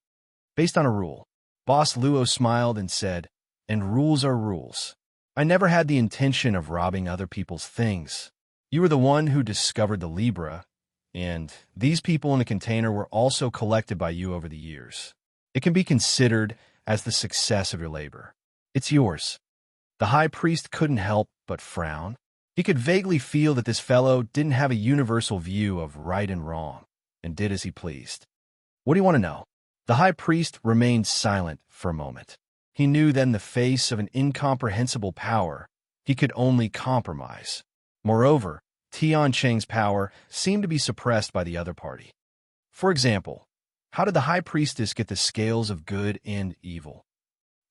"Based on a rule." Boss Luo smiled and said, "And rules are rules. I never had the intention of robbing other people's things. You were the one who discovered the Libra, and these people in the container were also collected by you over the years. It can be considered as the success of your labor. It's yours." The High Priest couldn't help but frown. He could vaguely feel that this fellow didn't have a universal view of right and wrong, and did as he pleased. "What do you want to know?" The High Priest remained silent for a moment. He knew that in the face of an incomprehensible power, he could only compromise. Moreover, Tian Cheng's power seemed to be suppressed by the other party. For example, how did the High Priestess get the scales of good and evil?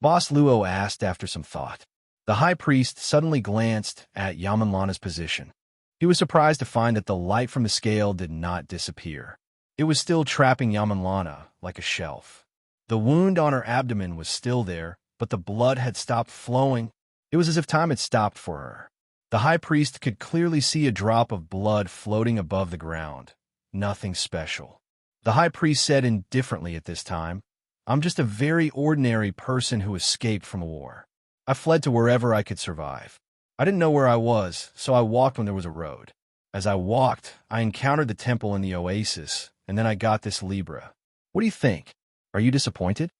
Boss Luo asked after some thought. The High Priest suddenly glanced at Yamanlana's position. He was surprised to find that the light from the scale did not disappear. It was still trapping Yamanlana like a shelf. The wound on her abdomen was still there, but the blood had stopped flowing. It was as if time had stopped for her. The High Priest could clearly see a drop of blood floating above the ground. Nothing special. The High Priest said indifferently at this time, "I'm just a very ordinary person who escaped from a war. I fled to wherever I could survive. I didn't know where I was, so I walked when there was a road. As I walked, I encountered the temple in the oasis, and then I got this Libra. What do you think? Are you disappointed?"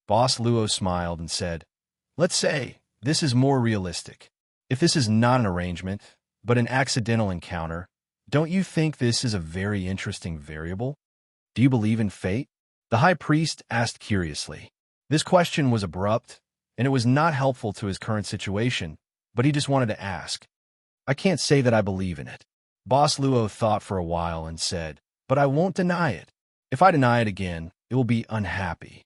Boss Luo smiled and said, "Let's say this is more realistic. If this is not an arrangement, but an accidental encounter, don't you think this is a very interesting variable? Do you believe in fate?" The High Priest asked curiously. This question was abrupt, and it was not helpful to his current situation, but he just wanted to ask. "I can't say that I believe in it." Boss Luo thought for a while and said, "But I won't deny it. If I deny it again, it will be unhappy."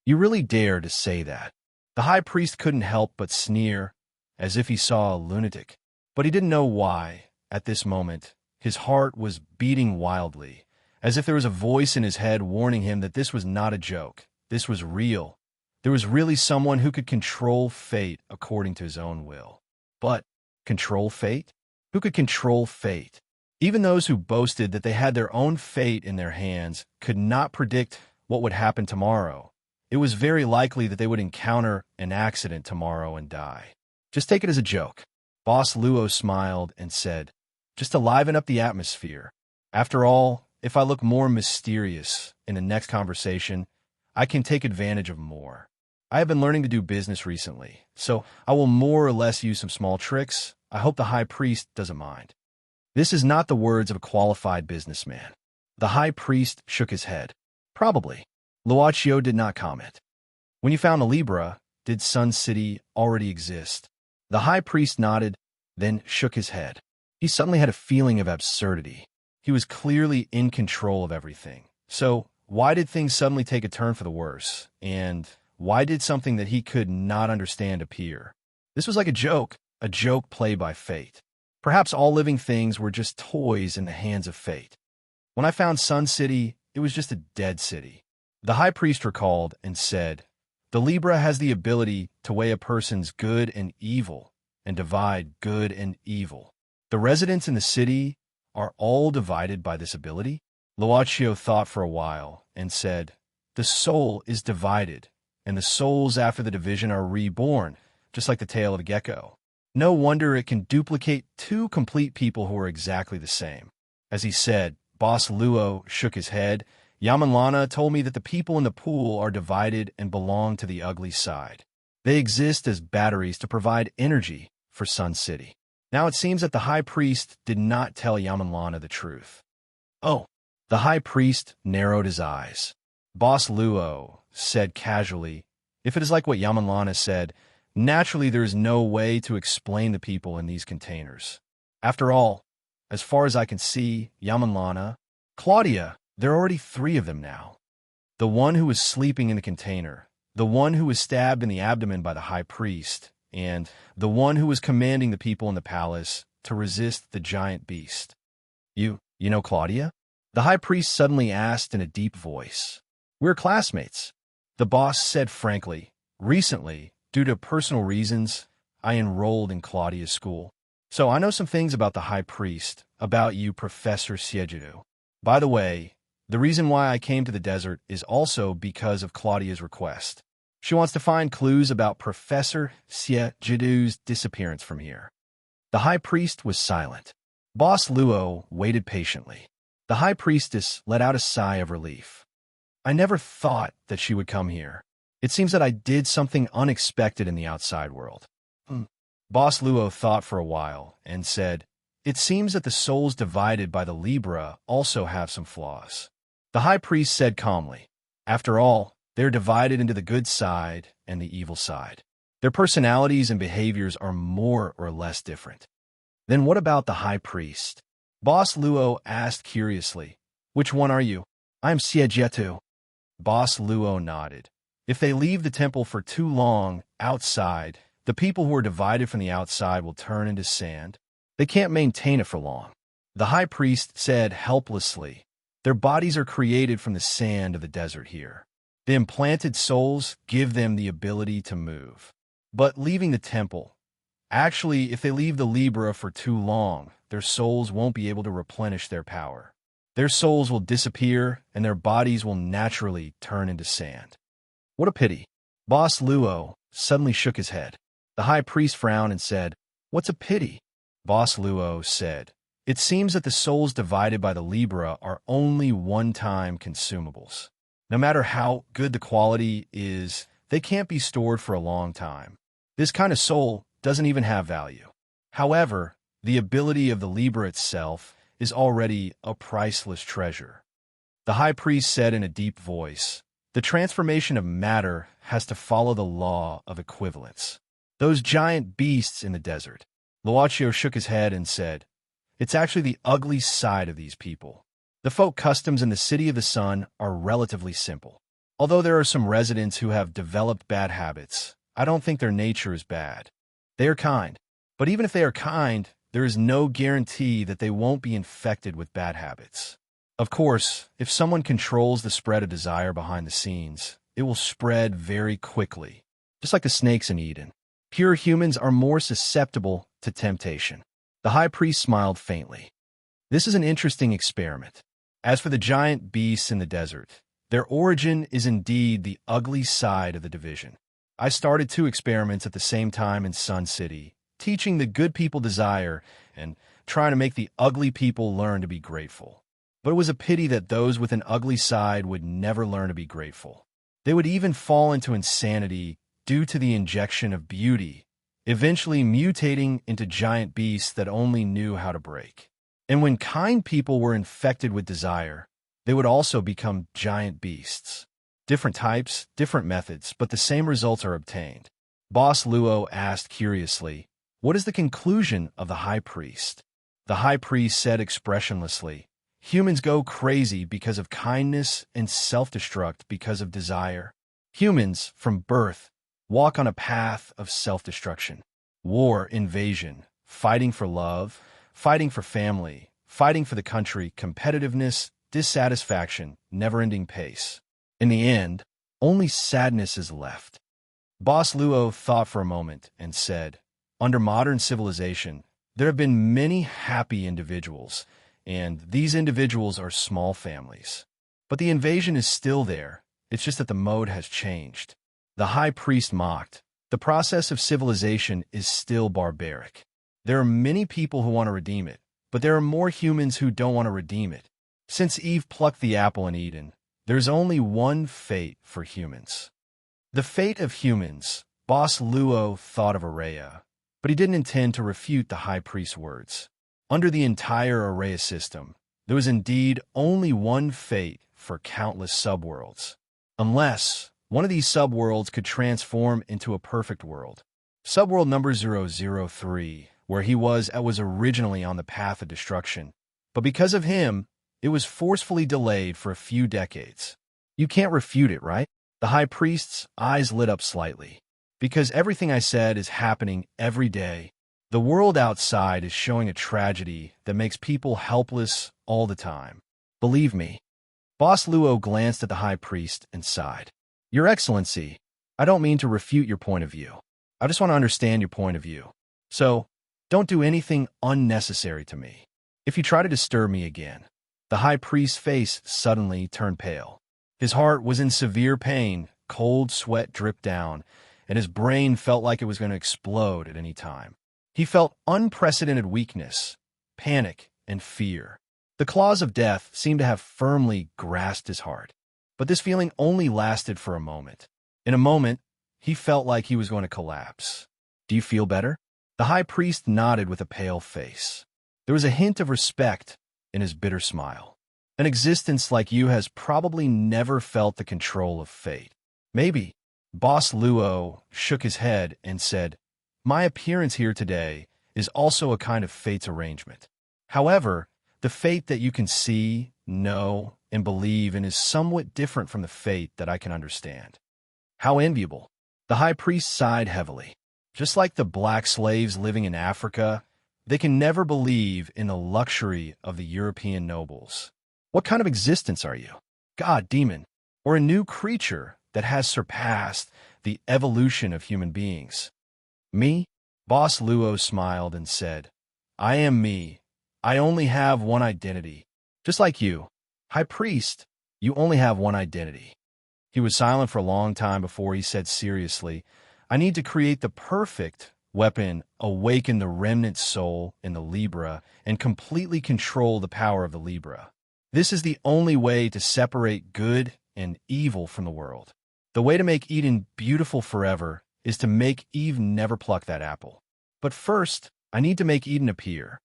"You really dare to say that?" The High Priest couldn't help but sneer, as if he saw a lunatic. But he didn't know why, at this moment. His heart was beating wildly, as if there was a voice in his head warning him that this was not a joke. This was real. There was really someone who could control fate according to his own will. But control fate? Who could control fate? Even those who boasted that they had their own fate in their hands could not predict what would happen tomorrow. It was very likely that they would encounter an accident tomorrow and die. "Just take it as a joke." Boss Luo smiled and said, "Just to liven up the atmosphere. After all, if I look more mysterious in the next conversation, I can take advantage of more. I have been learning to do business recently, so I will more or less use some small tricks. I hope the High Priest doesn't mind." This is not the words of a qualified businessman. The High Priest shook his head. "Probably." Luochio did not comment. "When you found the Libra, did Sun City already exist?" The High Priest nodded, then shook his head. He suddenly had a feeling of absurdity. He was clearly in control of everything. So why did things suddenly take a turn for the worse? And why did something that he could not understand appear? This was like a joke played by fate. Perhaps all living things were just toys in the hands of fate. When I found Sun City, it was just a dead city. The high priest recalled and said, "The Libra has the ability to weigh a person's good and evil and divide good and evil. The residents in the city are all divided by this ability?" Luaccio thought for a while and said, "The soul is divided, and the souls after the division are reborn, just like the tail of a gecko. No wonder it can duplicate two complete people who are exactly the same." As he said, Boss Luo shook his head. "Yamanlana told me that the people in the pool are divided and belong to the ugly side. They exist as batteries to provide energy for Sun City." Now it seems that the high priest did not tell Yamanlana the truth. "Oh." The high priest narrowed his eyes. Boss Luo said casually, "If it is like what Yamanlana said, naturally there is no way to explain the people in these containers. After all, as far as I can see, Yamanlana, Claudia, there are already 3 of them now. The one who was sleeping in the container, the one who was stabbed in the abdomen by the high priest, and the one who was commanding the people in the palace to resist the giant beast." You know Claudia?" The high priest suddenly asked in a deep voice. "We're classmates," the boss said frankly. "Recently, due to personal reasons, I enrolled in Claudia's school. So I know some things about the high priest, about you, Professor Siejidu. By the way, the reason why I came to the desert is also because of Claudia's request. She wants to find clues about Professor Siejidu's disappearance from here." The high priest was silent. Boss Luo waited patiently. The high priestess let out a sigh of relief. "I never thought that she would come here. It seems that I did something unexpected in the outside world." Boss Luo thought for a while and said, "It seems that the souls divided by the Libra also have some flaws." The high priest said calmly, "After all, they are divided into the good side and the evil side. Their personalities and behaviors are more or less different." "Then what about the high priest?" Boss Luo asked curiously. "Which one are you?" "I am Siejetu." Boss Luo nodded. "If they leave the temple for too long outside, the people who are divided from the outside will turn into sand. They can't maintain it for long." The high priest said helplessly, "Their bodies are created from the sand of the desert here. The implanted souls give them the ability to move. But leaving the temple, actually, if they leave the Libra for too long, their souls won't be able to replenish their power. Their souls will disappear, and their bodies will naturally turn into sand." "What a pity." Boss Luo suddenly shook his head. The high priest frowned and said, "What's a pity?" Boss Luo said, "It seems that the souls divided by the Libra are only one-time consumables. No matter how good the quality is, they can't be stored for a long time. This kind of soul doesn't even have value. However, the ability of the Libra itself is already a priceless treasure." The high priest said in a deep voice, "The transformation of matter has to follow the law of equivalence. Those giant beasts in the desert." Luaccio shook his head and said, "It's actually the ugly side of these people. The folk customs in the City of the Sun are relatively simple. Although there are some residents who have developed bad habits, I don't think their nature is bad. They are kind. But even if they are kind, there is no guarantee that they won't be infected with bad habits. Of course, if someone controls the spread of desire behind the scenes, it will spread very quickly, just like the snakes in Eden. Pure humans are more susceptible to temptation." The high priest smiled faintly. "This is an interesting experiment. As for the giant beasts in the desert, their origin is indeed the ugly side of the division. I started 2 experiments at the same time in Sun City, teaching the good people desire and trying to make the ugly people learn to be grateful. But it was a pity that those with an ugly side would never learn to be grateful. They would even fall into insanity due to the injection of beauty, eventually mutating into giant beasts that only knew how to break. And when kind people were infected with desire, they would also become giant beasts. Different types, different methods, but the same results are obtained." Boss Luo asked curiously, "What is the conclusion of the high priest?" The high priest said expressionlessly, "Humans go crazy because of kindness and self-destruct because of desire. Humans, from birth, walk on a path of self-destruction. War, invasion, fighting for love, fighting for family, fighting for the country, competitiveness, dissatisfaction, never-ending pace. In the end, only sadness is left. Boss Luo thought for a moment and said, under modern civilization, there have been many happy individuals, and these individuals are small families. But the invasion is still there. It's just that the mode has changed. The high priest mocked. The process of civilization is still barbaric. There are many people who want to redeem it, but there are more humans who don't want to redeem it. Since Eve plucked the apple in Eden, there's only one fate for humans. The fate of humans, Boss Luo thought of Araya, but he didn't intend to refute the high priest's words. Under the entire Araya system, there was indeed only one fate for countless subworlds, unless one of these subworlds could transform into a perfect world. Subworld number 003, where he was originally on the path of destruction, but because of him, it was forcefully delayed for a few decades. You can't refute it, right? The high priest's eyes lit up slightly. Because everything I said is happening every day. The world outside is showing a tragedy that makes people helpless all the time. Believe me. Boss Luo glanced at the high priest and sighed. Your Excellency, I don't mean to refute your point of view. I just want to understand your point of view. So, don't do anything unnecessary to me. If you try to disturb me again. The high priest's face suddenly turned pale. His heart was in severe pain, cold sweat dripped down, and his brain felt like it was going to explode at any time. He felt unprecedented weakness, panic, and fear. The claws of death seemed to have firmly grasped his heart. But this feeling only lasted for a moment. In a moment, he felt like he was going to collapse. Do you feel better? The high priest nodded with a pale face. There was a hint of respect in his bitter smile. An existence like you has probably never felt the control of fate. Maybe. Boss Luo shook his head and said, my appearance here today is also a kind of fate's arrangement. However, the fate that you can see, know, and believe in is somewhat different from the fate that I can understand. How enviable. The high priest sighed heavily. Just like the black slaves living in Africa, they can never believe in the luxury of the European nobles. What kind of existence are you? God, demon, or a new creature that has surpassed the evolution of human beings? Me? Boss Luo smiled and said, I am me. I only have one identity. Just like you. High priest, you only have one identity. He was silent for a long time before he said seriously, I need to create the perfect weapon, awaken the remnant soul in the Libra, and completely control the power of the Libra. This is the only way to separate good and evil from the world. The way to make Eden beautiful forever is to make Eve never pluck that apple. But first, I need to make Eden appear.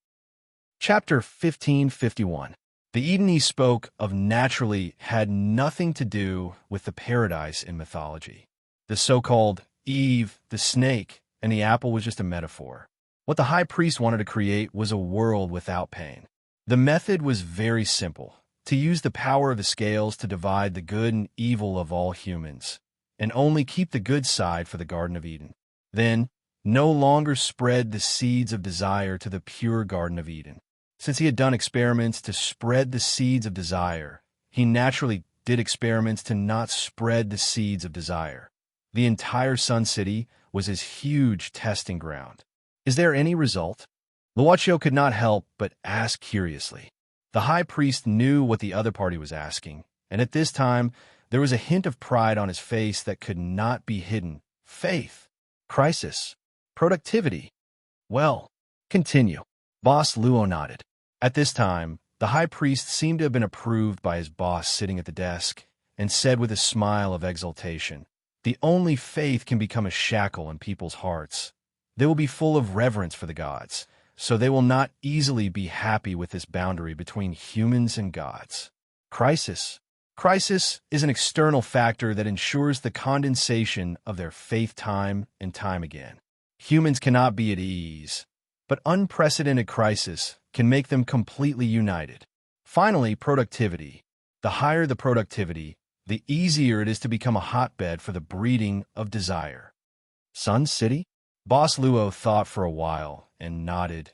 Chapter 1551. The Eden he spoke of naturally had nothing to do with the paradise in mythology. The so-called Eve, the snake, and the apple was just a metaphor. What the high priest wanted to create was a world without pain. The method was very simple, to use the power of the scales to divide the good and evil of all humans, and only keep the good side for the Garden of Eden. Then, no longer spread the seeds of desire to the pure Garden of Eden. Since he had done experiments to spread the seeds of desire, he naturally did experiments to not spread the seeds of desire. The entire Sun City was his huge testing ground. Is there any result? Luochio could not help but ask curiously. The high priest knew what the other party was asking, and at this time, there was a hint of pride on his face that could not be hidden. Faith. Crisis. Productivity. Well, continue. Boss Luo nodded. At this time, the high priest seemed to have been approved by his boss sitting at the desk, and said with a smile of exultation, the only faith can become a shackle in people's hearts. They will be full of reverence for the gods, so they will not easily be happy with this boundary between humans and gods. Crisis. Crisis is an external factor that ensures the condensation of their faith time and time again. Humans cannot be at ease, but unprecedented crisis can make them completely united. Finally, productivity. The higher the productivity, the easier it is to become a hotbed for the breeding of desire. Sun City? Boss Luo thought for a while and nodded.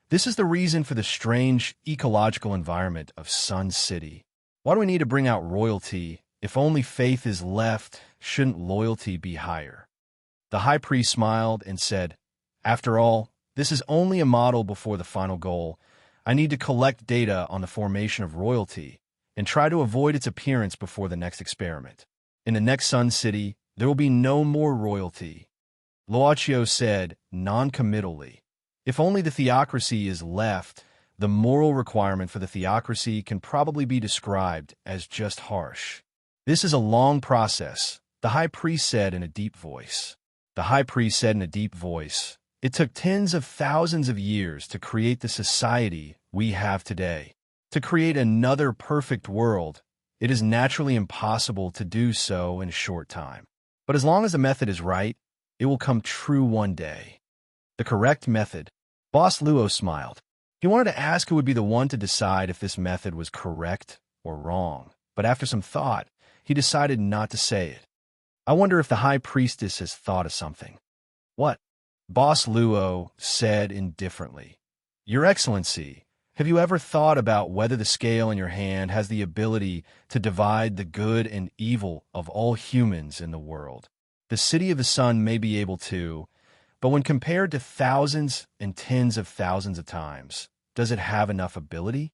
This is the reason for the strange ecological environment of Sun City. Why do we need to bring out royalty If only faith is left, shouldn't loyalty be higher? The high priest smiled and said, "After all, this is only a model before the final goal. I need to collect data on the formation of royalty and try to avoid its appearance before the next experiment. In the next Sun City, there will be no more royalty." Luochio said, non-committally, "If only the theocracy is left, the moral requirement for the theocracy can probably be described as just harsh." "This is a long process," the high priest said in a deep voice. The high priest said in a deep voice, "It took tens of thousands of years to create the society we have today. To create another perfect world, it is naturally impossible to do so in a short time. But as long as the method is right, it will come true one day." The correct method. Boss Luo smiled. He wanted to ask who would be the one to decide if this method was correct or wrong, but after some thought, he decided not to say it. "I wonder if the high priestess has thought of something." "What?" Boss Luo said indifferently. "Your Excellency, have you ever thought about whether the scale in your hand has the ability to divide the good and evil of all humans in the world? The City of the Sun may be able to, but when compared to thousands and tens of thousands of times, does it have enough ability?"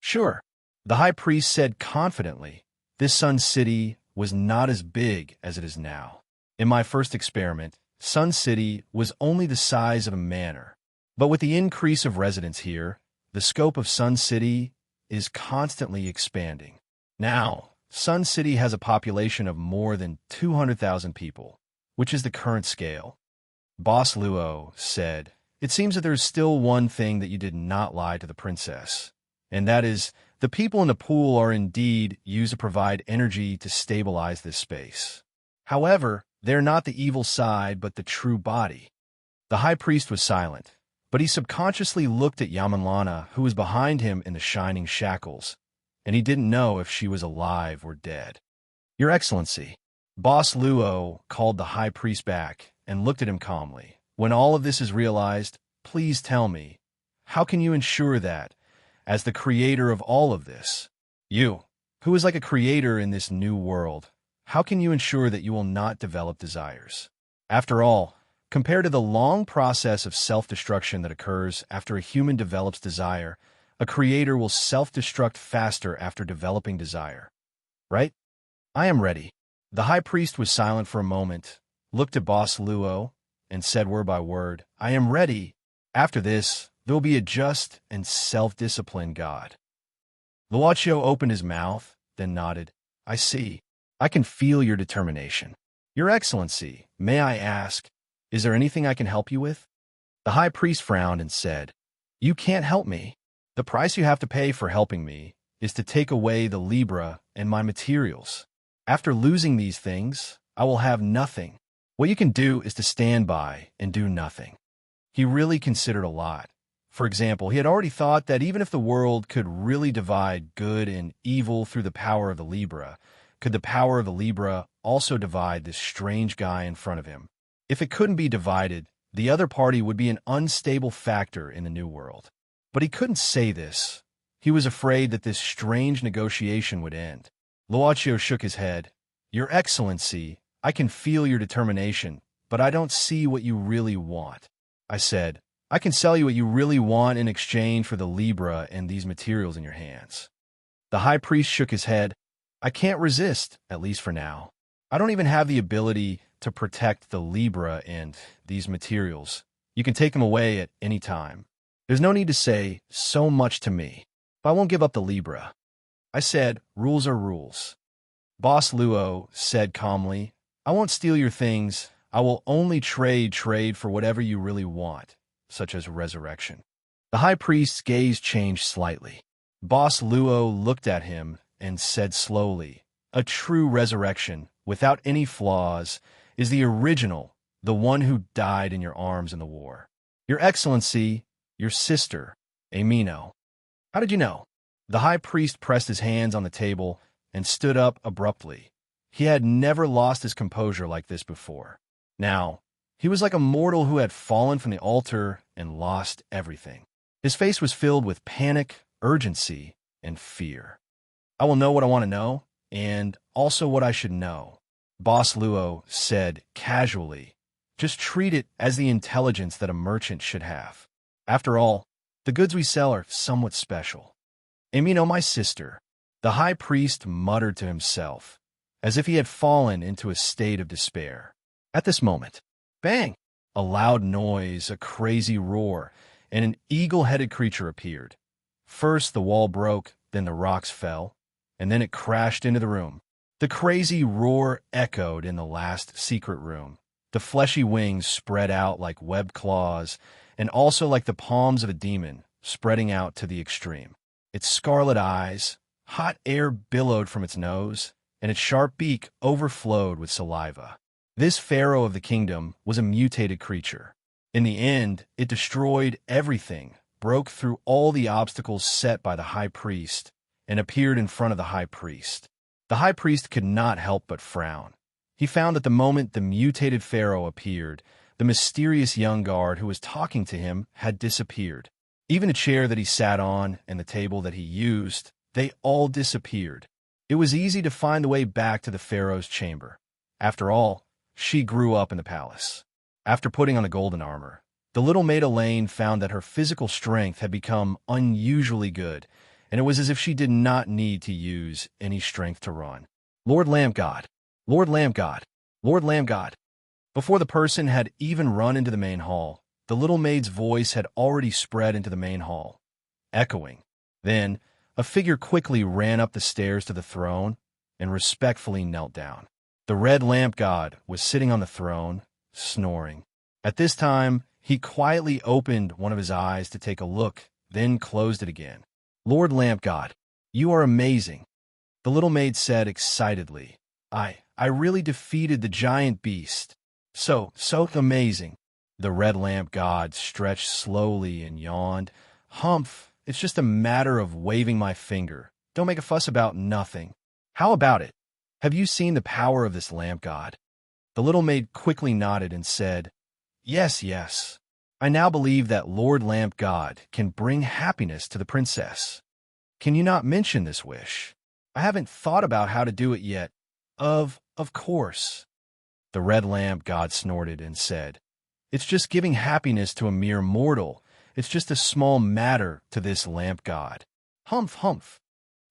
"Sure," the high priest said confidently. "This Sun City was not as big as it is now. In my first experiment, Sun City was only the size of a manor. But with the increase of residents here, the scope of Sun City is constantly expanding. Now, Sun City has a population of more than 200,000 people, which is the current scale." Boss Luo said, "It seems that there's still one thing that you did not lie to the princess, and that is, the people in the pool are indeed used to provide energy to stabilize this space. However, they're not the evil side, but the true body." The high priest was silent, but he subconsciously looked at Yamanlana, who was behind him in the shining shackles, and he didn't know if she was alive or dead. "Your Excellency," Boss Luo called the high priest back and looked at him calmly. "When all of this is realized, please tell me, how can you ensure that, as the creator of all of this, you, who is like a creator in this new world, how can you ensure that you will not develop desires? After all, compared to the long process of self-destruction that occurs after a human develops desire, a creator will self-destruct faster after developing desire. Right?" "I am ready." The high priest was silent for a moment, looked at Boss Luo, and said word by word, "I am ready. After this, there will be a just and self-disciplined God." Luochio opened his mouth, then nodded. "I see. I can feel your determination. Your Excellency, may I ask, is there anything I can help you with?" The high priest frowned and said, "You can't help me. The price you have to pay for helping me is to take away the Libra and my materials. After losing these things, I will have nothing. What you can do is to stand by and do nothing." He really considered a lot. For example, he had already thought that even if the world could really divide good and evil through the power of the Libra, could the power of the Libra also divide this strange guy in front of him? If it couldn't be divided, the other party would be an unstable factor in the new world. But he couldn't say this. He was afraid that this strange negotiation would end. Luochio shook his head. "Your Excellency, I can feel your determination, but I don't see what you really want." I said, "I can sell you what you really want in exchange for the Libra and these materials in your hands." The high priest shook his head. "I can't resist, at least for now. I don't even have the ability to protect the Libra and these materials. You can take them away at any time. There's no need to say so much to me, but I won't give up the Libra." I said, "Rules are rules." Boss Luo said calmly, "I won't steal your things. I will only trade for whatever you really want, such as resurrection." The high priest's gaze changed slightly. Boss Luo looked at him and said slowly, "A true resurrection, without any flaws, is the original, the one who died in your arms in the war. Your Excellency, your sister, Amino." "How did you know?" The high priest pressed his hands on the table and stood up abruptly. He had never lost his composure like this before. Now, he was like a mortal who had fallen from the altar and lost everything. His face was filled with panic, urgency, and fear. "I will know what I want to know, and also what I should know. Boss Luo said casually. Just treat it as the intelligence that a merchant should have. After all, the goods we sell are somewhat special. Amino, my sister, the high priest muttered to himself, as if he had fallen into a state of despair. At this moment, bang! A loud noise, a crazy roar, and an eagle-headed creature appeared. First the wall broke, then the rocks fell, and then it crashed into the room. The crazy roar echoed in the last secret room. The fleshy wings spread out like webbed claws, and also like the palms of a demon, spreading out to the extreme. Its scarlet eyes, hot air billowed from its nose, and its sharp beak overflowed with saliva. This pharaoh of the kingdom was a mutated creature. In the end, it destroyed everything, broke through all the obstacles set by the high priest, and appeared in front of the high priest. The high priest could not help but frown. He found that the moment the mutated pharaoh appeared, the mysterious young guard who was talking to him had disappeared. Even a chair that he sat on and the table that he used, they all disappeared. It was easy to find the way back to the pharaoh's chamber. After all, she grew up in the palace. After putting on the golden armor, the little maid Elaine found that her physical strength had become unusually good, and it was as if she did not need to use any strength to run. Lord Lamp God, Lord Lamp God, Lord Lamp God. Before the person had even run into the main hall, the little maid's voice had already spread into the main hall, echoing. Then, a figure quickly ran up the stairs to the throne and respectfully knelt down. The red lamp god was sitting on the throne, snoring. At this time, he quietly opened one of his eyes to take a look, then closed it again. Lord Lamp God, you are amazing, the little maid said excitedly. I really defeated the giant beast. So amazing. The red lamp god stretched slowly and yawned. Humph, it's just a matter of waving my finger. Don't make a fuss about nothing. How about it? Have you seen the power of this lamp god? The little maid quickly nodded and said, Yes. I now believe that Lord Lamp God can bring happiness to the princess. Can you not mention this wish? I haven't thought about how to do it yet. Of course. The red lamp god snorted and said, It's just giving happiness to a mere mortal. It's just a small matter to this lamp god. Humph.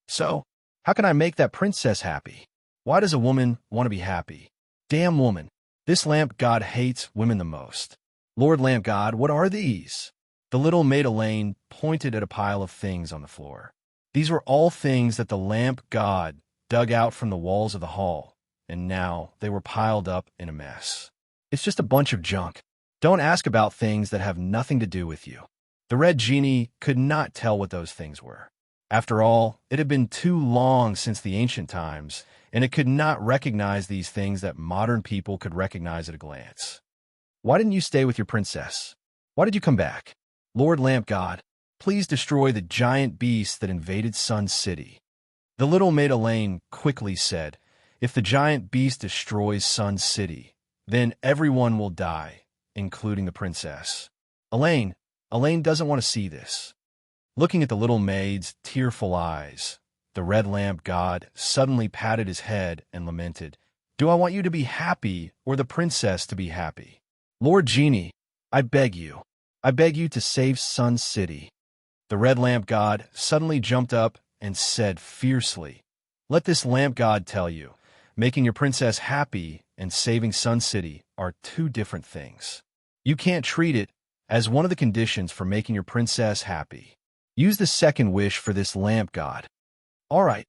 So, how can I make that princess happy? Why does a woman want to be happy? Damn woman. This lamp god hates women the most. Lord Lamp God, what are these? The little maid Elaine pointed at a pile of things on the floor. These were all things that the lamp god dug out from the walls of the hall, and now they were piled up in a mess. It's just a bunch of junk. Don't ask about things that have nothing to do with you. The red genie could not tell what those things were. After all, it had been too long since the ancient times, and it could not recognize these things that modern people could recognize at a glance. Why didn't you stay with your princess? Why did you come back? Lord Lamp God, please destroy the giant beast that invaded Sun City. The little maid Elaine quickly said, If the giant beast destroys Sun City, then everyone will die, including the princess. Elaine doesn't want to see this. Looking at the little maid's tearful eyes, the red lamp god suddenly patted his head and lamented, Do I want you to be happy or the princess to be happy? Lord Genie, I beg you to save Sun City. The red lamp god suddenly jumped up and said fiercely, Let this lamp god tell you, making your princess happy and saving Sun City are two different things. You can't treat it as one of the conditions for making your princess happy. Use the second wish for this lamp god. All right.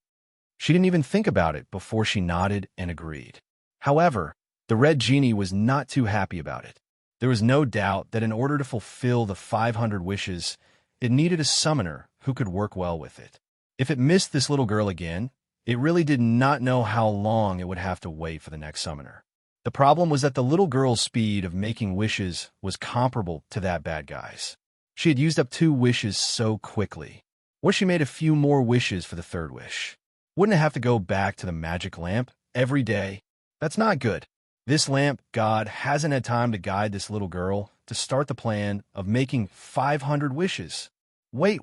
She didn't even think about it before she nodded and agreed. However, the red genie was not too happy about it. There was no doubt that in order to fulfill the 500 wishes, it needed a summoner who could work well with it. If it missed this little girl again, it really did not know how long it would have to wait for the next summoner. The problem was that the little girl's speed of making wishes was comparable to that bad guy's. She had used up 2 wishes so quickly. What if she made a few more wishes for the third wish? Wouldn't it have to go back to the magic lamp every day? That's not good. This lamp god hasn't had time to guide this little girl to start the plan of making 500 wishes. Wait.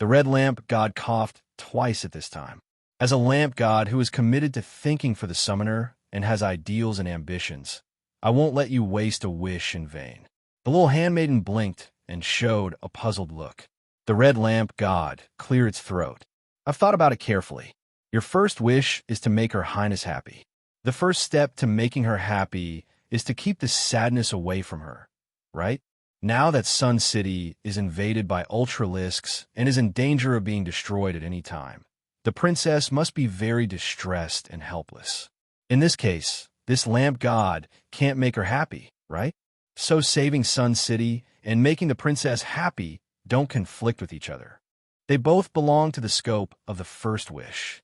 The red lamp god coughed twice at this time. As a lamp god who is committed to thinking for the summoner and has ideals and ambitions, I won't let you waste a wish in vain." The little handmaiden blinked and showed a puzzled look. The red lamp god cleared its throat. "I've thought about it carefully. Your first wish is to make Her Highness happy. The first step to making her happy is to keep the sadness away from her, right? Now that Sun City is invaded by Ultralisks and is in danger of being destroyed at any time, the princess must be very distressed and helpless. In this case, this lamp god can't make her happy, right? So saving Sun City and making the princess happy don't conflict with each other. They both belong to the scope of the first wish."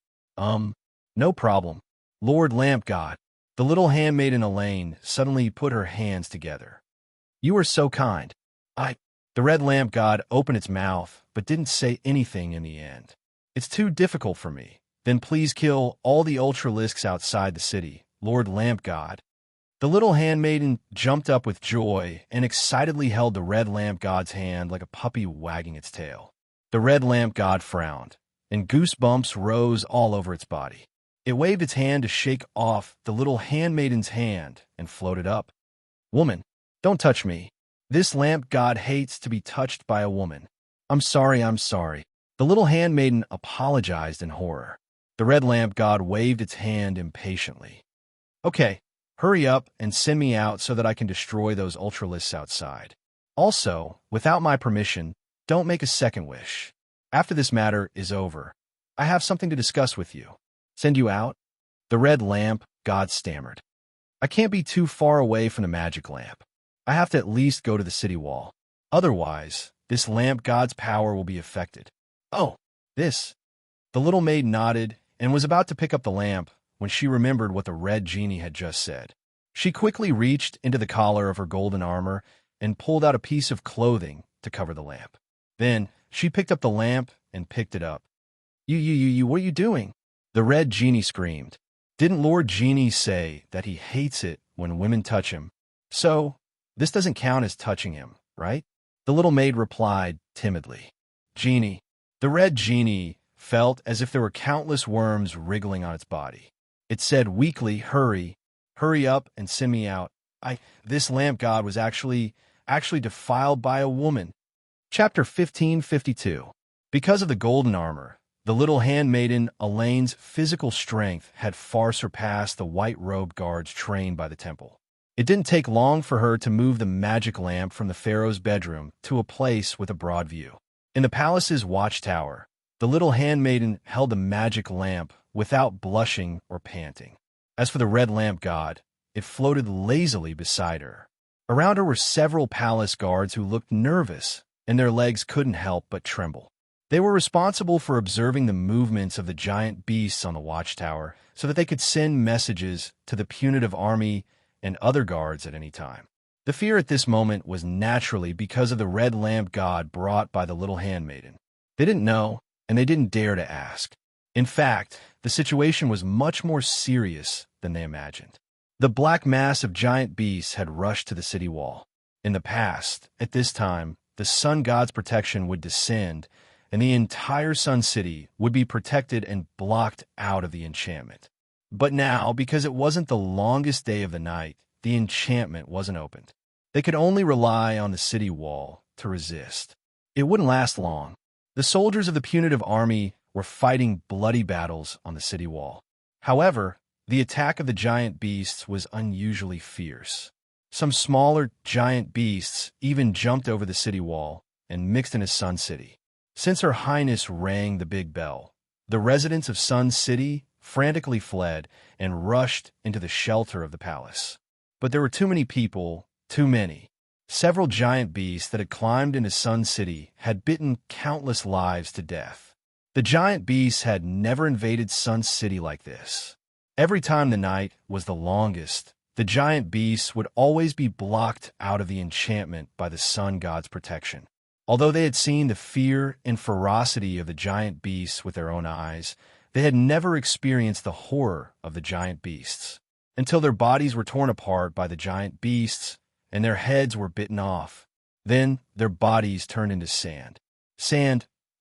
No problem, Lord Lamp God." The little handmaiden Elaine suddenly put her hands together. "You are so kind. The red lamp god opened its mouth, but didn't say anything in the end. "It's too difficult for me. Then please kill all the Ultralisks outside the city, Lord Lamp God." The little handmaiden jumped up with joy and excitedly held the red lamp god's hand like a puppy wagging its tail. The red lamp god frowned, and goosebumps rose all over its body. It waved its hand to shake off the little handmaiden's hand and floated up. "Woman, don't touch me. This lamp god hates to be touched by a woman." I'm sorry. The little handmaiden apologized in horror. The red lamp god waved its hand impatiently. "Okay, hurry up and send me out so that I can destroy those Ultralisks outside. Also, without my permission, don't make a second wish. After this matter is over, I have something to discuss with you." "Send you out?" The red lamp god stammered. "I can't be too far away from the magic lamp. I have to at least go to the city wall. Otherwise, this lamp god's power will be affected." "Oh, this." The little maid nodded and was about to pick up the lamp when she remembered what the red genie had just said. She quickly reached into the collar of her golden armor and pulled out a piece of clothing to cover the lamp. Then she picked up the lamp and picked it up. You, what are you doing?" The red genie screamed. "Didn't Lord Genie say that he hates it when women touch him? So, this doesn't count as touching him, right?" The little maid replied timidly. "Genie." The red genie felt as if there were countless worms wriggling on its body. It said weakly, hurry up and send me out. This lamp god was actually defiled by a woman." Chapter 1552. Because of the golden armor, the little handmaiden Elaine's physical strength had far surpassed the white-robed guards trained by the temple. It didn't take long for her to move the magic lamp from the pharaoh's bedroom to a place with a broad view. In the palace's watchtower, the little handmaiden held the magic lamp without blushing or panting. As for the red lamp god, it floated lazily beside her. Around her were several palace guards who looked nervous, and their legs couldn't help but tremble. They were responsible for observing the movements of the giant beasts on the watchtower so that they could send messages to the punitive army and other guards at any time. The fear at this moment was naturally because of the red lamp god brought by the little handmaiden. They didn't know, and they didn't dare to ask. In fact, the situation was much more serious than they imagined. The black mass of giant beasts had rushed to the city wall. In the past, at this time, the sun god's protection would descend, and the entire Sun City would be protected and blocked out of the enchantment. But now, because it wasn't the longest day of the night, the enchantment wasn't opened. They could only rely on the city wall to resist. It wouldn't last long. The soldiers of the punitive army were fighting bloody battles on the city wall. However, the attack of the giant beasts was unusually fierce. Some smaller giant beasts even jumped over the city wall and mixed into Sun City. Since Her Highness rang the big bell, the residents of Sun City frantically fled and rushed into the shelter of the palace. But there were too many people, too many. Several giant beasts that had climbed into Sun City had bitten countless lives to death. The giant beasts had never invaded Sun City like this. Every time the night was the longest, the giant beasts would always be blocked out of the enchantment by the sun god's protection. Although they had seen the fear and ferocity of the giant beasts with their own eyes, they had never experienced the horror of the giant beasts, until their bodies were torn apart by the giant beasts and their heads were bitten off. Then their bodies turned into sand.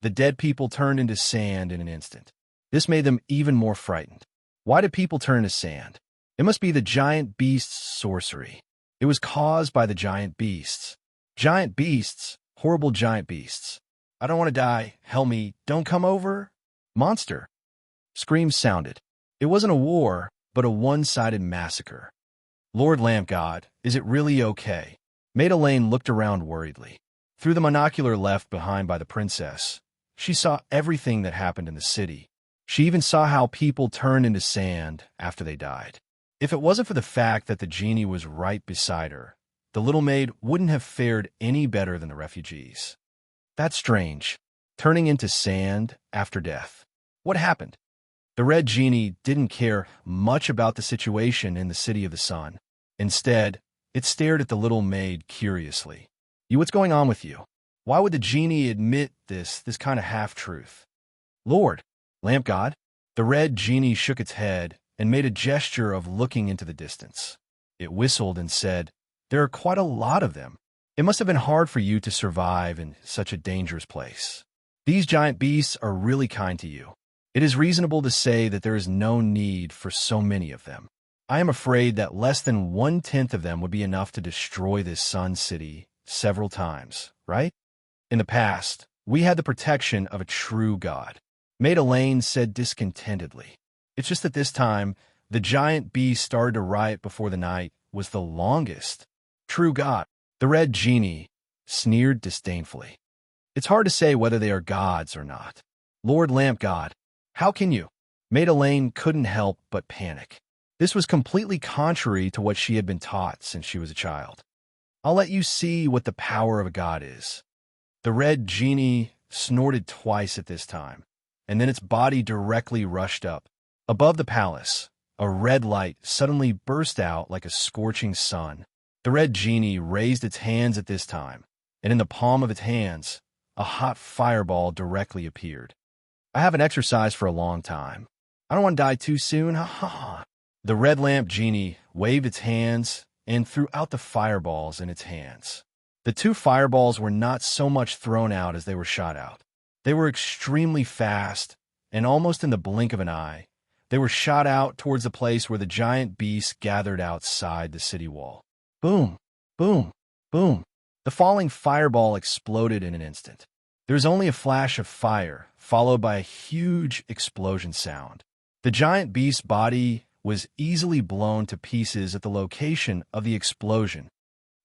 The dead people turned into sand in an instant. This made them even more frightened. Why did people turn into sand? It must be the giant beast's sorcery. It was caused by the giant beasts. Giant beasts, horrible giant beasts. I don't want to die. Help me. Don't come over. Monster. Screams sounded. It wasn't a war, but a one-sided massacre. Lord Lamp God, is it really okay? Maid Elaine looked around worriedly. Through the monocular left behind by the princess, she saw everything that happened in the city. She even saw how people turned into sand after they died. If it wasn't for the fact that the genie was right beside her, the little maid wouldn't have fared any better than the refugees. That's strange. Turning into sand after death. What happened? The red genie didn't care much about the situation in the City of the Sun. Instead, it stared at the little maid curiously. What's going on with you? Why would the genie admit this kind of half-truth? Lord, Lamp God, the red genie shook its head and made a gesture of looking into the distance. It whistled and said, "There are quite a lot of them. It must have been hard for you to survive in such a dangerous place. These giant beasts are really kind to you. It is reasonable to say that there is no need for so many of them. I am afraid that less than 1/10 of them would be enough to destroy this sun city several times, right? In the past, we had the protection of a true god," Maid Elaine said discontentedly. It's just that this time, the giant beast started to riot before the night was the longest. True god, the red genie sneered disdainfully. It's hard to say whether they are gods or not. Lord Lamp God, how can you? Maid Elaine couldn't help but panic. This was completely contrary to what she had been taught since she was a child. I'll let you see what the power of a god is. The red genie snorted twice at this time, and then its body directly rushed up. Above the palace, a red light suddenly burst out like a scorching sun. The red genie raised its hands at this time, and in the palm of its hands, a hot fireball directly appeared. I haven't exercised for a long time. I don't want to die too soon, ha ha ha. The red lamp genie waved its hands and threw out the fireballs in its hands. The 2 fireballs were not so much thrown out as they were shot out. They were extremely fast, and almost in the blink of an eye, they were shot out towards the place where the giant beast gathered outside the city wall. Boom, boom, boom. The falling fireball exploded in an instant. There was only a flash of fire, followed by a huge explosion sound. The giant beast's body was easily blown to pieces at the location of the explosion.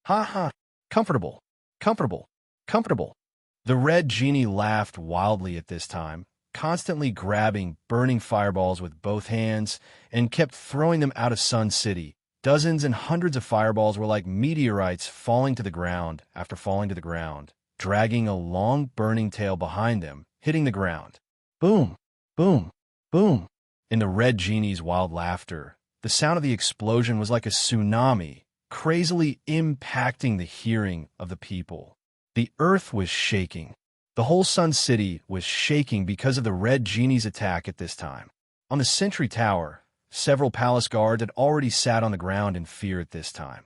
Ha ha, comfortable, comfortable, comfortable. The red genie laughed wildly at this time, constantly grabbing burning fireballs with both hands and kept throwing them out of Sun City. Dozens and hundreds of fireballs were like meteorites falling to the ground after falling to the ground, dragging a long burning tail behind them, hitting the ground. Boom, boom, boom. In the red genie's wild laughter, the sound of the explosion was like a tsunami, crazily impacting the hearing of the people. The earth was shaking. The whole Sun City was shaking because of the red genie's attack at this time. On the Sentry Tower, several palace guards had already sat on the ground in fear at this time.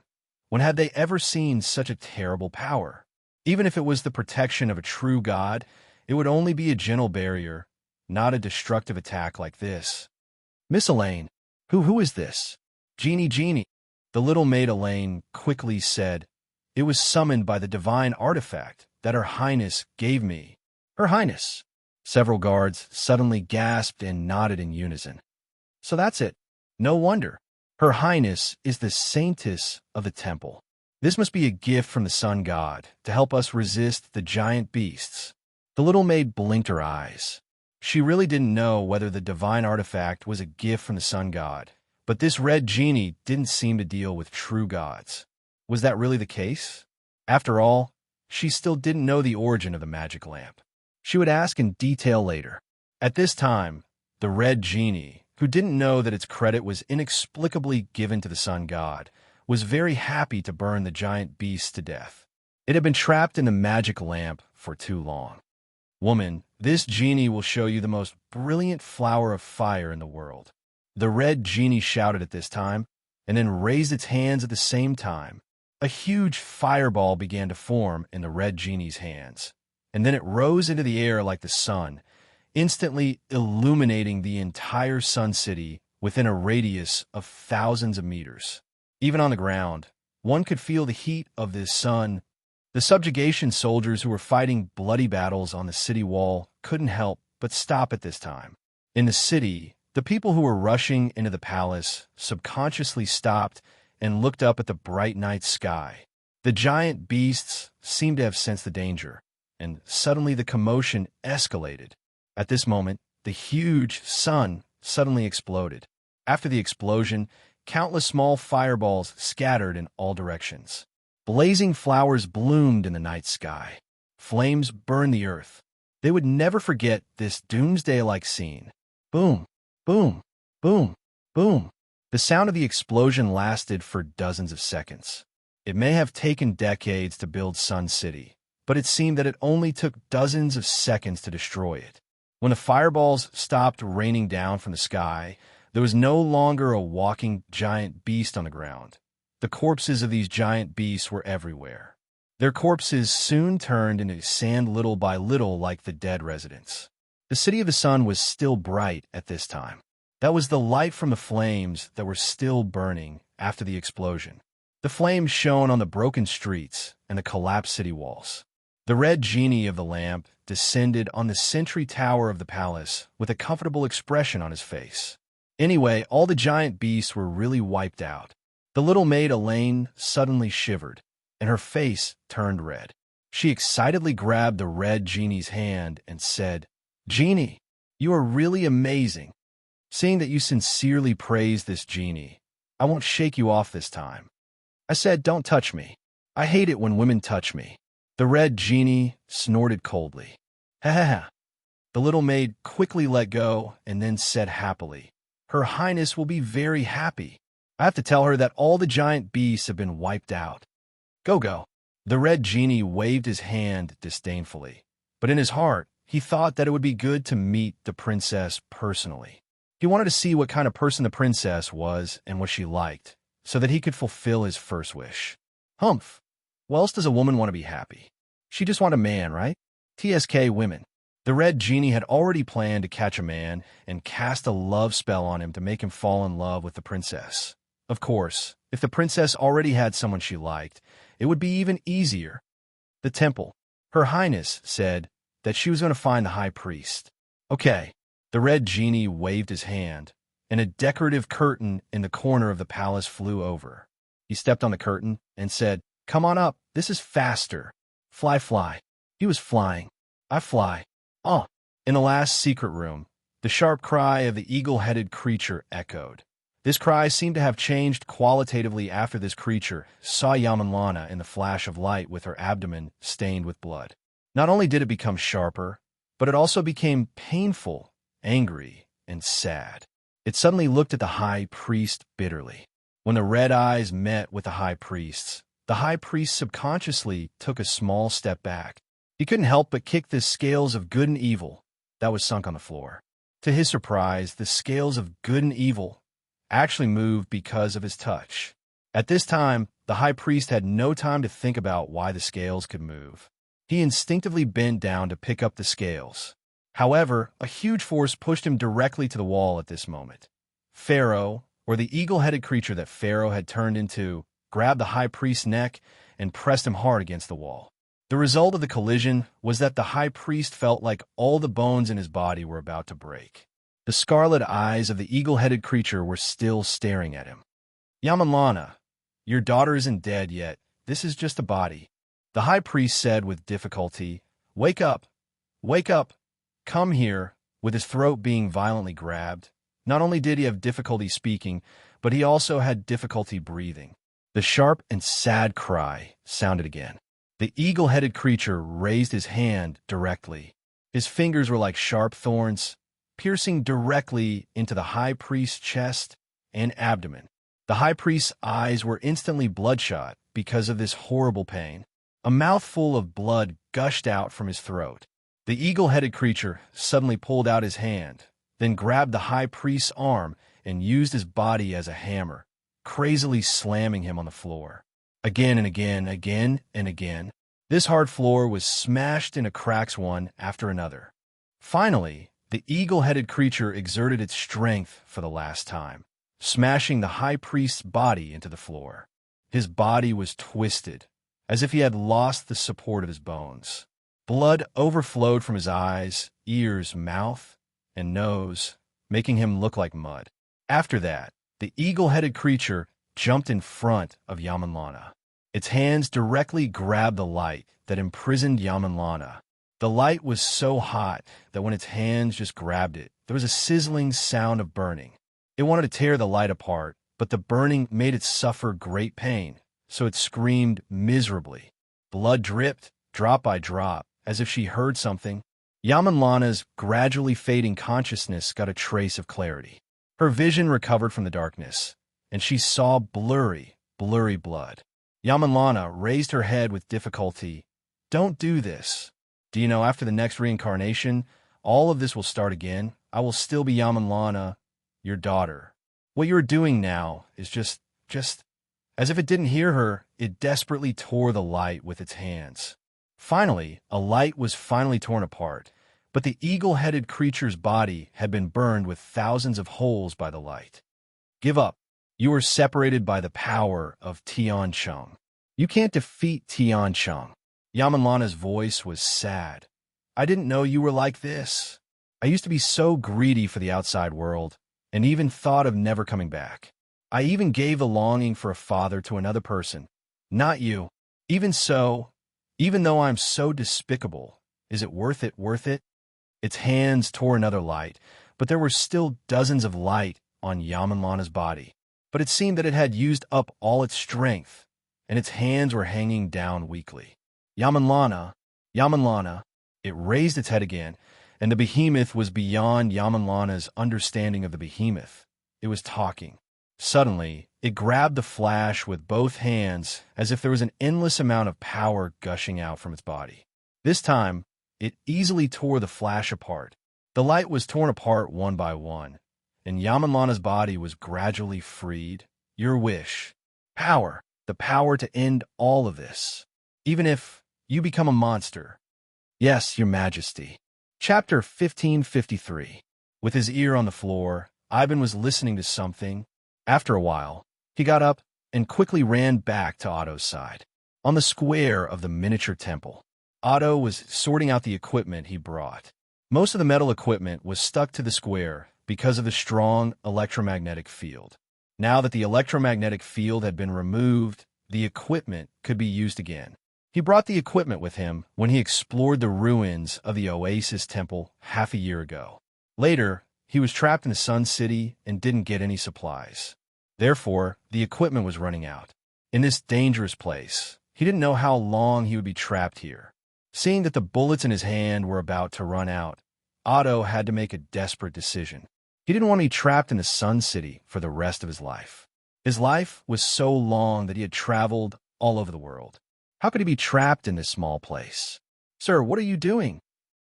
When had they ever seen such a terrible power? Even if it was the protection of a true god, it would only be a gentle barrier, not a destructive attack like this. Miss Elaine, who is this? Genie. The little maid Elaine quickly said, "It was summoned by the divine artifact that Her Highness gave me." Her Highness. Several guards suddenly gasped and nodded in unison. So that's it. No wonder. Her Highness is the saintess of the temple. This must be a gift from the sun god to help us resist the giant beasts. The little maid blinked her eyes. She really didn't know whether the divine artifact was a gift from the sun god, but this red genie didn't seem to deal with true gods. Was that really the case? After all, she still didn't know the origin of the magic lamp. She would ask in detail later. At this time, the red genie, who didn't know that its credit was inexplicably given to the sun god, was very happy to burn the giant beast to death. It had been trapped in the magic lamp for too long. Woman, this genie will show you the most brilliant flower of fire in the world. The red genie shouted at this time, and then raised its hands at the same time. A huge fireball began to form in the red genie's hands, and then it rose into the air like the sun. instantly illuminating the entire Sun City within a radius of thousands of meters. Even on the ground, one could feel the heat of this sun. The subjugation soldiers who were fighting bloody battles on the city wall couldn't help but stop at this time. In the city, the people who were rushing into the palace subconsciously stopped and looked up at the bright night sky. The giant beasts seemed to have sensed the danger, and suddenly the commotion escalated. At this moment, the huge sun suddenly exploded. After the explosion, countless small fireballs scattered in all directions. Blazing flowers bloomed in the night sky. Flames burned the earth. They would never forget this doomsday-like scene. Boom, boom, boom, boom. The sound of the explosion lasted for dozens of seconds. It may have taken decades to build Sun City, but it seemed that it only took dozens of seconds to destroy it. When the fireballs stopped raining down from the sky, there was no longer a walking giant beast on the ground. The corpses of these giant beasts were everywhere. Their corpses soon turned into sand little by little like the dead residents. The City of the Sun was still bright at this time. That was the light from the flames that were still burning after the explosion. The flames shone on the broken streets and the collapsed city walls. The red genie of the lamp descended on the sentry tower of the palace with a comfortable expression on his face. Anyway, all the giant beasts were really wiped out. The little maid Elaine suddenly shivered, and her face turned red. She excitedly grabbed the red genie's hand and said, "Genie, you are really amazing. Seeing that you sincerely praise this genie, I won't shake you off this time." I said, "Don't touch me. I hate it when women touch me." The red genie snorted coldly. "Ha ha ha." The little maid quickly let go and then said happily, "Her Highness will be very happy. I have to tell her that all the giant beasts have been wiped out. Go, go." The red genie waved his hand disdainfully, but in his heart, he thought that it would be good to meet the princess personally. He wanted to see what kind of person the princess was and what she liked, so that he could fulfill his first wish. Humph. What else does a woman want to be happy? She just want a man, right? TSK women. The red genie had already planned to catch a man and cast a love spell on him to make him fall in love with the princess. Of course, if the princess already had someone she liked, it would be even easier. The temple. Her Highness said that she was going to find the high priest. Okay. The red genie waved his hand, and a decorative curtain in the corner of the palace flew over. He stepped on the curtain and said, "Come on up. This is faster. Fly, fly." He was flying. I fly. Oh. In the last secret room, the sharp cry of the eagle-headed creature echoed. This cry seemed to have changed qualitatively after this creature saw Yamanlana in the flash of light with her abdomen stained with blood. Not only did it become sharper, but it also became painful, angry, and sad. It suddenly looked at the high priest bitterly. When the red eyes met with the high priest's, the high priest subconsciously took a small step back. He couldn't help but kick the scales of good and evil that was sunk on the floor. To his surprise, the scales of good and evil actually moved because of his touch. At this time, the high priest had no time to think about why the scales could move. He instinctively bent down to pick up the scales. However, a huge force pushed him directly to the wall at this moment. Pharaoh, or the eagle-headed creature that Pharaoh had turned into, grabbed the high priest's neck and pressed him hard against the wall. The result of the collision was that the high priest felt like all the bones in his body were about to break. The scarlet eyes of the eagle-headed creature were still staring at him. "Yamanlana, your daughter isn't dead yet. This is just a body." The high priest said with difficulty, "Wake up! Wake up! Come here." With his throat being violently grabbed, not only did he have difficulty speaking, but he also had difficulty breathing. The sharp and sad cry sounded again. The eagle-headed creature raised his hand directly. His fingers were like sharp thorns, piercing directly into the high priest's chest and abdomen. The high priest's eyes were instantly bloodshot because of this horrible pain. A mouthful of blood gushed out from his throat. The eagle-headed creature suddenly pulled out his hand, then grabbed the high priest's arm and used his body as a hammer, crazily slamming him on the floor. Again and again, again and again. This hard floor was smashed into cracks one after another. Finally, The eagle-headed creature exerted its strength for the last time, smashing the high priest's body into the floor. His body was twisted, as if he had lost the support of his bones. Blood overflowed from his eyes, ears, mouth, and nose, making him look like mud. After that, the eagle-headed creature jumped in front of Yamanlana. Its hands directly grabbed the light that imprisoned Yamanlana. The light was so hot that when its hands just grabbed it, there was a sizzling sound of burning. It wanted to tear the light apart, but the burning made it suffer great pain, so it screamed miserably. Blood dripped, drop by drop, as if she heard something. Yamanlana's gradually fading consciousness got a trace of clarity. Her vision recovered from the darkness, and she saw blurry blood. Yamanlana raised her head with difficulty. "Don't do this. Do you know, after the next reincarnation, all of this will start again? I will still be Yamanlana, your daughter. What you are doing now is just..." As if it didn't hear her, it desperately tore the light with its hands. Finally, a light was finally torn apart, but the eagle-headed creature's body had been burned with thousands of holes by the light. "Give up. You are separated by the power of Tiancheng. You can't defeat Tiancheng." Yamanlana's voice was sad. "I didn't know you were like this. I used to be so greedy for the outside world, and even thought of never coming back. I even gave the longing for a father to another person. Not you. Even so, even though I'm so despicable, is it worth it? Its hands tore another light, but there were still dozens of light on Yamanlana's body. But it seemed that it had used up all its strength, and its hands were hanging down weakly. Yamanlana. It raised its head again, and the behemoth was beyond Yamanlana's understanding of the behemoth. It was talking. Suddenly, it grabbed the flash with both hands as if there was an endless amount of power gushing out from its body. This time, it easily tore the flash apart. The light was torn apart one by one, and Yamanlana's body was gradually freed. Your wish. Power. The power to end all of this. Even if you become a monster. Yes, Your Majesty. Chapter 1553. With his ear on the floor, Ivan was listening to something. After a while, he got up and quickly ran back to Otto's side. On the square of the miniature temple, Otto was sorting out the equipment he brought. Most of the metal equipment was stuck to the square because of the strong electromagnetic field. Now that the electromagnetic field had been removed, the equipment could be used again. He brought the equipment with him when he explored the ruins of the Oasis Temple half a year ago. Later, he was trapped in the Sun City and didn't get any supplies. Therefore, the equipment was running out. In this dangerous place, he didn't know how long he would be trapped here. Seeing that the bullets in his hand were about to run out, Otto had to make a desperate decision. He didn't want to be trapped in the Sun City for the rest of his life. His life was so long that he had traveled all over the world. How could he be trapped in this small place? "Sir, what are you doing?"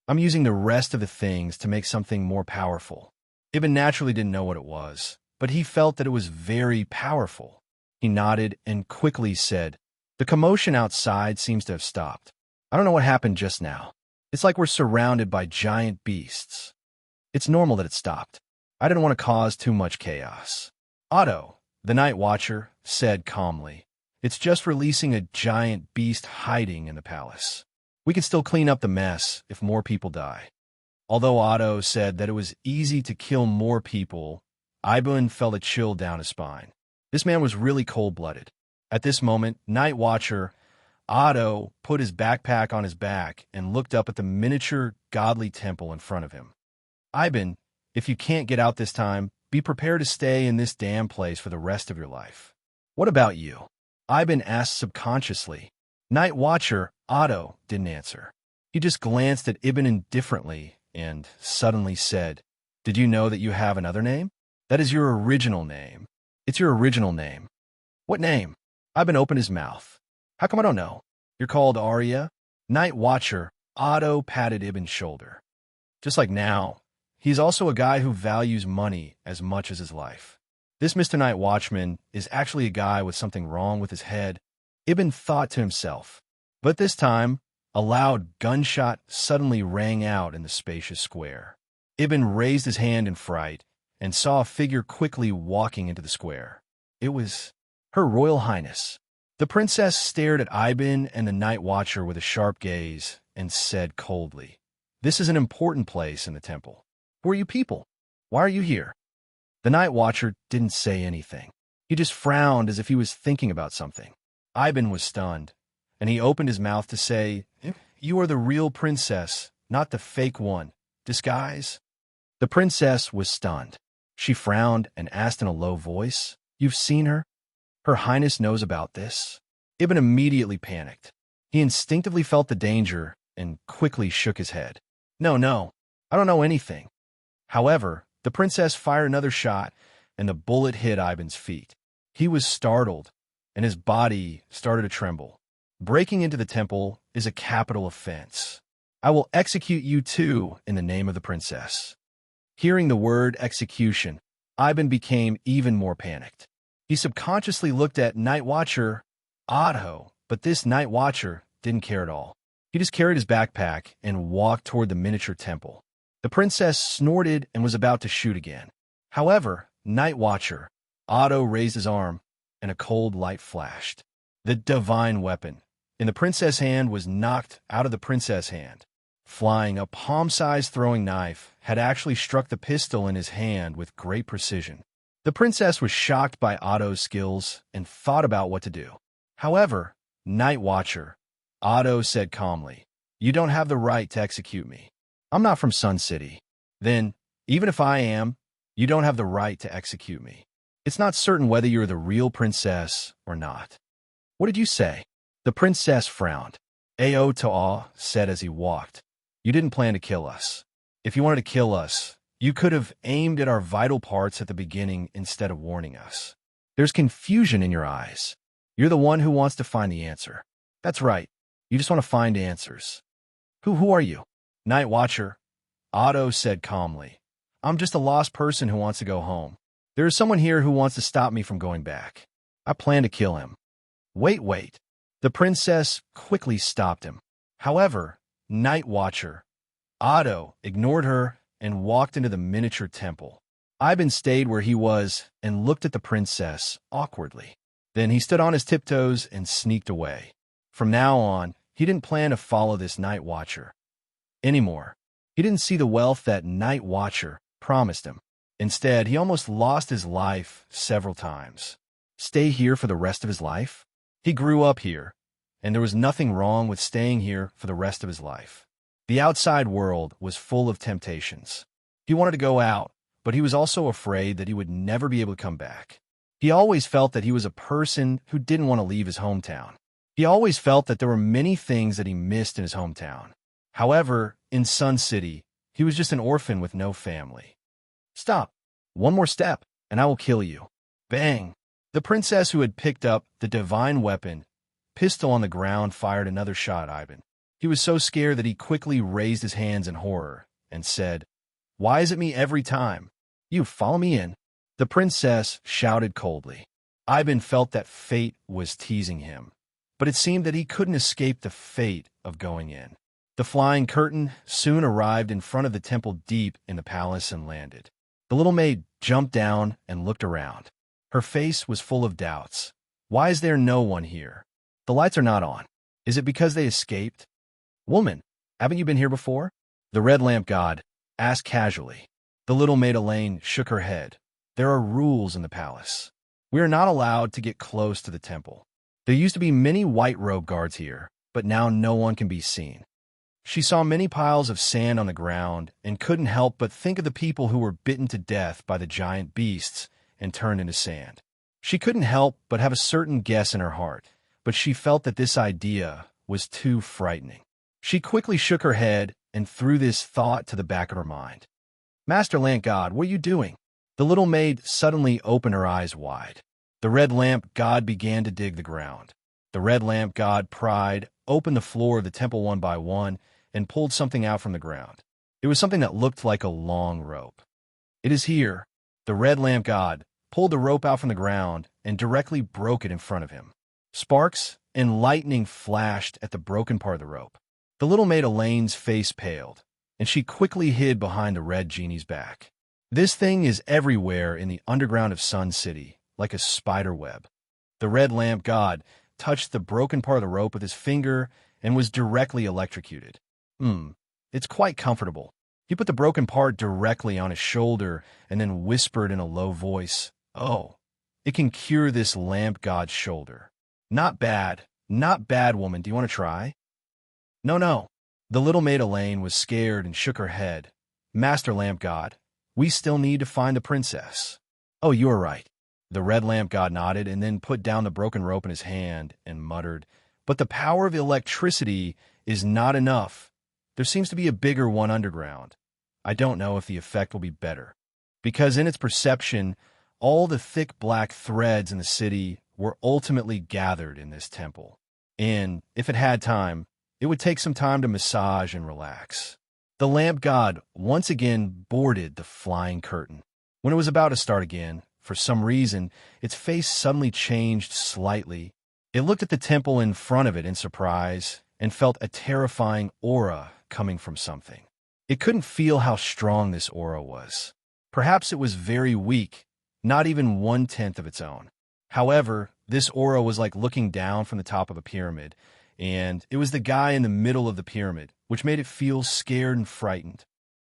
"I'm using the rest of the things to make something more powerful." Ibn naturally didn't know what it was, but he felt that it was very powerful. He nodded and quickly said, "The commotion outside seems to have stopped. I don't know what happened just now. It's like we're surrounded by giant beasts. It's normal that it stopped. I didn't want to cause too much chaos." Otto, the night watcher, said calmly, "It's just releasing a giant beast hiding in the palace. We can still clean up the mess if more people die." Although Otto said that it was easy to kill more people, Ibn felt a chill down his spine. This man was really cold-blooded. At this moment, night watcher Otto put his backpack on his back and looked up at the miniature godly temple in front of him. "Ibn, if you can't get out this time, be prepared to stay in this damn place for the rest of your life." "What about you?" Ibn asked subconsciously. Night watcher Otto didn't answer. He just glanced at Ibn indifferently and suddenly said, "Did you know that you have another name? That is your original name. It's your original name." "What name?" Ibn opened his mouth. "How come I don't know?" "You're called Arya." Night watcher Otto patted Ibn's shoulder. "Just like now, he's also a guy who values money as much as his life. This Mr. Night Watchman is actually a guy with something wrong with his head," Ibn thought to himself. But this time, a loud gunshot suddenly rang out in the spacious square. Ibn raised his hand in fright and saw a figure quickly walking into the square. It was Her Royal Highness. The princess stared at Ibn and the night watcher with a sharp gaze and said coldly, "This is an important place in the temple. Who are you people? Why are you here?" The night watcher didn't say anything. He just frowned as if he was thinking about something. Ibn was stunned, and he opened his mouth to say, "You are the real princess, not the fake one. Disguise?" The princess was stunned. She frowned and asked in a low voice, "You've seen her? Her Highness knows about this?" Ibn immediately panicked. He instinctively felt the danger and quickly shook his head. No, I don't know anything." However, the princess fired another shot, and the bullet hit Ibn's feet. He was startled, and his body started to tremble. "Breaking into the temple is a capital offense. I will execute you too in the name of the princess." Hearing the word execution, Ibn became even more panicked. He subconsciously looked at Night Watcher Otto, but this Night Watcher didn't care at all. He just carried his backpack and walked toward the miniature temple. The princess snorted and was about to shoot again. However, Night Watcher Otto raised his arm, and a cold light flashed. The divine weapon in the princess' hand was knocked out of the princess' hand. Flying, a palm-sized throwing knife had actually struck the pistol in his hand with great precision. The princess was shocked by Otto's skills and thought about what to do. However, Night Watcher Otto said calmly, "You don't have the right to execute me. I'm not from Sun City." "Then, even if I am, you don't have the right to execute me. It's not certain whether you're the real princess or not." "What did you say?" The princess frowned. Ao Toa said as he walked, "You didn't plan to kill us. If you wanted to kill us, you could have aimed at our vital parts at the beginning instead of warning us. There's confusion in your eyes. You're the one who wants to find the answer." "That's right. You just want to find answers." Who are you?" Night Watcher Otto said calmly, "I'm just a lost person who wants to go home. There is someone here who wants to stop me from going back. I plan to kill him." Wait. The princess quickly stopped him. However, Night Watcher Otto ignored her and walked into the miniature temple. Ibn stayed where he was and looked at the princess awkwardly. Then he stood on his tiptoes and sneaked away. From now on, he didn't plan to follow this Night Watcher anymore. He didn't see the wealth that Night Watcher promised him. Instead, he almost lost his life several times. Stay here for the rest of his life? He grew up here, and there was nothing wrong with staying here for the rest of his life. The outside world was full of temptations. He wanted to go out, but he was also afraid that he would never be able to come back. He always felt that he was a person who didn't want to leave his hometown. He always felt that there were many things that he missed in his hometown. However, in Sun City, he was just an orphan with no family. "Stop. One more step, and I will kill you." Bang! The princess who had picked up the divine weapon, pistol on the ground, fired another shot at Ibn. He was so scared that he quickly raised his hands in horror and said, "Why is it me every time? You follow me in." The princess shouted coldly. Ibn felt that fate was teasing him, but it seemed that he couldn't escape the fate of going in. The flying curtain soon arrived in front of the temple deep in the palace and landed. The little maid jumped down and looked around. Her face was full of doubts. "Why is there no one here? The lights are not on. Is it because they escaped?" "Woman, haven't you been here before?" the red lamp god asked casually. The little maid Elaine shook her head. "There are rules in the palace. We are not allowed to get close to the temple. There used to be many white robe guards here, but now no one can be seen." She saw many piles of sand on the ground and couldn't help but think of the people who were bitten to death by the giant beasts and turned into sand. She couldn't help but have a certain guess in her heart, but she felt that this idea was too frightening. She quickly shook her head and threw this thought to the back of her mind. "Master Lamp God, what are you doing?" The little maid suddenly opened her eyes wide. The red lamp god began to dig the ground. The red lamp god pried opened the floor of the temple one by one and pulled something out from the ground. It was something that looked like a long rope. "It is here." The red lamp god pulled the rope out from the ground and directly broke it in front of him. Sparks and lightning flashed at the broken part of the rope. The little maid Elaine's face paled, and she quickly hid behind the red genie's back. This thing is everywhere in the underground of Sun City, like a spider web. The red lamp god touched the broken part of the rope with his finger and was directly electrocuted. It's quite comfortable. He put the broken part directly on his shoulder and then whispered in a low voice, "Oh, it can cure this lamp god's shoulder." Not bad, woman. Do you want to try?" No, no. The little maid Elaine was scared and shook her head. "Master lamp god, we still need to find the princess." "Oh, you are right." The red lamp god nodded and then put down the broken rope in his hand and muttered, "But the power of electricity is not enough. There seems to be a bigger one underground. I don't know if the effect will be better." Because in its perception, all the thick black threads in the city were ultimately gathered in this temple. And, if it had time, it would take some time to massage and relax. The lamp god once again boarded the flying curtain. When it was about to start again, for some reason, its face suddenly changed slightly. It looked at the temple in front of it in surprise and felt a terrifying aura coming from something. It couldn't feel how strong this aura was. Perhaps it was very weak, not even 1/10 of its own. However, this aura was like looking down from the top of a pyramid, and it was the guy in the middle of the pyramid, which made it feel scared and frightened.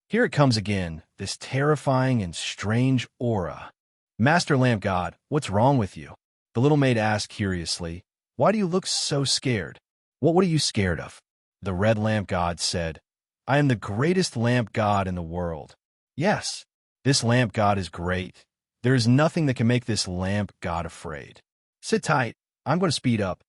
Here it comes again, this terrifying and strange aura. "Master Lamp God, what's wrong with you?" The little maid asked curiously. "Why do you look so scared?" What are you scared of?" The red lamp god said, "I am the greatest lamp god in the world." "Yes, this lamp god is great. There is nothing that can make this lamp god afraid." "Sit tight. I'm going to speed up.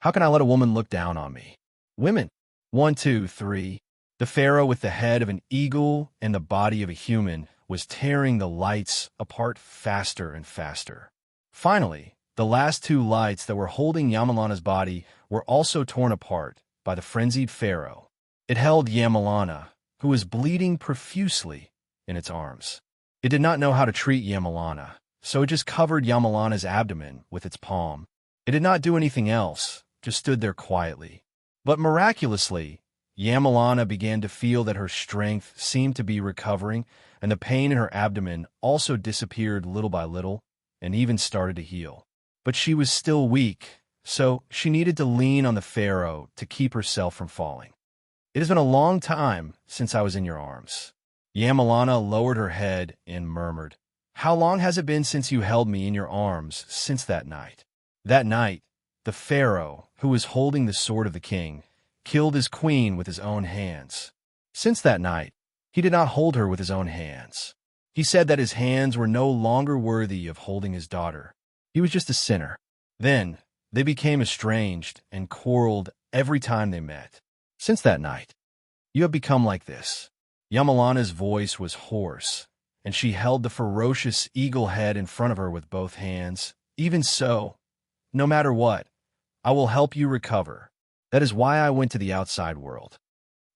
How can I let a woman look down on me?" "Women. 1, 2, 3. The pharaoh with the head of an eagle and the body of a human was tearing the lights apart faster and faster. Finally, the last 2 lights that were holding Yamalana's body were also torn apart by the frenzied pharaoh. It held Yamalana, who was bleeding profusely, in its arms. It did not know how to treat Yamalana, so it just covered Yamalana's abdomen with its palm. It did not do anything else, just stood there quietly. But miraculously, Yamalana began to feel that her strength seemed to be recovering, and the pain in her abdomen also disappeared little by little, and even started to heal. But she was still weak, so she needed to lean on the pharaoh to keep herself from falling. "It has been a long time since I was in your arms." Yamalana lowered her head and murmured, "How long has it been since you held me in your arms since that night?" That night, the pharaoh, who was holding the sword of the king, killed his queen with his own hands. Since that night, he did not hold her with his own hands. He said that his hands were no longer worthy of holding his daughter. He was just a sinner. Then, they became estranged and quarreled every time they met. Since that night, you have become like this. Yamalana's voice was hoarse, and she held the ferocious eagle head in front of her with both hands. "Even so, no matter what, I will help you recover. That is why I went to the outside world."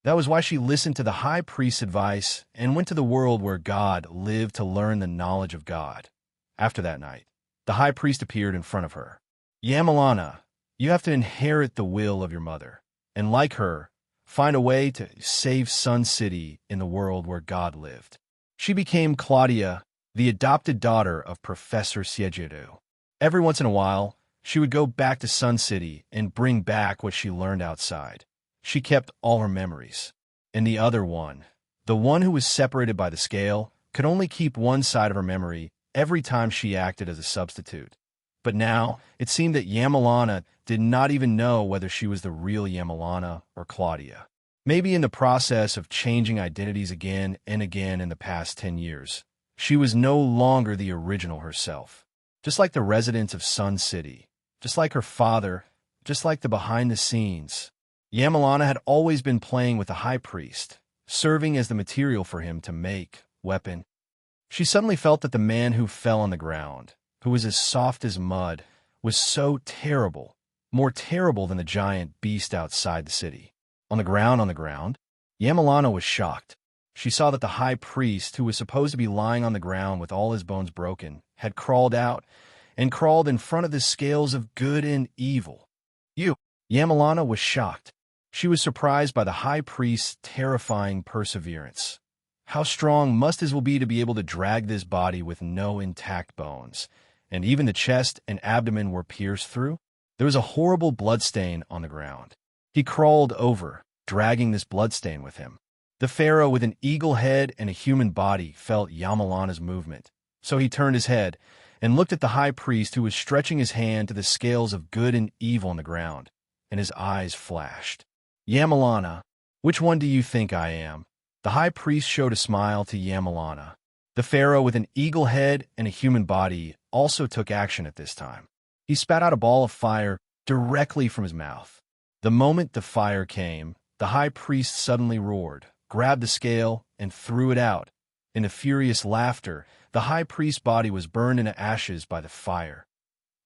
That was why she listened to the high priest's advice and went to the world where God lived to learn the knowledge of God. After that night, the high priest appeared in front of her. "Yamalana, you have to inherit the will of your mother, and like her, find a way to save Sun City in the world where God lived." She became Claudia, the adopted daughter of Professor Siegiru. Every once in a while, she would go back to Sun City and bring back what she learned outside. She kept all her memories. And the other one, the one who was separated by the scale, could only keep one side of her memory every time she acted as a substitute. But now, it seemed that Yamalana did not even know whether she was the real Yamalana or Claudia. Maybe in the process of changing identities again and again in the past 10 years, she was no longer the original herself. Just like the residents of Sun City, just like her father, just like the behind-the-scenes, Yamalana had always been playing with the high priest, serving as the material for him to make weapon. She suddenly felt that the man who fell on the ground, who was as soft as mud, was so terrible, more terrible than the giant beast outside the city. On the ground, Yamalana was shocked. She saw that the high priest, who was supposed to be lying on the ground with all his bones broken, had crawled out and crawled in front of the scales of good and evil. Yamalana was shocked. She was surprised by the high priest's terrifying perseverance. How strong must his will be to be able to drag this body with no intact bones, and even the chest and abdomen were pierced through? There was a horrible bloodstain on the ground. He crawled over, dragging this bloodstain with him. The pharaoh with an eagle head and a human body felt Yamalana's movement, so he turned his head and looked at the high priest who was stretching his hand to the scales of good and evil on the ground, and his eyes flashed. Yamalana, which one do you think I am? The high priest showed a smile to Yamalana. The pharaoh with an eagle head and a human body also took action at this time. He spat out a ball of fire directly from his mouth. The moment the fire came, the high priest suddenly roared, grabbed the scale, and threw it out. In a furious laughter, the high priest's body was burned into ashes by the fire.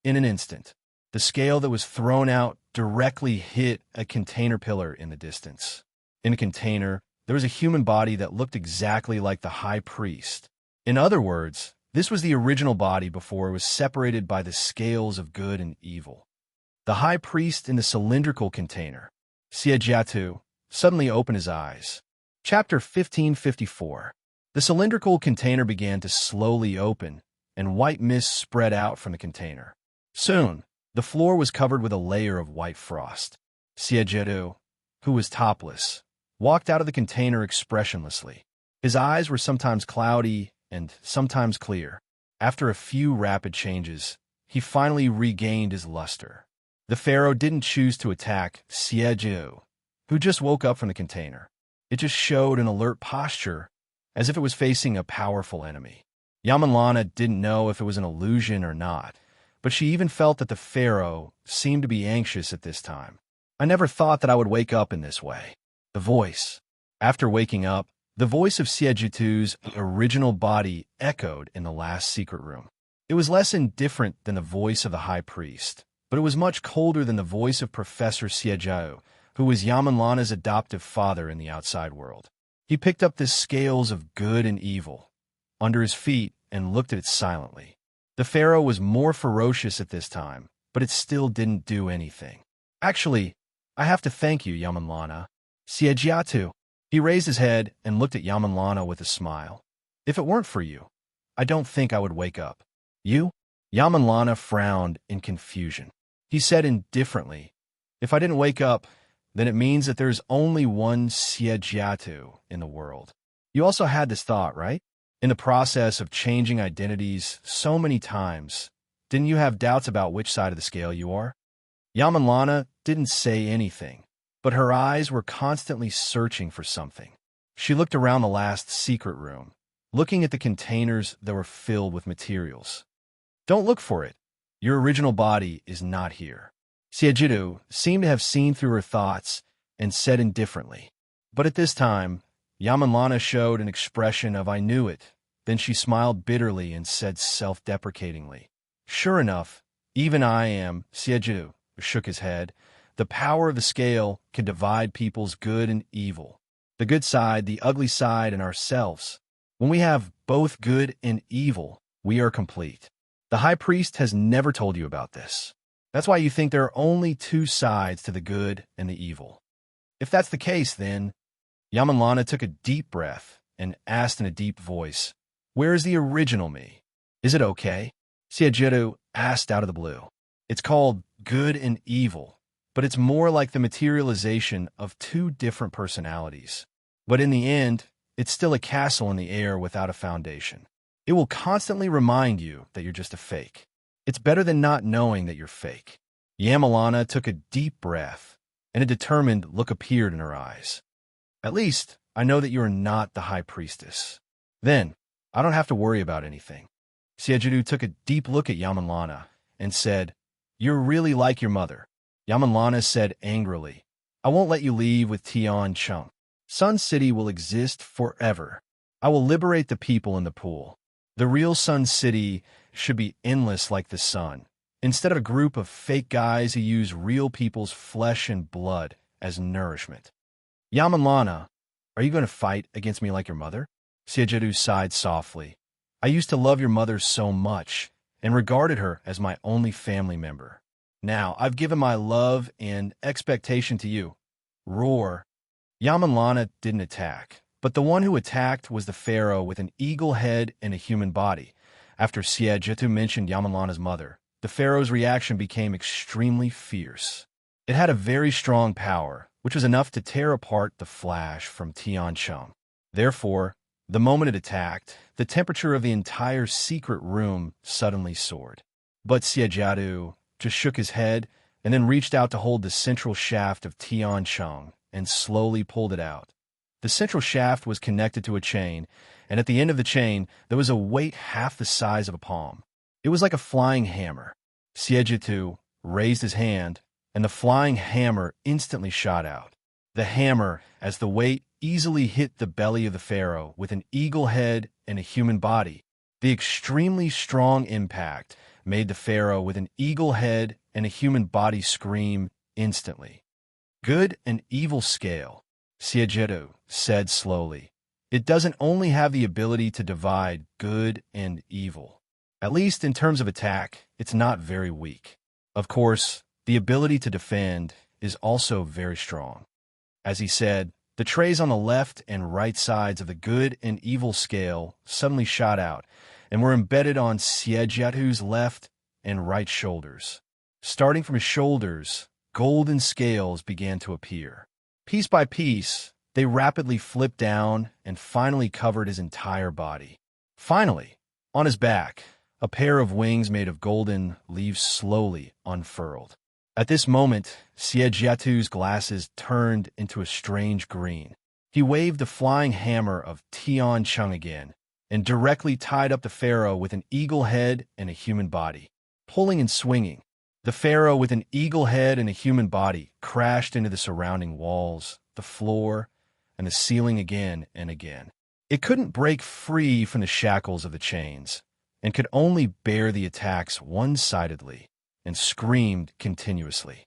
In an instant, the scale that was thrown out directly hit a container pillar in the distance. In a container, there was a human body that looked exactly like the high priest. In other words, this was the original body before it was separated by the scales of good and evil. The high priest in the cylindrical container, Siajatu, suddenly opened his eyes. Chapter 1554. The cylindrical container began to slowly open, and white mist spread out from the container. Soon, the floor was covered with a layer of white frost. Siajatu, who was topless, walked out of the container expressionlessly. His eyes were sometimes cloudy and sometimes clear. After a few rapid changes, he finally regained his luster. The pharaoh didn't choose to attack Siajatu, who just woke up from the container. It just showed an alert posture, as if it was facing a powerful enemy. Yamalana didn't know if it was an illusion or not, but she even felt that the pharaoh seemed to be anxious at this time. I never thought that I would wake up in this way. The voice. After waking up, the voice of Siajatu's original body echoed in the last secret room. It was less indifferent than the voice of the high priest, but it was much colder than the voice of Professor Siajatu, who was Yamalana's adoptive father in the outside world. He picked up the scales of good and evil under his feet and looked at it silently. The pharaoh was more ferocious at this time, but it still didn't do anything. Actually, I have to thank you, Yamalana. Siajatu. He raised his head and looked at Yamalana with a smile. If it weren't for you, I don't think I would wake up. You? Yamalana frowned in confusion. He said indifferently, if I didn't wake up, then it means that there's only one Siajatu in the world. You also had this thought, right? In the process of changing identities so many times, didn't you have doubts about which side of the scale you are? Yamalana didn't say anything, but her eyes were constantly searching for something. She looked around the last secret room, looking at the containers that were filled with materials. Don't look for it. Your original body is not here. Siajatu seemed to have seen through her thoughts and said indifferently. But at this time, Yamalana showed an expression of I knew it. Then she smiled bitterly and said self-deprecatingly, sure enough, even I am. Siajatu shook his head. The power of the scale can divide people's good and evil. The good side, the ugly side, and ourselves. When we have both good and evil, we are complete. The high priest has never told you about this. That's why you think there are only two sides to the good and the evil. If that's the case, then... Yamalana took a deep breath and asked in a deep voice, where is the original me? Is it okay? Siajatu asked out of the blue. It's called good and evil, but it's more like the materialization of two different personalities. But in the end, it's still a castle in the air without a foundation. It will constantly remind you that you're just a fake. It's better than not knowing that you're fake. Yamalana took a deep breath, and a determined look appeared in her eyes. At least, I know that you are not the high priestess. Then, I don't have to worry about anything. Siajatu took a deep look at Yamalana and said, you're really like your mother. Yamalana said angrily, I won't let you leave with Tian Chung. Sun City will exist forever. I will liberate the people in the pool. The real Sun City should be endless like the sun, instead of a group of fake guys who use real people's flesh and blood as nourishment. Yamalana, are you going to fight against me like your mother? Siajatu sighed softly. I used to love your mother so much and regarded her as my only family member. Now, I've given my love and expectation to you. roar. Yamanlana didn't attack, but the one who attacked was the pharaoh with an eagle head and a human body. After Siegetu mentioned Yamanlana's mother, the pharaoh's reaction became extremely fierce. It had a very strong power, which was enough to tear apart the flash from Tiancheng. Therefore, the moment it attacked, the temperature of the entire secret room suddenly soared. But Siegetu just shook his head and then reached out to hold the central shaft of Tiancheng and slowly pulled it out. The central shaft was connected to a chain, and at the end of the chain, there was a weight half the size of a palm. It was like a flying hammer. Siegetu raised his hand, and the flying hammer instantly shot out. The hammer, as the weight easily hit the belly of the pharaoh with an eagle head and a human body. The extremely strong impact made the pharaoh with an eagle head and a human body scream instantly. Good and evil scale, Siegetu said slowly. It doesn't only have the ability to divide good and evil. At least in terms of attack, it's not very weak. Of course, the ability to defend is also very strong. As he said, the trays on the left and right sides of the good and evil scale suddenly shot out and were embedded on Siegetu's left and right shoulders. Starting from his shoulders, golden scales began to appear. Piece by piece, they rapidly flipped down and finally covered his entire body. Finally, on his back, a pair of wings made of golden leaves slowly unfurled. At this moment, Siegetu's glasses turned into a strange green. He waved the flying hammer of Tiancheng again and directly tied up the pharaoh with an eagle head and a human body. Pulling and swinging, the pharaoh with an eagle head and a human body crashed into the surrounding walls, the floor, and the ceiling again and again. It couldn't break free from the shackles of the chains and could only bear the attacks one-sidedly and screamed continuously.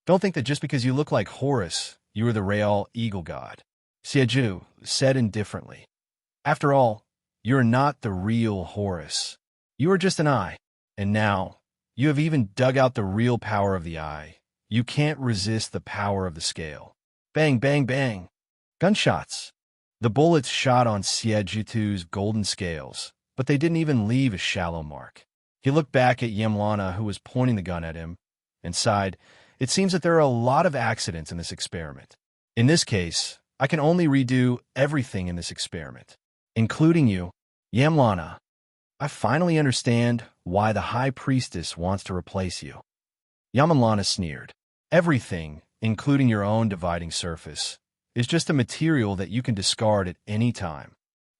Don't think that just because you look like Horus, you are the real eagle god, Siegetu said indifferently. After all, you are not the real Horus. You are just an eye, and now you have even dug out the real power of the eye. You can't resist the power of the scale. Bang, bang, bang. Gunshots. The bullets shot on Siegetu's golden scales, but they didn't even leave a shallow mark. He looked back at Yamanlana, who was pointing the gun at him, and sighed. It seems that there are a lot of accidents in this experiment. In this case, I can only redo everything in this experiment, including you, Yamanlana. I finally understand why the High Priestess wants to replace you. Yamanlana sneered. Everything, including your own dividing surface, is just a material that you can discard at any time.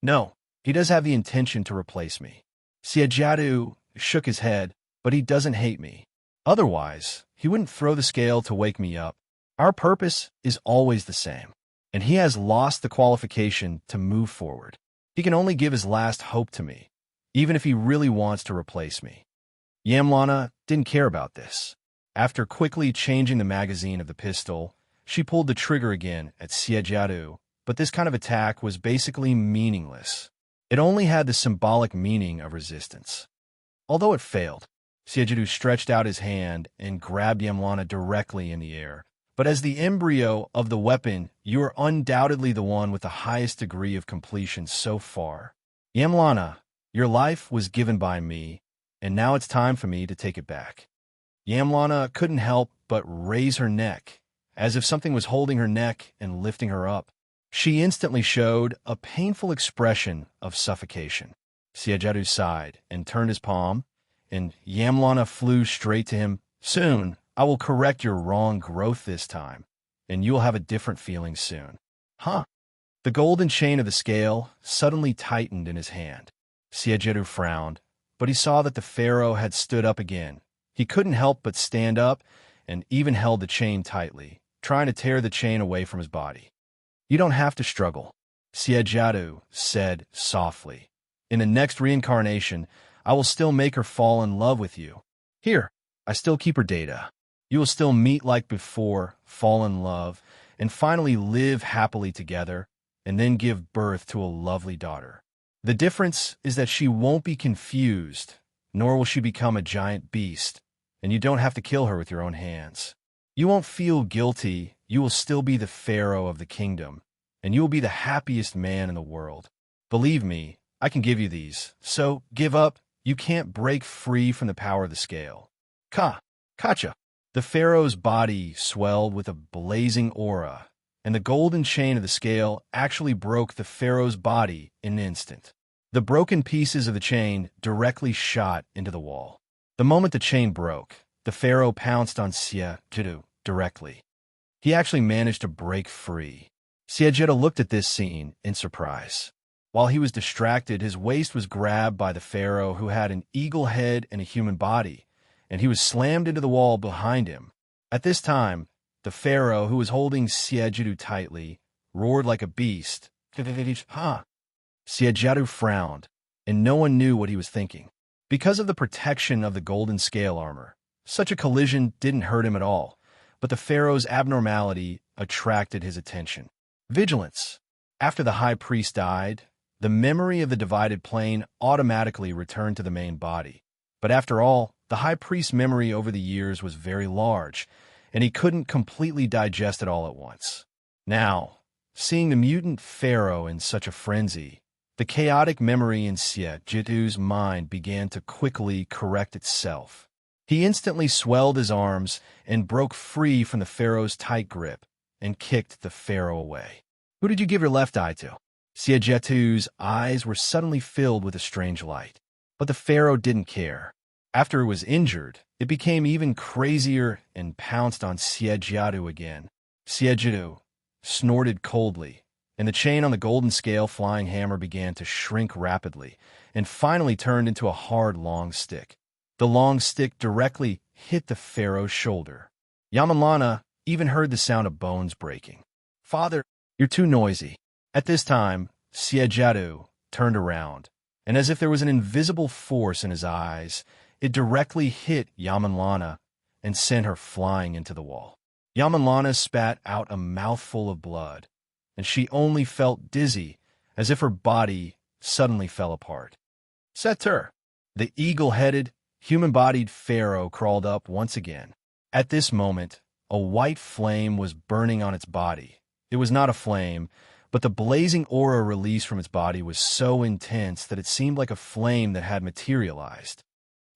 No, he does have the intention to replace me. Siegetu shook his head, but he doesn't hate me. Otherwise, he wouldn't throw the scale to wake me up. Our purpose is always the same, and he has lost the qualification to move forward. He can only give his last hope to me, even if he really wants to replace me. Yamanlana didn't care about this. After quickly changing the magazine of the pistol, she pulled the trigger again at Siegetu, but this kind of attack was basically meaningless. It only had the symbolic meaning of resistance. Although it failed, Siegetu stretched out his hand and grabbed Yamanlana directly in the air. But as the embryo of the weapon, you are undoubtedly the one with the highest degree of completion so far. Yamanlana, your life was given by me, and now it's time for me to take it back. Yamanlana couldn't help but raise her neck, as if something was holding her neck and lifting her up. She instantly showed a painful expression of suffocation. Siegetu sighed and turned his palm, and Yamanlana flew straight to him. Soon, I will correct your wrong growth this time, and you will have a different feeling soon. Huh? The golden chain of the scale suddenly tightened in his hand. Siegetu frowned, but he saw that the pharaoh had stood up again. He couldn't help but stand up and even held the chain tightly, trying to tear the chain away from his body. You don't have to struggle, Siegetu said softly. In the next reincarnation, I will still make her fall in love with you. Here, I still keep her data. You will still meet like before, fall in love, and finally live happily together, and then give birth to a lovely daughter. The difference is that she won't be confused, nor will she become a giant beast, and you don't have to kill her with your own hands. You won't feel guilty. You will still be the pharaoh of the kingdom, and you will be the happiest man in the world. Believe me, I can give you these. So, give up. You can't break free from the power of the scale. Kacha. The pharaoh's body swelled with a blazing aura, and the golden chain of the scale actually broke the pharaoh's body in an instant. The broken pieces of the chain directly shot into the wall. The moment the chain broke, the pharaoh pounced on Siegetu directly. He actually managed to break free. Siegetu looked at this scene in surprise. While he was distracted, his waist was grabbed by the pharaoh, who had an eagle head and a human body, and he was slammed into the wall behind him. At this time, the pharaoh, who was holding Siegetu tightly, roared like a beast. Siegetu frowned, and no one knew what he was thinking. Because of the protection of the golden scale armor, such a collision didn't hurt him at all, but the pharaoh's abnormality attracted his attention. Vigilance. After the high priest died, the memory of the divided plane automatically returned to the main body. But after all, the high priest's memory over the years was very large, and he couldn't completely digest it all at once. Now, seeing the mutant pharaoh in such a frenzy, the chaotic memory in Siegetu's mind began to quickly correct itself. He instantly swelled his arms and broke free from the pharaoh's tight grip and kicked the pharaoh away. Who did you give your left eye to? Siegetu's eyes were suddenly filled with a strange light. But the pharaoh didn't care. After it was injured, it became even crazier and pounced on Siegetu again. Siegetu snorted coldly, and the chain on the golden scale flying hammer began to shrink rapidly and finally turned into a hard long stick. The long stick directly hit the pharaoh's shoulder. Yamanlana even heard the sound of bones breaking. Father, you're too noisy. At this time, Siegetu turned around, and as if there was an invisible force in his eyes, it directly hit Yamanlana and sent her flying into the wall. Yamanlana spat out a mouthful of blood, and she only felt dizzy, as if her body suddenly fell apart. Setur, the eagle-headed, human-bodied pharaoh, crawled up once again. At this moment, a white flame was burning on its body. It was not a flame, but the blazing aura released from its body was so intense that it seemed like a flame that had materialized.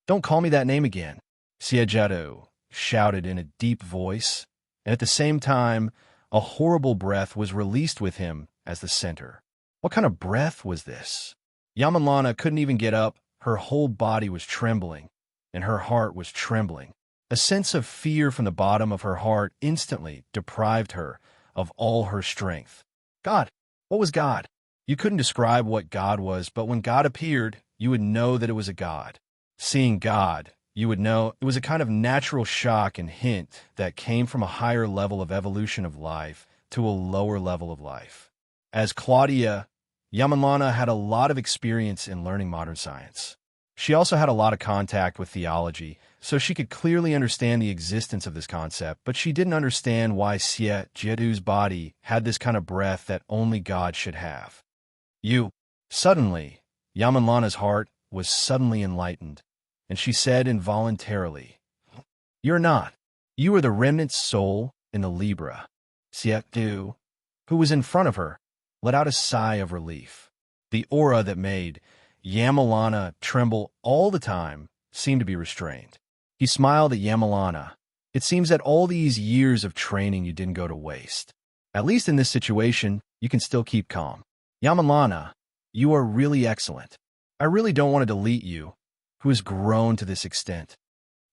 Don't call me that name again, Siegetu shouted in a deep voice, and at the same time, a horrible breath was released with him as the center. What kind of breath was this? Yamanlana couldn't even get up. Her whole body was trembling, and her heart was trembling. A sense of fear from the bottom of her heart instantly deprived her of all her strength. God, what was God? You couldn't describe what God was, but when God appeared, you would know that it was a God. Seeing God, you would know it was a kind of natural shock and hint that came from a higher level of evolution of life to a lower level of life. As Claudia, Yamanlana had a lot of experience in learning modern science. She also had a lot of contact with theology, so she could clearly understand the existence of this concept, but she didn't understand why Siegetu's body had this kind of breath that only God should have. Suddenly, Yamanlana's heart was suddenly enlightened, and she said involuntarily, You're not. You are the remnant soul in the Libra. Siegetu, who was in front of her, let out a sigh of relief. The aura that made Yamanlana tremble all the time seemed to be restrained. He smiled at Yamanlana. It seems that all these years of training you didn't go to waste. At least in this situation, you can still keep calm. Yamanlana, you are really excellent. I really don't want to delete you, who has grown to this extent.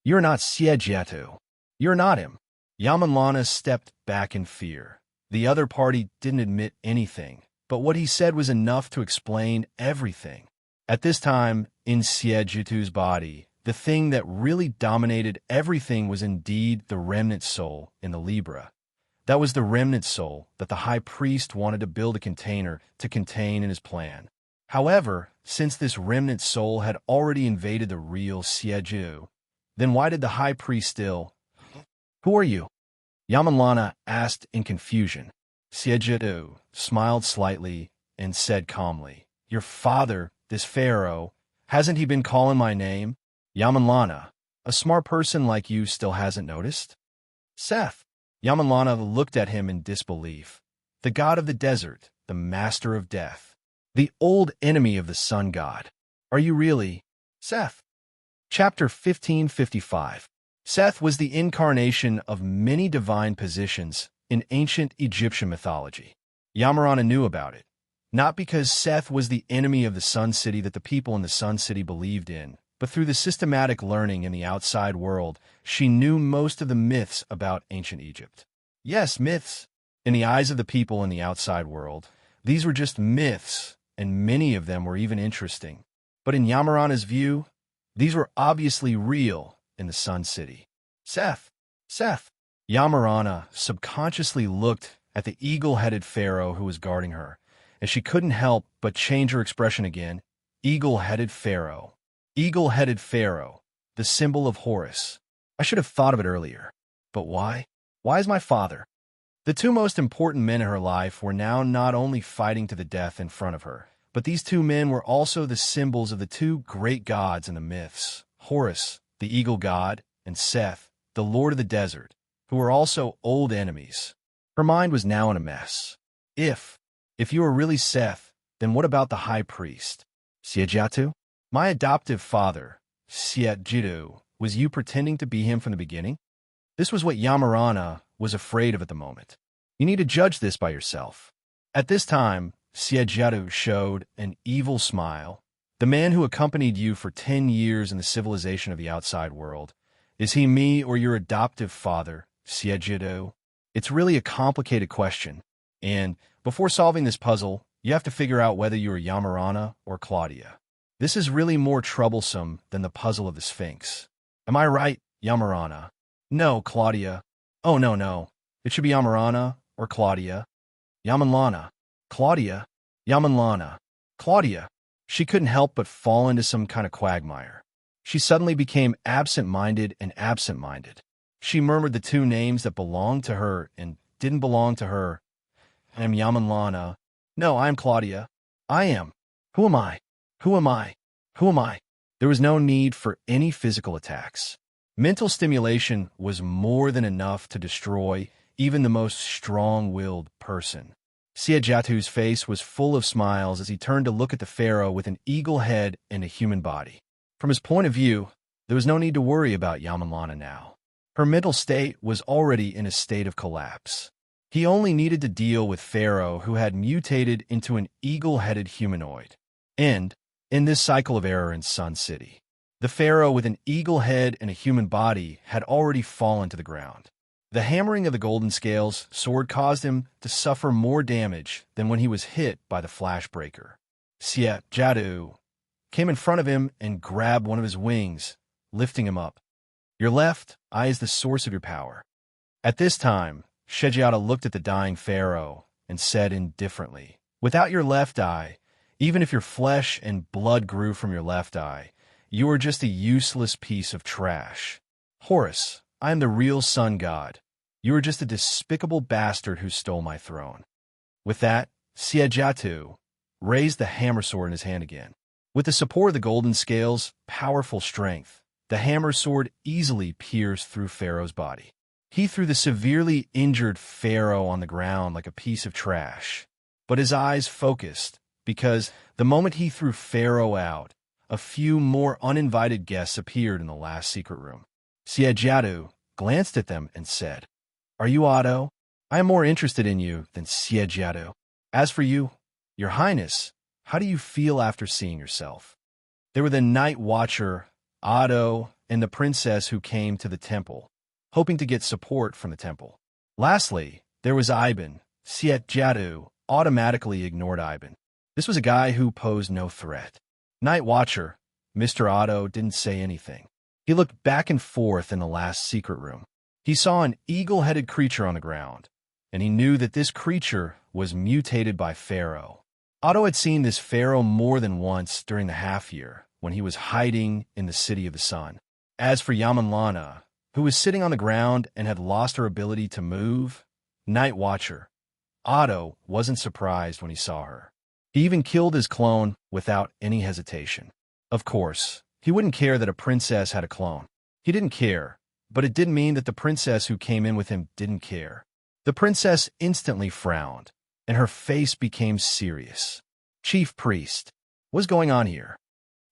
You're not Siegetu. You're not him. Yamanlana stepped back in fear. The other party didn't admit anything, but what he said was enough to explain everything. At this time, in Siegetu's body, the thing that really dominated everything was indeed the remnant soul in the Libra. That was the remnant soul that the high priest wanted to build a container to contain in his plan. However, since this remnant soul had already invaded the real Siegetu, then why did the high priest still... Who are you? Yamanlana asked in confusion. Siegetu smiled slightly and said calmly, Your father, this pharaoh, hasn't he been calling my name? Yamanlana, a smart person like you still hasn't noticed? Seth. Yamanlana looked at him in disbelief. The god of the desert, the master of death. The old enemy of the sun god. Are you really, Seth? Chapter 1555. Seth was the incarnation of many divine positions in ancient Egyptian mythology. Yamarana knew about it, not because Seth was the enemy of the Sun City that the people in the Sun City believed in, but through the systematic learning in the outside world, she knew most of the myths about ancient Egypt. Yes, myths. In the eyes of the people in the outside world, these were just myths, and many of them were even interesting. But in Yamarana's view, these were obviously real in the Sun City. Seth. Yamarana subconsciously looked at the eagle-headed pharaoh who was guarding her, and she couldn't help but change her expression again. Eagle-headed pharaoh. Eagle-headed pharaoh, the symbol of Horus. I should have thought of it earlier. But why? Why is my father? The two most important men in her life were now not only fighting to the death in front of her, but these two men were also the symbols of the two great gods in the myths, Horus, the eagle god, and Seth, the lord of the desert, who were also old enemies. Her mind was now in a mess. If you were really Seth, then what about the high priest? Siejatu? My adoptive father, Sietjitu, was you pretending to be him from the beginning? This was what Yamarana was afraid of at the moment. You need to judge this by yourself. At this time, Siejatu showed an evil smile. The man who accompanied you for 10 years in the civilization of the outside world, is he me or your adoptive father, Siejatu? It's really a complicated question, and before solving this puzzle, you have to figure out whether you are Yamarana or Claudia. This is really more troublesome than the puzzle of the Sphinx. Am I right, Yamarana? No, Claudia. Oh, no. It should be Yamarana or Claudia. Yamanlana. Claudia. Yamanlana. Claudia. She couldn't help but fall into some kind of quagmire. She suddenly became absent-minded and absent-minded. She murmured the two names that belonged to her and didn't belong to her. I am Yamanlana. No, I am Claudia. I am. Who am I? Who am I? Who am I? There was no need for any physical attacks. Mental stimulation was more than enough to destroy even the most strong-willed person. Siejatu's face was full of smiles as he turned to look at the pharaoh with an eagle head and a human body. From his point of view, there was no need to worry about Yamanlana now. Her mental state was already in a state of collapse. He only needed to deal with Pharaoh, who had mutated into an eagle-headed humanoid. And, in this cycle of error in Sun City, the Pharaoh with an eagle head and a human body had already fallen to the ground. The hammering of the golden scales sword caused him to suffer more damage than when he was hit by the flash breaker. Siejatu came in front of him and grabbed one of his wings, lifting him up. Your left eye is the source of your power. At this time, Siejatu looked at the dying pharaoh and said indifferently, without your left eye, even if your flesh and blood grew from your left eye, you are just a useless piece of trash. Horus, I am the real sun god. You are just a despicable bastard who stole my throne. With that, Siejatu raised the hammer sword in his hand again. With the support of the golden scales' powerful strength, the hammer sword easily pierced through Pharaoh's body. He threw the severely injured Pharaoh on the ground like a piece of trash. But his eyes focused, because the moment he threw Pharaoh out, a few more uninvited guests appeared in the last secret room. Siejatu glanced at them and said, Are you Otto? I am more interested in you than Siejatu. As for you, your highness, how do you feel after seeing yourself? There were the night watcher, Otto, and the princess who came to the temple, hoping to get support from the temple. Lastly, there was Ivan. Siejatu automatically ignored Ivan. This was a guy who posed no threat. Night watcher, Mr. Otto didn't say anything. He looked back and forth in the last secret room. He saw an eagle-headed creature on the ground, and he knew that this creature was mutated by Pharaoh. Otto had seen this Pharaoh more than once during the half-year, when he was hiding in the City of the Sun. As for Yamanlana, who was sitting on the ground and had lost her ability to move, Night Watcher, Otto wasn't surprised when he saw her. He even killed his clone without any hesitation. Of course, he wouldn't care that a princess had a clone. He didn't care, but it didn't mean that the princess who came in with him didn't care. The princess instantly frowned, and her face became serious. Chief priest, what's going on here?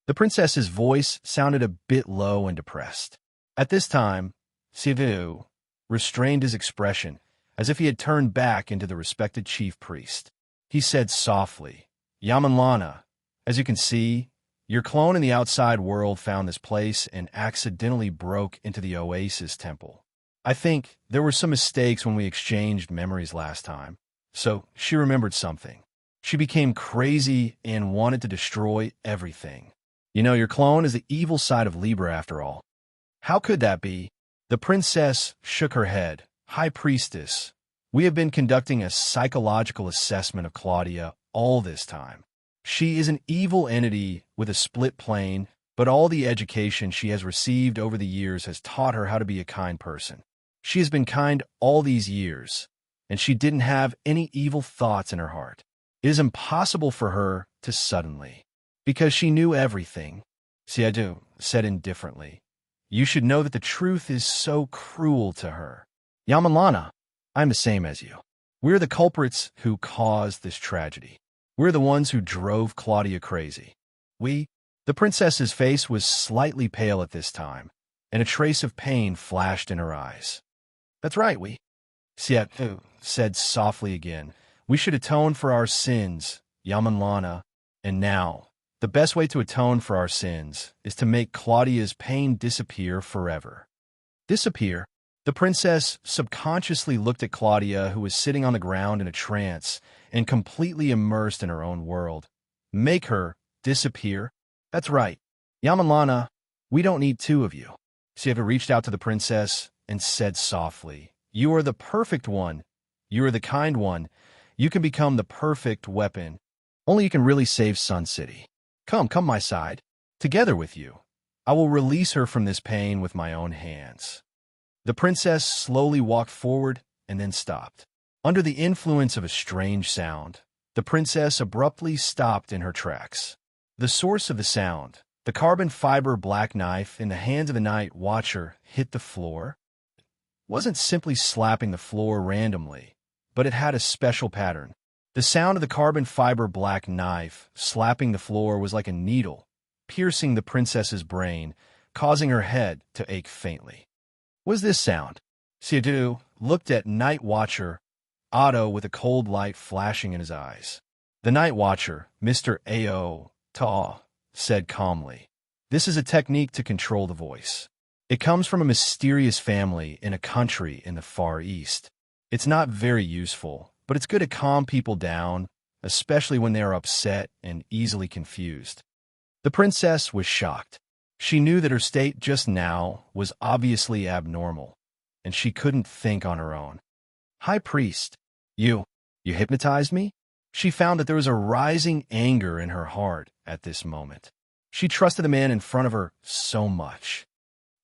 The princess's voice sounded a bit low and depressed. At this time, Sivu restrained his expression, as if he had turned back into the respected chief priest. He said softly, Yamanlana, as you can see, your clone in the outside world found this place and accidentally broke into the Oasis temple. I think there were some mistakes when we exchanged memories last time, so she remembered something. She became crazy and wanted to destroy everything. You know, your clone is the evil side of Libra after all. How could that be? The princess shook her head. High priestess, we have been conducting a psychological assessment of Claudia all this time. She is an evil entity with a split plane, but all the education she has received over the years has taught her how to be a kind person. She has been kind all these years, and she didn't have any evil thoughts in her heart. It is impossible for her to suddenly, because she knew everything. Siadu said indifferently, you should know that the truth is so cruel to her. Yamanlana, I'm the same as you. We're the culprits who caused this tragedy. We're the ones who drove Claudia crazy. The princess's face was slightly pale at this time, and a trace of pain flashed in her eyes. That's right, Siatu said softly again. We should atone for our sins, Yamanlana, and now, the best way to atone for our sins is to make Claudia's pain disappear forever. Disappear? The princess subconsciously looked at Claudia, who was sitting on the ground in a trance and completely immersed in her own world. Make her disappear? That's right. Yamanlana, we don't need two of you. Sieva reached out to the princess and said softly, you are the perfect one. You are the kind one. You can become the perfect weapon. Only you can really save Sun City. Come my side. Together with you, I will release her from this pain with my own hands. The princess slowly walked forward and then stopped. Under the influence of a strange sound, the princess abruptly stopped in her tracks. The source of the sound, the carbon fiber black knife in the hands of the night watcher, hit the floor. It wasn't simply slapping the floor randomly, but it had a special pattern. The sound of the carbon fiber black knife slapping the floor was like a needle, piercing the princess's brain, causing her head to ache faintly. What is this sound? Siadu looked at Night Watcher Otto with a cold light flashing in his eyes. The Night Watcher, Mr. A.O. Ta, said calmly, this is a technique to control the voice. It comes from a mysterious family in a country in the Far East. It's not very useful, but it's good to calm people down, especially when they are upset and easily confused. The princess was shocked. She knew that her state just now was obviously abnormal, and she couldn't think on her own. High Priest, you hypnotized me? She found that there was a rising anger in her heart at this moment. She trusted the man in front of her so much.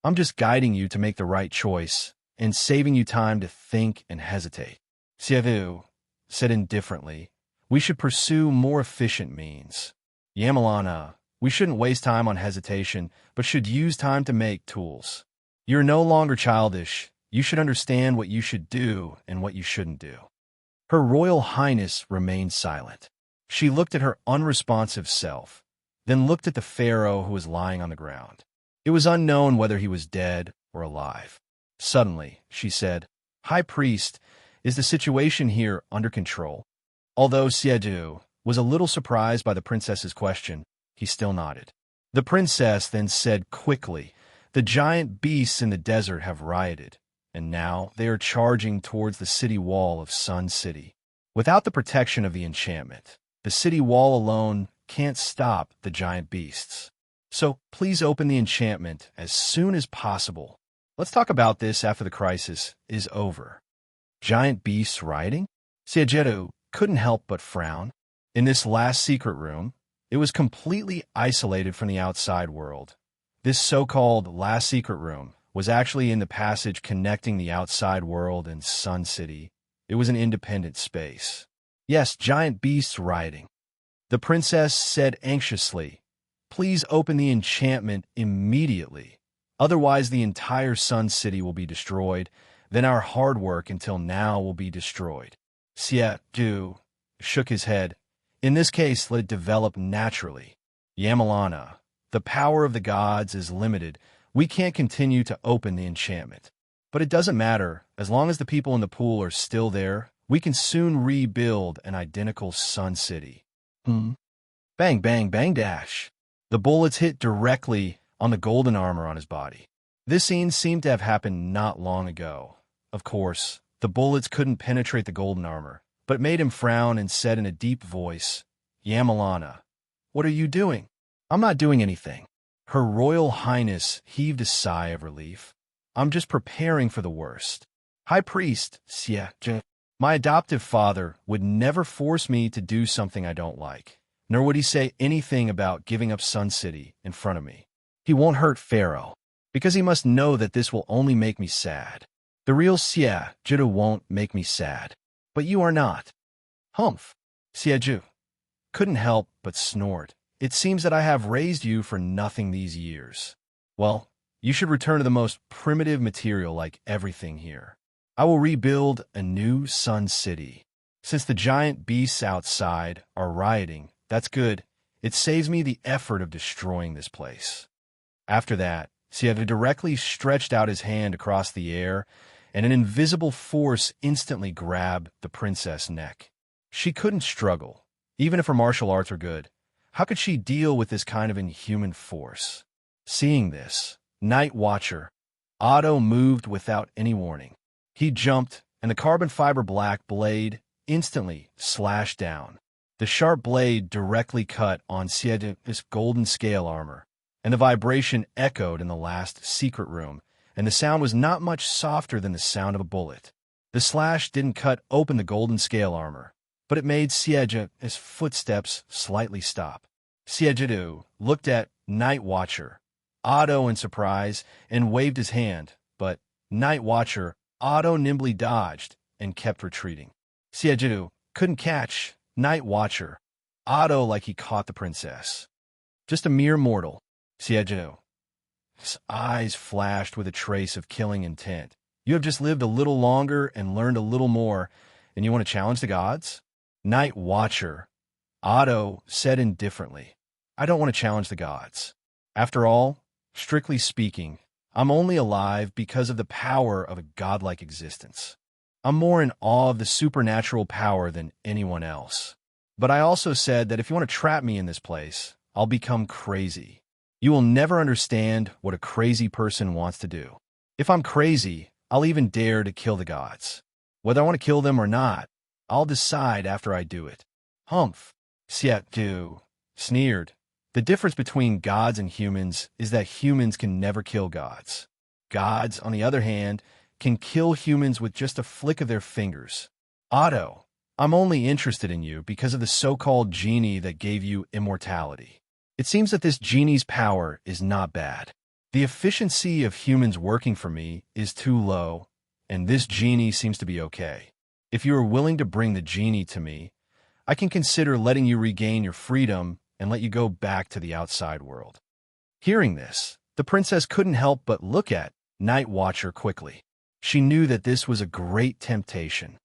I'm just guiding you to make the right choice and saving you time to think and hesitate. Sievu said indifferently, we should pursue more efficient means. Yamalana, we shouldn't waste time on hesitation, but should use time to make tools. You're no longer childish. You should understand what you should do and what you shouldn't do. Her Royal Highness remained silent. She looked at her unresponsive self, then looked at the pharaoh who was lying on the ground. It was unknown whether he was dead or alive. Suddenly, she said, High Priest, is the situation here under control? Although Siedu was a little surprised by the princess's question, he still nodded. The princess then said quickly, the giant beasts in the desert have rioted, and now they are charging towards the city wall of Sun City. Without the protection of the enchantment, the city wall alone can't stop the giant beasts. So please open the enchantment as soon as possible. Let's talk about this after the crisis is over. Giant beasts rioting? Siejeru couldn't help but frown. In this last secret room, it was completely isolated from the outside world. This so-called last secret room was actually in the passage connecting the outside world and Sun City. It was an independent space. Yes, giant beasts rioting. The princess said anxiously, please open the enchantment immediately. Otherwise, the entire Sun City will be destroyed. Then our hard work until now will be destroyed. Xie Zhu shook his head. In this case, let it develop naturally. Yamalana, the power of the gods is limited. We can't continue to open the enchantment. But it doesn't matter. As long as the people in the pool are still there, we can soon rebuild an identical Sun City. Bang, bang, bang, dash. The bullets hit directly on the golden armor on his body. This scene seemed to have happened not long ago. Of course, the bullets couldn't penetrate the golden armor, but it made him frown and said in a deep voice, Yamalana, what are you doing? I'm not doing anything. Her Royal Highness heaved a sigh of relief. I'm just preparing for the worst. High Priest, Xie, my adoptive father would never force me to do something I don't like, nor would he say anything about giving up Sun City in front of me. He won't hurt Pharaoh, because he must know that this will only make me sad. The real Xie Zhu won't make me sad, but you are not. Humph. Xie Zhu couldn't help but snort. It seems that I have raised you for nothing these years. Well, you should return to the most primitive material like everything here. I will rebuild a new Sun City. Since the giant beasts outside are rioting, that's good. It saves me the effort of destroying this place. After that, Xie directly stretched out his hand across the air, and an invisible force instantly grabbed the princess' neck. She couldn't struggle, even if her martial arts were good. How could she deal with this kind of inhuman force? Seeing this, Night Watcher, Otto moved without any warning. He jumped, and the carbon fiber black blade instantly slashed down. The sharp blade directly cut on Xie's golden scale armor, and the vibration echoed in the last secret room, and the sound was not much softer than the sound of a bullet. The slash didn't cut open the golden scale armor, but it made Xie's footsteps slightly stop. Xie looked at Night Watcher, Otto in surprise, and waved his hand, but Night Watcher, Otto nimbly dodged and kept retreating. Xie couldn't catch Night Watcher, Otto like he caught the princess. Just a mere mortal. Xie his eyes flashed with a trace of killing intent. You have just lived a little longer and learned a little more, and you want to challenge the gods? Night Watcher, Otto said indifferently. I don't want to challenge the gods. After all, strictly speaking, I'm only alive because of the power of a godlike existence. I'm more in awe of the supernatural power than anyone else. But I also said that if you want to trap me in this place, I'll become crazy. You will never understand what a crazy person wants to do. If I'm crazy, I'll even dare to kill the gods. Whether I want to kill them or not, I'll decide after I do it. Humph. Xie Zhu sneered. The difference between gods and humans is that humans can never kill gods. Gods, on the other hand, can kill humans with just a flick of their fingers. Otto, I'm only interested in you because of the so-called genie that gave you immortality. It seems that this genie's power is not bad. The efficiency of humans working for me is too low, and this genie seems to be okay. If you are willing to bring the genie to me, I can consider letting you regain your freedom and let you go back to the outside world. Hearing this, the princess couldn't help but look at Night Watcher quickly. She knew that this was a great temptation.